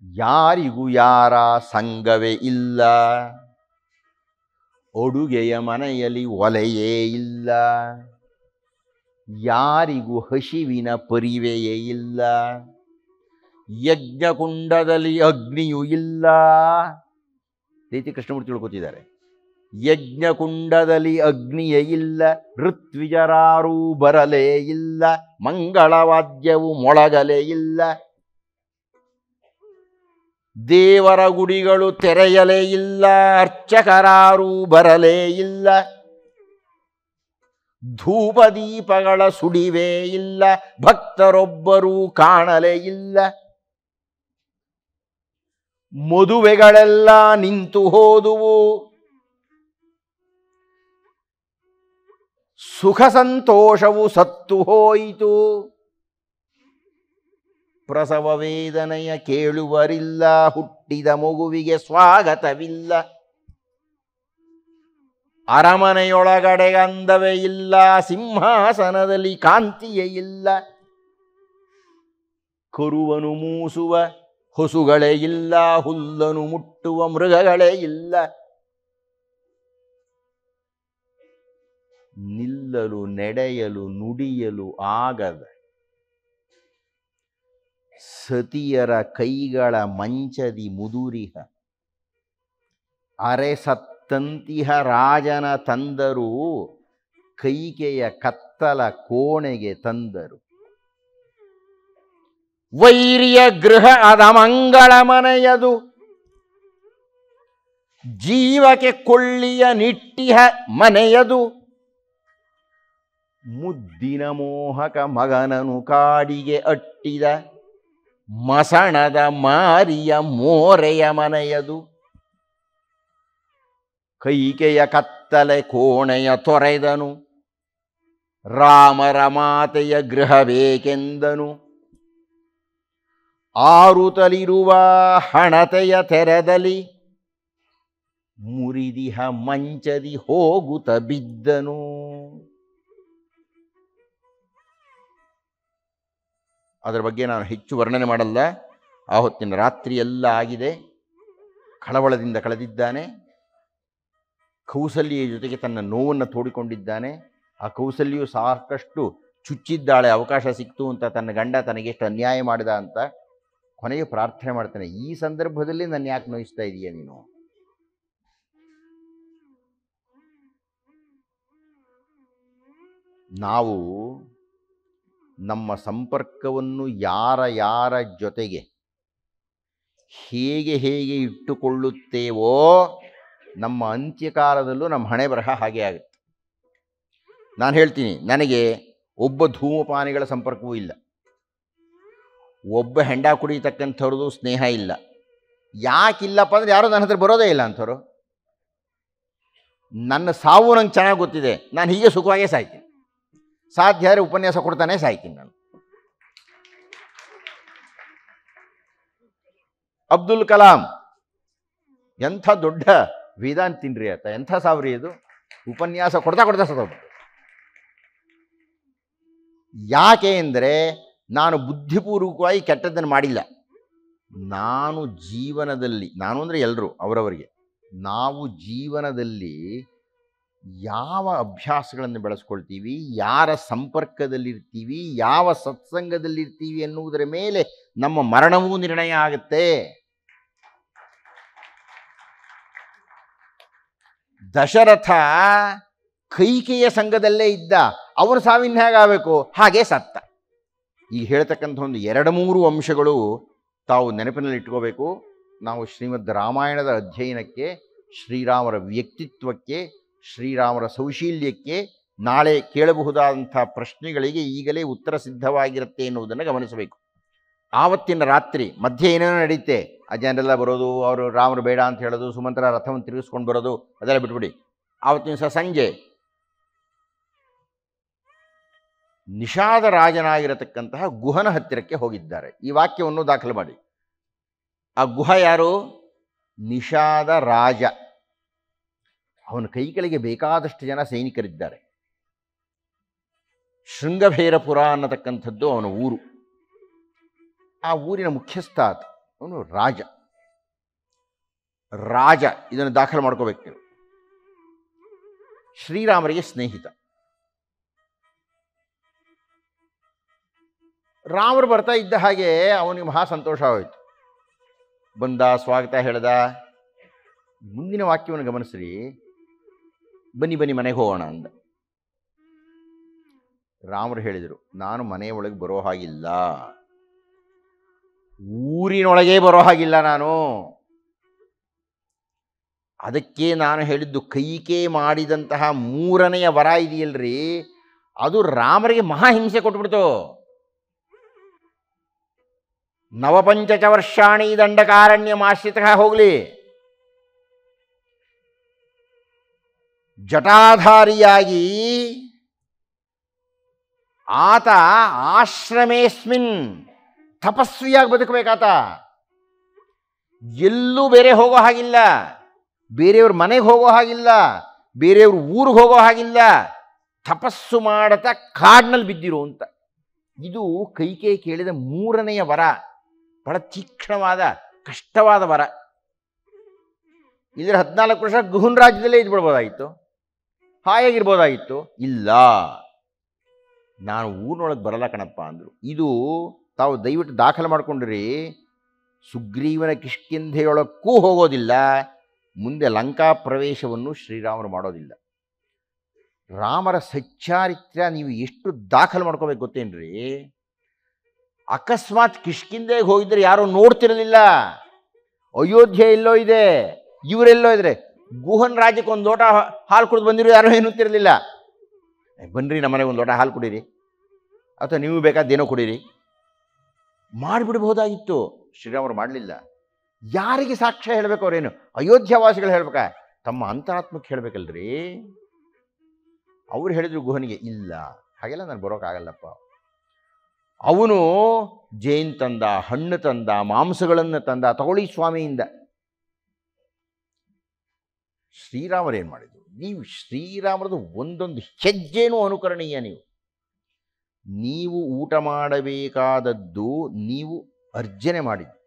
ಯಾರಿಗೂ ಯಾರ ಸಂಗವೇ ಇಲ್ಲ, ಅಡುಗೆಯ ಮನೆಯಲ್ಲಿ ಒಲೆಯೇ ಇಲ್ಲ, ಯಾರಿಗೂ ಹಸಿವಿನ ಪರಿವೆಯೇ ಇಲ್ಲ, ಯಜ್ಞಕುಂಡದಲ್ಲಿ ಅಗ್ನಿಯೂ ಇಲ್ಲ. ರೀತಿ ಕೃಷ್ಣಮೂರ್ತಿಗಳು ಕೂತಿದ್ದಾರೆ. ಯಜ್ಞಕುಂಡದಲ್ಲಿ ಅಗ್ನಿಯೇ ಇಲ್ಲ, ಋತ್ವಿಜರಾರೂ ಬರಲೇ ಇಲ್ಲ, ಮಂಗಳವಾದ್ಯವು ಮೊಳಗಲೇ ಇಲ್ಲ, ದೇವರ ಗುಡಿಗಳು ತೆರೆಯಲೇ ಇಲ್ಲ, ಅರ್ಚಕರಾರೂ ಬರಲೇ ಇಲ್ಲ, ಧೂಪದೀಪಗಳ ಸುಡಿವೇ ಇಲ್ಲ, ಭಕ್ತರೊಬ್ಬರೂ ಕಾಣಲೇ ಇಲ್ಲ, ಮದುವೆಗಳೆಲ್ಲ ನಿಂತು ಹೋದುವು, ಸುಖ ಸಂತೋಷವು ಸತ್ತು ಹೋಯಿತು, ಪ್ರಸವ ವೇದನೆಯ ಕೇಳುವರಿಲ್ಲ, ಹುಟ್ಟಿದ ಮಗುವಿಗೆ ಸ್ವಾಗತವಿಲ್ಲ, ಅರಮನೆಯೊಳಗಡೆ ಅಂದವೇ ಇಲ್ಲ, ಸಿಂಹಾಸನದಲ್ಲಿ ಕಾಂತಿಯೇ ಇಲ್ಲ, ಕರುವನು ಮೂಸುವ ಹೊಸುಗಳೇ ಇಲ್ಲ, ಹುಲ್ಲನು ಮುಟ್ಟುವ ಮೃಗಗಳೇ ಇಲ್ಲ, ನಿಲ್ಲಲು ನಡೆಯಲು ನುಡಿಯಲು ಆಗದ ಸತಿಯರ ಕೈಗಳ ಮಂಚದಿ ಮುದುರಿಹ ಅರೆ ಸತ್ತಂತಿಹ ರಾಜನ ತಂದರು, ಕೈಕೆಯ ಕತ್ತಲ ಕೋಣೆಗೆ ತಂದರು, ವೈರಿಯ ಗೃಹ ಅದ ಮಂಗಳ ಮನೆಯದು, ಜೀವಕ್ಕೆ ಕೊಳ್ಳಿಯ ನಿಟ್ಟಿಹ ಮನೆಯದು, ಮುದ್ದಿನ ಮೋಹಕ ಮಗನನು ಕಾಡಿಗೆ ಅಟ್ಟಿದ ಮಸಣದ ಮಾರಿಯ ಮೋರೆಯ ಮನೆಯದು, ಕೈಕೆಯ ಕತ್ತಲೆ ಕೋಣೆಯ ತೊರೆದನು, ರಾಮರ ಮಾತೆಯ ಗೃಹಬೇಕೆಂದನು, ಆರುತಲಿರುವ ಹಣತೆಯ ತೆರೆದಲಿ, ಮುರಿದಿಹ ಮಂಚದಿ ಹೋಗುತ್ತ ಬಿದ್ದನು. ಅದರ ಬಗ್ಗೆ ನಾನು ಹೆಚ್ಚು ವರ್ಣನೆ ಮಾಡಲ್ಲ. ಆ ಹೊತ್ತಿನ ರಾತ್ರಿ ಎಲ್ಲ ಆಗಿದೆ, ಕಳವಳದಿಂದ ಕಳೆದಿದ್ದಾನೆ. ಕೌಸಲ್ಯ ಜೊತೆಗೆ ತನ್ನ ನೋವನ್ನು ತೋಡಿಕೊಂಡಿದ್ದಾನೆ. ಆ ಕೌಸಲ್ಯು ಸಾಕಷ್ಟು ಚುಚ್ಚಿದ್ದಾಳೆ, ಅವಕಾಶ ಸಿಕ್ತು ಅಂತ ತನ್ನ ಗಂಡ ತನಗೆಷ್ಟು ಅನ್ಯಾಯ ಮಾಡಿದ ಅಂತ. ಕೊನೆಗೆ ಪ್ರಾರ್ಥನೆ ಮಾಡ್ತಾನೆ, ಈ ಸಂದರ್ಭದಲ್ಲಿ ನನ್ನ ಯಾಕೆ ನೋಯಿಸ್ತಾ ಇದೀಯ ನೀನು? ನಾವು ನಮ್ಮ ಸಂಪರ್ಕವನ್ನು ಯಾರ ಜೊತೆಗೆ ಹೇಗೆ ಇಟ್ಟುಕೊಳ್ಳುತ್ತೇವೋ, ನಮ್ಮ ಅಂತ್ಯಕಾಲದಲ್ಲೂ ನಮ್ಮ ಹಣೆ ಬರಹ ಹಾಗೆ ಆಗುತ್ತೆ. ನಾನು ಹೇಳ್ತೀನಿ, ನನಗೆ ಒಬ್ಬ ಧೂಮಪಾನಿಗಳ ಸಂಪರ್ಕವೂ ಇಲ್ಲ, ಒಬ್ಬ ಹೆಂಡ ಕುಡಿಯತಕ್ಕಂಥವ್ರದ್ದು ಸ್ನೇಹ ಇಲ್ಲ, ಯಾಕಿಲ್ಲಪ್ಪ ಅಂದರೆ ಯಾರೂ ನನ್ನ ಹತ್ರ ಬರೋದೇ ಇಲ್ಲ ಅಂಥವ್ರು. ನನ್ನ ಸಾವು ನಂಗೆ ಚೆನ್ನಾಗಿ ಗೊತ್ತಿದೆ, ನಾನು ಹೀಗೆ ಸುಖವಾಗೇ ಸಾಯ್ತೀನಿ, ಸಾಧ್ಯ ಆದರೆ ಉಪನ್ಯಾಸ ಕೊಡ್ತಾನೆ ಸಾಯ್ತೀನಿ ನಾನು. ಅಬ್ದುಲ್ ಕಲಾಂ ಎಂಥ ದೊಡ್ಡ ವೇದಾಂತಿನ್ರಿ ಆತ, ಎಂಥ ಸಾವ್ರಿ ಅದು, ಉಪನ್ಯಾಸ ಕೊಡ್ತಾ ಕೊಡ್ತಾ ಸತ್ತೋಗ್ಬಿಟ್ಟು. ಯಾಕೆ ಅಂದರೆ ನಾನು ಬುದ್ಧಿಪೂರ್ವಕವಾಗಿ ಕೆಟ್ಟದ್ದನ್ನು ಮಾಡಿಲ್ಲ. ನಾನು ಜೀವನದಲ್ಲಿ, ನಾನು ಅಂದರೆ ಎಲ್ಲರೂ ಅವರವರಿಗೆ, ನಾವು ಜೀವನದಲ್ಲಿ ಯಾವ ಅಭ್ಯಾಸಗಳನ್ನು ಬೆಳೆಸ್ಕೊಳ್ತೀವಿ, ಯಾರ ಸಂಪರ್ಕದಲ್ಲಿರ್ತೀವಿ, ಯಾವ ಸತ್ಸಂಗದಲ್ಲಿರ್ತೀವಿ ಎನ್ನುವುದರ ಮೇಲೆ ನಮ್ಮ ಮರಣವೂ ನಿರ್ಣಯ ಆಗುತ್ತೆ. ದಶರಥ ಕೈಕೆಯ ಸಂಘದಲ್ಲೇ ಇದ್ದ, ಅವನು ಸಾವಿನ ಹೇಗಾಗಬೇಕು ಹಾಗೆ ಸತ್ತ. ಈಗ ಹೇಳ್ತಕ್ಕಂಥ ಒಂದು 2-3 ಅಂಶಗಳು ತಾವು ನೆನಪಿನಲ್ಲಿ ಇಟ್ಕೋಬೇಕು. ನಾವು ಶ್ರೀಮದ್ ರಾಮಾಯಣದ ಅಧ್ಯಯನಕ್ಕೆ, ಶ್ರೀರಾಮರ ವ್ಯಕ್ತಿತ್ವಕ್ಕೆ, ಶ್ರೀರಾಮರ ಸೌಶೀಲ್ಯಕ್ಕೆ, ನಾಳೆ ಕೇಳಬಹುದಾದಂಥ ಪ್ರಶ್ನೆಗಳಿಗೆ ಈಗಲೇ ಉತ್ತರ ಸಿದ್ಧವಾಗಿರುತ್ತೆ ಎನ್ನುವುದನ್ನು ಗಮನಿಸಬೇಕು. ಆವತ್ತಿನ ರಾತ್ರಿ ಮಧ್ಯೆ ಏನೇನೋ ನಡೆಯುತ್ತೆ, ಆ ಜನರೆಲ್ಲ ಬರೋದು, ಅವರು ರಾಮರು ಬೇಡ ಅಂತ ಹೇಳೋದು, ಸುಮಂತ್ರ ರಥವನ್ನು ತಿರುಗಿಸ್ಕೊಂಡು ಬರೋದು, ಅದೆಲ್ಲ ಬಿಟ್ಬಿಡಿ. ಆವತ್ತಿನ ದಿವಸ ಸಂಜೆ ನಿಷಾದ ರಾಜನಾಗಿರತಕ್ಕಂತಹ ಗುಹನ ಹತ್ತಿರಕ್ಕೆ ಹೋಗಿದ್ದಾರೆ. ಈ ವಾಕ್ಯವನ್ನು ದಾಖಲು ಮಾಡಿ. ಆ ಗುಹ ಯಾರು? ನಿಷಾದ ರಾಜ. ಅವನ ಕೈಗಳಿಗೆ ಬೇಕಾದಷ್ಟು ಜನ ಸೈನಿಕರಿದ್ದಾರೆ. ಶೃಂಗಭೇರಪುರ ಅನ್ನತಕ್ಕಂಥದ್ದು ಅವನ ಊರು. ಆ ಊರಿನ ಮುಖ್ಯಸ್ಥ ಆತ, ಅವನು ರಾಜ. ಇದನ್ನು ದಾಖಲು ಮಾಡ್ಕೋಬೇಕು ನೀವು. ಶ್ರೀರಾಮರಿಗೆ ಸ್ನೇಹಿತ. ರಾಮರು ಬರ್ತಾ ಇದ್ದ ಹಾಗೆ ಅವನಿಗೆ ಮಹಾ ಸಂತೋಷವಾಯಿತು. ಬಂದ, ಸ್ವಾಗತ ಹೇಳ್ದ. ಮುಂದಿನ ವಾಕ್ಯವನ್ನು ಗಮನಿಸ್ರಿ. ಬನ್ನಿ ಬನ್ನಿ ಮನೆಗೆ ಹೋಗೋಣ ಅಂದ. ರಾಮರು ಹೇಳಿದರು, ನಾನು ಮನೆಯ ಒಳಗೆ ಬರೋ ಹಾಗಿಲ್ಲ, ಊರಿನೊಳಗೆ ಬರೋ ಹಾಗಿಲ್ಲ ನಾನು. ಅದಕ್ಕೆ ನಾನು ಹೇಳಿದ್ದು, ಕೈಕೆ ಮಾಡಿದಂತಹ 3ನೆಯ ವರ ಇದೆಯಲ್ರಿ, ಅದು ರಾಮರಿಗೆ ಮಹಾಹಿಂಸೆ ಕೊಟ್ಬಿಡ್ತು. 95 ವರ್ಷಾಣಿ ದಂಡಕಾರಣ್ಯಮಾಶ್ರಿತ ಹೋಗಲಿ, ಜಟಾಧಾರಿಯಾಗಿ ಆತ ಆಶ್ರಮೇಸ್ಮಿನ್ ತಪಸ್ವಿಯಾಗಿ ಬದುಕಬೇಕಾತ. ಎಲ್ಲೂ ಬೇರೆ ಹೋಗೋ ಹಾಗಿಲ್ಲ, ಬೇರೆಯವ್ರ ಮನೆಗೆ ಹೋಗೋ ಹಾಗಿಲ್ಲ, ಬೇರೆಯವ್ರ ಊರಿಗೆ ಹೋಗೋ ಹಾಗಿಲ್ಲ, ತಪಸ್ಸು ಮಾಡತಾ ಕಾಡಿನಲ್ಲಿ ಬಿದ್ದಿರು ಅಂತ. ಇದು ಕೈಕೆ ಕೇಳಿದ 3ನೆಯ ವರ. ಬಹಳ ತೀಕ್ಷ್ಣವಾದ, ಕಷ್ಟವಾದ ವರ. ಇದ್ರ 14 ವರ್ಷ ಗುಹನ್ ರಾಜ್ಯದಲ್ಲೇ ಇದ್ಬಿಡ್ಬೋದಾಗಿತ್ತು, ಹಾಯಾಗಿರ್ಬೋದಾಗಿತ್ತು. ಇಲ್ಲ, ನಾನು ಊರಿನೊಳಗೆ ಬರಲ್ಲ ಕಣಪ್ಪ ಅಂದರು. ಇದು ತಾವು ದಯವಿಟ್ಟು ದಾಖಲೆ ಮಾಡಿಕೊಂಡ್ರಿ. ಸುಗ್ರೀವನ ಕಿಷ್ಕಿಂಧೆಯೊಳಕ್ಕೂ ಹೋಗೋದಿಲ್ಲ, ಮುಂದೆ ಲಂಕಾ ಪ್ರವೇಶವನ್ನು ಶ್ರೀರಾಮರು ಮಾಡೋದಿಲ್ಲ. ರಾಮರ ಸಚ್ಚಾರಿತ್ರ್ಯ ನೀವು ಎಷ್ಟು ದಾಖಲು ಮಾಡ್ಕೋಬೇಕು ಗೊತ್ತೇನ್ರಿ. ಅಕಸ್ಮಾತ್ ಕಿಷ್ಕಿಂಧೆಗೆ ಹೋಗಿದ್ರೆ ಯಾರೂ ನೋಡ್ತಿರಲಿಲ್ಲ. ಅಯೋಧ್ಯೆ ಎಲ್ಲೋ ಇದೆ, ಇವರೆಲ್ಲೋ ಇದ್ರೆ, ಗುಹನ್ ರಾಜ್ಯಕ್ಕೆ ಒಂದು ಲೋಟ ಹಾಲು ಕುಡಿದು ಬಂದಿರೋ ಯಾರೋ ಏನುತ್ತಿರಲಿಲ್ಲ. ಬನ್ನಿರಿ ನಮ್ಮನೆಗೆ ಒಂದು ಲೋಟ ಹಾಲು ಕುಡೀರಿ, ಅಥವಾ ನೀವು ಬೇಕಾದ್ದೇನೋ ಕುಡೀರಿ ಮಾಡಿಬಿಡ್ಬಹುದಾಗಿತ್ತು. ಶ್ರೀರಾಮರು ಮಾಡಲಿಲ್ಲ. ಯಾರಿಗೆ ಸಾಕ್ಷ್ಯ ಹೇಳಬೇಕು? ಅವರೇನು ಅಯೋಧ್ಯವಾಸಿಗಳು ಹೇಳ್ಬೇಕಾ? ತಮ್ಮ ಅಂತರಾತ್ಮಕ್ಕೆ ಹೇಳಬೇಕಲ್ರಿ. ಅವ್ರು ಹೇಳಿದ್ರು ಗುಹನಿಗೆ, ಇಲ್ಲ ಹಾಗೆಲ್ಲ ನಾನು ಬರೋಕ್ಕಾಗಲ್ಲಪ್ಪ. ಅವನು ಜೇನು ತಂದ, ಹಣ್ಣು ತಂದ, ಮಾಂಸಗಳನ್ನು ತಂದ, ತಗೊಳ್ಳಿ ಸ್ವಾಮಿಯಿಂದ. ಶ್ರೀರಾಮರೇನು ಮಾಡಿದ್ರು? ನೀವು ಶ್ರೀರಾಮರದು ಒಂದೊಂದು ಹೆಜ್ಜೆನೂ ಅನುಕರಣೀಯ. ನೀವು ಊಟ ಮಾಡಬೇಕಾದದ್ದು ನೀವು ಅರ್ಜನೆ ಮಾಡಿದ್ದು.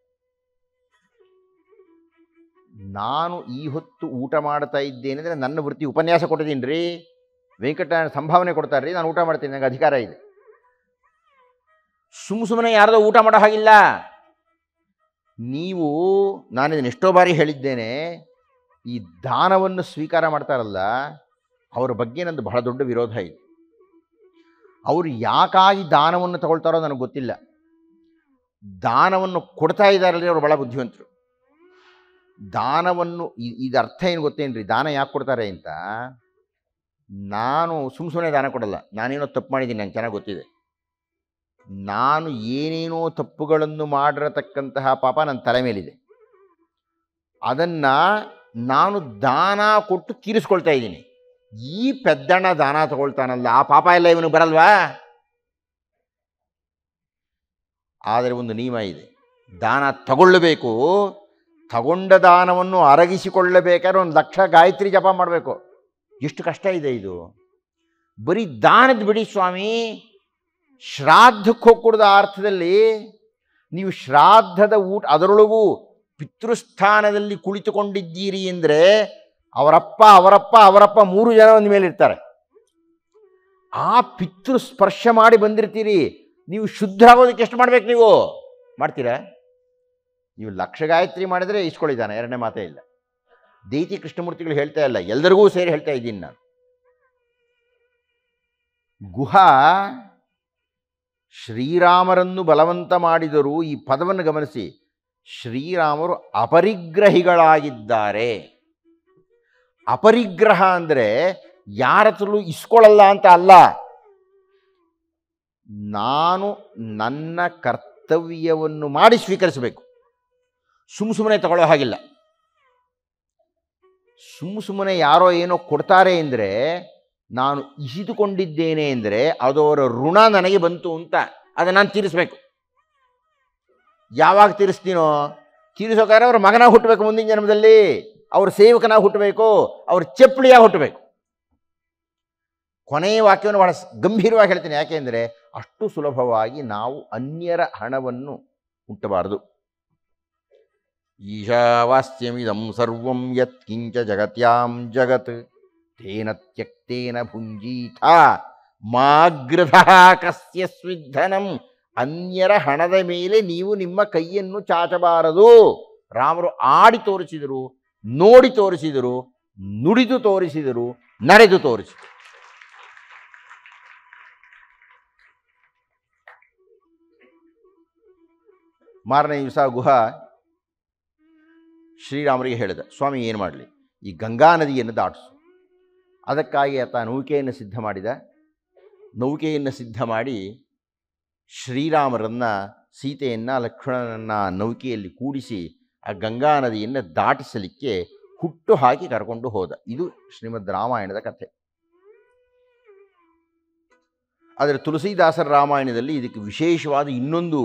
ನಾನು ಈ ಹೊತ್ತು ಊಟ ಮಾಡ್ತಾ ಇದ್ದೇನೆ ಅಂದರೆ ನನ್ನ ವೃತ್ತಿ ಉಪನ್ಯಾಸ ಕೊಟ್ಟಿದ್ದೀನಿ ರೀ. ವೆಂಕಟನಾರಾಯಣ ಸಂಭಾವನೆ ಕೊಡ್ತಾರೆ ರೀ, ನಾನು ಊಟ ಮಾಡ್ತೀನಿ, ನನಗೆ ಅಧಿಕಾರ ಇದೆ. ಸುಮ್ಮನೆ ಯಾರ್ದೋ ಊಟ ಮಾಡೋ ಹಾಗಿಲ್ಲ ನೀವು. ನಾನಿದನ್ನು ಎಷ್ಟೋ ಬಾರಿ ಹೇಳಿದ್ದೇನೆ, ಈ ದಾನವನ್ನು ಸ್ವೀಕಾರ ಮಾಡ್ತಾರಲ್ಲ ಅವರ ಬಗ್ಗೆ ನಂದು ಬಹಳ ದೊಡ್ಡ ವಿರೋಧ ಇದೆ. ಅವರು ಯಾಕಾಗಿ ದಾನವನ್ನು ತಗೊಳ್ತಾರೋ ನನಗೆ ಗೊತ್ತಿಲ್ಲ. ದಾನವನ್ನು ಕೊಡ್ತಾ ಇದ್ದಾರಲ್ಲ ಅವರು ಬಹಳ ಬುದ್ಧಿವಂತರು. ದಾನವನ್ನು ಇದು ಅರ್ಥ ಏನು ಗೊತ್ತೇನ್ರಿ? ದಾನ ಯಾಕೆ ಕೊಡ್ತಾರೆ ಅಂತ, ನಾನು ಸುಮ್ಮನೆ ದಾನ ಕೊಡಲ್ಲ. ನಾನೇನೋ ತಪ್ಪು ಮಾಡಿದ್ದೀನಿ, ನಂಗೆ ಚೆನ್ನಾಗಿ ಗೊತ್ತಿದೆ. ನಾನು ಏನೇನೋ ತಪ್ಪುಗಳನ್ನು ಮಾಡಿರತಕ್ಕಂತಹ ಪಾಪ ನನ್ನ ತಲೆ ಮೇಲಿದೆ. ಅದನ್ನು ನಾನು ದಾನ ಕೊಟ್ಟು ತೀರಿಸ್ಕೊಳ್ತಾ ಇದ್ದೀನಿ. ಈ ಪೆದ್ದಣ್ಣ ದಾನ ತಗೊಳ್ತಾನಲ್ಲ, ಆ ಪಾಪ ಎಲ್ಲ ಇವನು ಬರಲ್ವಾ? ಆದರೆ ಒಂದು ನಿಯಮ ಇದೆ, ದಾನ ತಗೊಳ್ಳಬೇಕು. ತಗೊಂಡ ದಾನವನ್ನು ಅರಗಿಸಿಕೊಳ್ಳಬೇಕಾದ್ರೆ 1,00,000 ಗಾಯತ್ರಿ ಜಪ ಮಾಡಬೇಕು. ಎಷ್ಟು ಕಷ್ಟ ಇದೆ ಇದು. ಬರೀ ದಾನದ ಬಿಡಿ ಸ್ವಾಮಿ, ಶ್ರಾದ್ದಕ್ಕೆ ಹೋಗ್ಕೊಡ್ದ ಅರ್ಥದಲ್ಲಿ ನೀವು ಶ್ರಾದ್ದದ ಊಟ, ಅದರೊಳಗೂ ಪಿತೃಸ್ಥಾನದಲ್ಲಿ ಕುಳಿತುಕೊಂಡಿದ್ದೀರಿ ಅಂದರೆ ಅವರಪ್ಪ ಅವರಪ್ಪ ಅವರಪ್ಪ 3 ಜನ ಒಂದು ಮೇಲೆ ಇರ್ತಾರೆ. ಆ ಪಿತೃ ಸ್ಪರ್ಶ ಮಾಡಿ ಬಂದಿರ್ತೀರಿ. ನೀವು ಶುದ್ಧ ಆಗೋದಕ್ಕೆ ಎಷ್ಟು ಮಾಡ್ಬೇಕು? ನೀವು ಮಾಡ್ತೀರಾ? ನೀವು 1,00,000 ಗಾಯತ್ರಿ ಮಾಡಿದರೆ ಇಸ್ಕೊಳ್ಳಿದ್ದಾನೆ, ಎರಡನೇ ಮಾತೇ ಇಲ್ಲ. ದೈತಿ ಕೃಷ್ಣಮೂರ್ತಿಗಳು ಹೇಳ್ತಾ ಇಲ್ಲ, ಎಲ್ಲರಿಗೂ ಸೇರಿ ಹೇಳ್ತಾ ಇದ್ದೀನಿ ನಾನು. ಗುಹ ಶ್ರೀರಾಮರನ್ನು ಬಲವಂತ ಮಾಡಿದರೂ, ಈ ಪದವನ್ನು ಗಮನಿಸಿ, ಶ್ರೀರಾಮರು ಅಪರಿಗ್ರಹಿಗಳಾಗಿದ್ದಾರೆ. ಅಪರಿಗ್ರಹ ಅಂದರೆ ಯಾರತ್ರಲ್ಲೂ ಇಸ್ಕೊಳ್ಳಲ್ಲ ಅಂತ ಅಲ್ಲ. ನಾನು ನನ್ನ ಕರ್ತವ್ಯವನ್ನು ಮಾಡಿ ಸ್ವೀಕರಿಸಬೇಕು. ಸುಮ್ಮನೆ ತಗೊಳ್ಳೋ ಹಾಗಿಲ್ಲ. ಸುಮ್ಮನೆ ಯಾರೋ ಏನೋ ಕೊಡ್ತಾರೆ ಅಂದರೆ, ನಾನು ಇಸಿದುಕೊಂಡಿದ್ದೇನೆ ಅಂದರೆ ಅದು ಅವರ ಋಣ ನನಗೆ ಬಂತು ಅಂತ ಅದನ್ನು ನಾನು ತೀರಿಸಬೇಕು. ಯಾವಾಗ ತೀರಿಸ್ತೀನೋ? ತೀರಿಸೋಕಾದ್ರೆ ಅವ್ರ ಮಗನಾಗಿ ಹುಟ್ಟಬೇಕು, ಮುಂದಿನ ಜನ್ಮದಲ್ಲಿ ಅವ್ರ ಸೇವಕನಾಗಿ ಹುಟ್ಟಬೇಕು, ಅವ್ರ ಚಪ್ಪಲಿಯಾಗಿ ಹುಟ್ಟಬೇಕು. ಕೊನೆಯ ವಾಕ್ಯವನ್ನು ಬಹಳ ಗಂಭೀರವಾಗಿ ಹೇಳ್ತೀನಿ. ಯಾಕೆಂದರೆ ಅಷ್ಟು ಸುಲಭವಾಗಿ ನಾವು ಅನ್ಯರ ಹಣವನ್ನು ಮುಟ್ಟಬಾರದು. ಈಶಾವಾಸ್ಯಮಿದಂ ಸರ್ವಂ ಯತ್ ಕಿಂಚ ಜಗತ್ಯಾಂ ಜಗತ್ ತೇನ ತ್ಯಕ್ತೇನ ಭುಂಜೀಥ ಮಾಗೃಧಃ ಕಸ್ಯ ಸ್ವಿಧನಂ. ಅನ್ಯರ ಹಣದ ಮೇಲೆ ನೀವು ನಿಮ್ಮ ಕೈಯನ್ನು ಚಾಚಬಾರದು. ರಾಮರು ಆಡಿ ತೋರಿಸಿದರು, ನೋಡಿ ತೋರಿಸಿದರು, ನುಡಿದು ತೋರಿಸಿದರು, ನಡೆದು ತೋರಿಸಿದರು. ಮಾರನೇ ದಿವಸ ಗುಹ ಶ್ರೀರಾಮರಿಗೆ ಹೇಳಿದ, ಸ್ವಾಮಿ ಏನು ಮಾಡಲಿ, ಈ ಗಂಗಾ ನದಿಯನ್ನು ದಾಟಿಸು. ಅದಕ್ಕಾಗಿ ಆತ ನೌಕೆಯನ್ನು ಸಿದ್ಧ ಮಾಡಿದ. ನೌಕೆಯನ್ನು ಸಿದ್ಧ ಮಾಡಿ ಶ್ರೀರಾಮರನ್ನು, ಸೀತೆಯನ್ನು, ಲಕ್ಷ್ಮಣನನ್ನು ನೌಕೆಯಲ್ಲಿ ಕೂಡಿಸಿ ಆ ಗಂಗಾ ನದಿಯನ್ನು ದಾಟಿಸಲಿಕ್ಕೆ ಹುಟ್ಟು ಹಾಕಿ ಕರ್ಕೊಂಡು ಹೋದ. ಇದು ಶ್ರೀಮದ್ ರಾಮಾಯಣದ ಕಥೆ. ಆದರೆ ತುಳಸೀದಾಸರ ರಾಮಾಯಣದಲ್ಲಿ ಇದಕ್ಕೆ ವಿಶೇಷವಾದ ಇನ್ನೊಂದು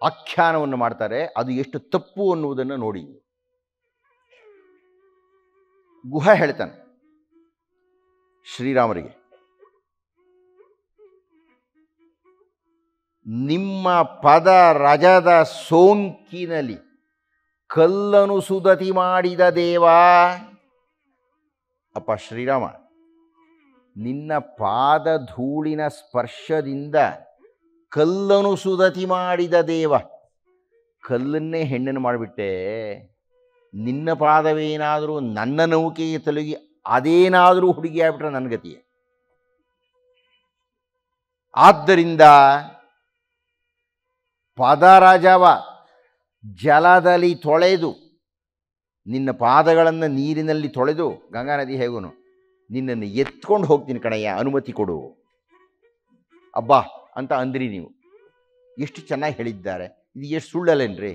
ಆಖ್ಯಾನವನ್ನು ಮಾಡ್ತಾರೆ. ಅದು ಎಷ್ಟು ತಪ್ಪು ಅನ್ನುವುದನ್ನು ನೋಡಿ. ಗುಹ ಹೇಳ್ತಾನೆ ಶ್ರೀರಾಮರಿಗೆ, ನಿಮ್ಮ ಪದ ರಜದ ಸೋಂಕಿನಲ್ಲಿ ಕಲ್ಲನು ಸುದತಿ ಮಾಡಿದ ದೇವ. ಅಪ್ಪ ಶ್ರೀರಾಮ, ನಿನ್ನ ಪಾದ ಧೂಳಿನ ಸ್ಪರ್ಶದಿಂದ ಕಲ್ಲನು ಸುದತಿ ಮಾಡಿದ ದೇವ. ಕಲ್ಲನ್ನೇ ಹೆಣ್ಣನ್ನು ಮಾಡಿಬಿಟ್ಟೆ. ನಿನ್ನ ಪಾದವೇನಾದರೂ ನನ್ನ ನೌಕೆಗೆ ತಲುಗಿ ಅದೇನಾದರೂ ಹುಡುಗಿ ಆಗ್ಬಿಟ್ರೆ ನನ್ನ ಗತಿಯೇ. ಆದ್ದರಿಂದ ಪದರಜವ ಜಲದಲ್ಲಿ ತೊಳೆದು, ನಿನ್ನ ಪಾದಗಳನ್ನು ನೀರಿನಲ್ಲಿ ತೊಳೆದು, ಗಂಗಾ ನದಿ ಹೇಗೂನು ನಿನ್ನನ್ನು ಎತ್ಕೊಂಡು ಹೋಗ್ತೀನಿ ಕಣಯ್ಯ, ಅನುಮತಿ ಕೊಡು ಅಬ್ಬಾ ಅಂತ ಅಂದ್ರಿ ನೀವು. ಎಷ್ಟು ಚೆನ್ನಾಗಿ ಹೇಳಿದ್ದಾರೆ. ಇದು ಎಷ್ಟು ಸುಳ್ಳಲ್ಲೇನ್ರಿ?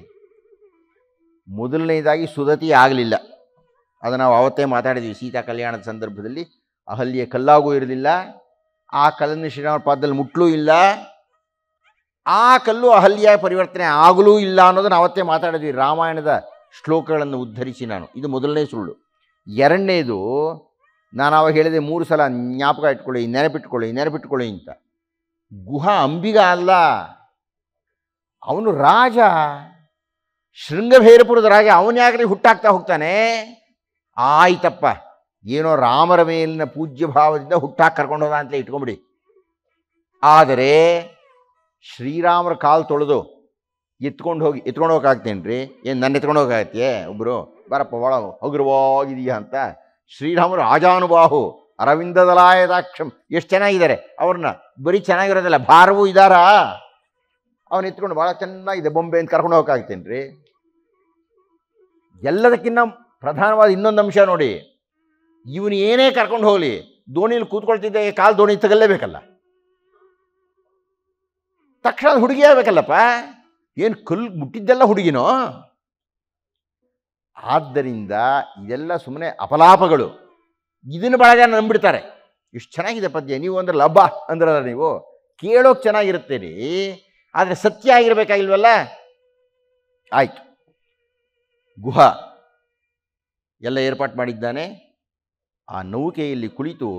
ಮೊದಲನೇದಾಗಿ ಸುದತಿ ಆಗಲಿಲ್ಲ. ಅದು ನಾವು ಅವತ್ತೇ ಮಾತಾಡಿದ್ವಿ. ಸೀತಾ ಕಲ್ಯಾಣದ ಸಂದರ್ಭದಲ್ಲಿ ಅಹಲ್ಯ ಕಲ್ಲಾಗೂ ಇರಲಿಲ್ಲ, ಆ ಕಲ್ಲನ್ನು ಶ್ರೀರಾಮರ ಪಾದದಲ್ಲಿ ಮುಟ್ಲೂ ಇಲ್ಲ, ಆ ಕಲ್ಲು ಅಹಲ್ಯ ಪರಿವರ್ತನೆ ಆಗಲೂ ಇಲ್ಲ ಅನ್ನೋದನ್ನು ಅವತ್ತೇ ಮಾತಾಡಿದ್ವಿ ರಾಮಾಯಣದ ಶ್ಲೋಕಗಳನ್ನು ಉದ್ಧರಿಸಿ ನಾನು. ಇದು ಮೊದಲನೇ ಸುಳ್ಳು. ಎರಡನೇದು, ನಾನು ಅವಾಗ ಹೇಳಿದೆ 3 ಸಲ ಜ್ಞಾಪಕ ಇಟ್ಕೊಳ್ಳಿ, ನೆನಪಿಟ್ಕೊಳ್ಳಿ ಅಂತ. ಗುಹ ಅಂಬಿಗ ಅಲ್ಲ, ಅವನು ರಾಜ, ಶೃಂಗಭೈರಪುರದ ರಾಜ. ಅವನು ಯಾಕೆ ಹುಟ್ಟಾಗ್ತಾ ಹೋಗ್ತಾನೆ? ಆಯ್ತಪ್ಪ, ಏನೋ ರಾಮರ ಮೇಲಿನ ಪೂಜ್ಯ ಭಾವದಿಂದ ಹುಟ್ಟಾಕಿ ಕರ್ಕೊಂಡು ಹೋದ ಅಂತಲೇ ಇಟ್ಕೊಂಬಿಡಿ. ಆದರೆ ಶ್ರೀರಾಮರ ಕಾಲು ತೊಳೆದು ಎತ್ಕೊಂಡು ಹೋಗೋಕ್ಕಾಗ್ತೇನ್ರಿ? ಏನು ನನ್ನ ಎತ್ಕೊಂಡು ಹೋಗೋಕ್ಕಾಗತ್ತೆ? ಒಬ್ಬರು ಬರಪ್ಪ ಒಳ ಹಗುರವಾಗಿದೆಯಾ ಅಂತ. ಶ್ರೀರಾಮರು ಆಜಾನುಬಾಹು ಅರವಿಂದದಲಾಯದಾಕ್ಷಂ. ಎಷ್ಟು ಚೆನ್ನಾಗಿದ್ದಾರೆ. ಅವ್ರನ್ನ ಬರೀ ಚೆನ್ನಾಗಿರೋದಿಲ್ಲ, ಭಾರವೂ ಇದ್ದಾರಾ. ಅವನು ಎತ್ಕೊಂಡು ಭಾಳ ಚೆನ್ನಾಗಿದೆ ಬೊಂಬೆ ಅಂತ ಕರ್ಕೊಂಡು ಹೋಗೋಕ್ಕಾಗ್ತೇನ್ರಿ? ಎಲ್ಲದಕ್ಕಿಂತ ಪ್ರಧಾನವಾದ ಇನ್ನೊಂದು ಅಂಶ ನೋಡಿ, ಇವನು ಏನೇ ಕರ್ಕೊಂಡು ಹೋಗಲಿ, ದೋಣಿಯಲ್ಲಿ ಕೂತ್ಕೊಳ್ತಿದ್ದೆ ಕಾಲು ದೋಣಿ ತಗಲೇಬೇಕಲ್ಲ, ತಕ್ಷಣ ಹುಡುಗಿ ಆಗಬೇಕಲ್ಲಪ್ಪ. ಏನು ಕಲ್ಲು ಮುಟ್ಟಿದ್ದೆಲ್ಲ ಹುಡುಗಿನೋ? ಆದ್ದರಿಂದ ಇದೆಲ್ಲ ಸುಮ್ಮನೆ ಅಪಲಾಪಗಳು. ಇದನ್ನು ಭಾಳ ಜನ ನಂಬಿಡ್ತಾರೆ. ಇಷ್ಟು ಚೆನ್ನಾಗಿದೆ ಪದ್ಯ, ನೀವು ಅಂದ್ರೆ ಲಬ್ಬ ಅಂದ್ರಲ್ಲ, ನೀವು ಕೇಳೋಕೆ ಚೆನ್ನಾಗಿರುತ್ತೀರಿ, ಆದರೆ ಸತ್ಯ ಆಗಿರಬೇಕಾಗಿಲ್ವಲ್ಲ. ಆಯಿತು, ಗುಹ ಎಲ್ಲ ಏರ್ಪಾಟ್ ಮಾಡಿದ್ದಾನೆ. ಆ ನೌಕೆಯಲ್ಲಿ ಕುಳಿತು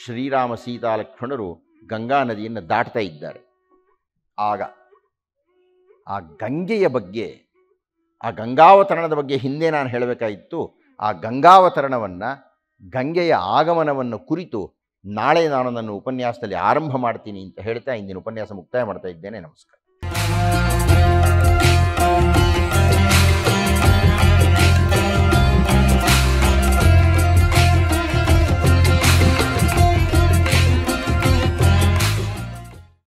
ಶ್ರೀರಾಮ ಸೀತಾ ಲಕ್ಷ್ಮಣರು ಗಂಗಾ ನದಿಯನ್ನು ದಾಟ್ತಾ ಇದ್ದಾರೆ. ಆಗ ಆ ಗಂಗೆಯ ಬಗ್ಗೆ, ಆ ಗಂಗಾವತರಣದ ಬಗ್ಗೆ ಹಿಂದೆ ನಾನು ಹೇಳಬೇಕಾಗಿತ್ತು. ಆ ಗಂಗಾವತರಣವನ್ನು, ಗಂಗೆಯ ಆಗಮನವನ್ನು ಕುರಿತು ನಾಳೆ ನಾನು ನನ್ನ ಉಪನ್ಯಾಸದಲ್ಲಿ ಆರಂಭ ಮಾಡ್ತೀನಿ ಅಂತ ಹೇಳ್ತಾ ಇಂದಿನ ಉಪನ್ಯಾಸ ಮುಕ್ತಾಯ ಮಾಡ್ತಾ ಇದ್ದೇನೆ. ನಮಸ್ಕಾರ.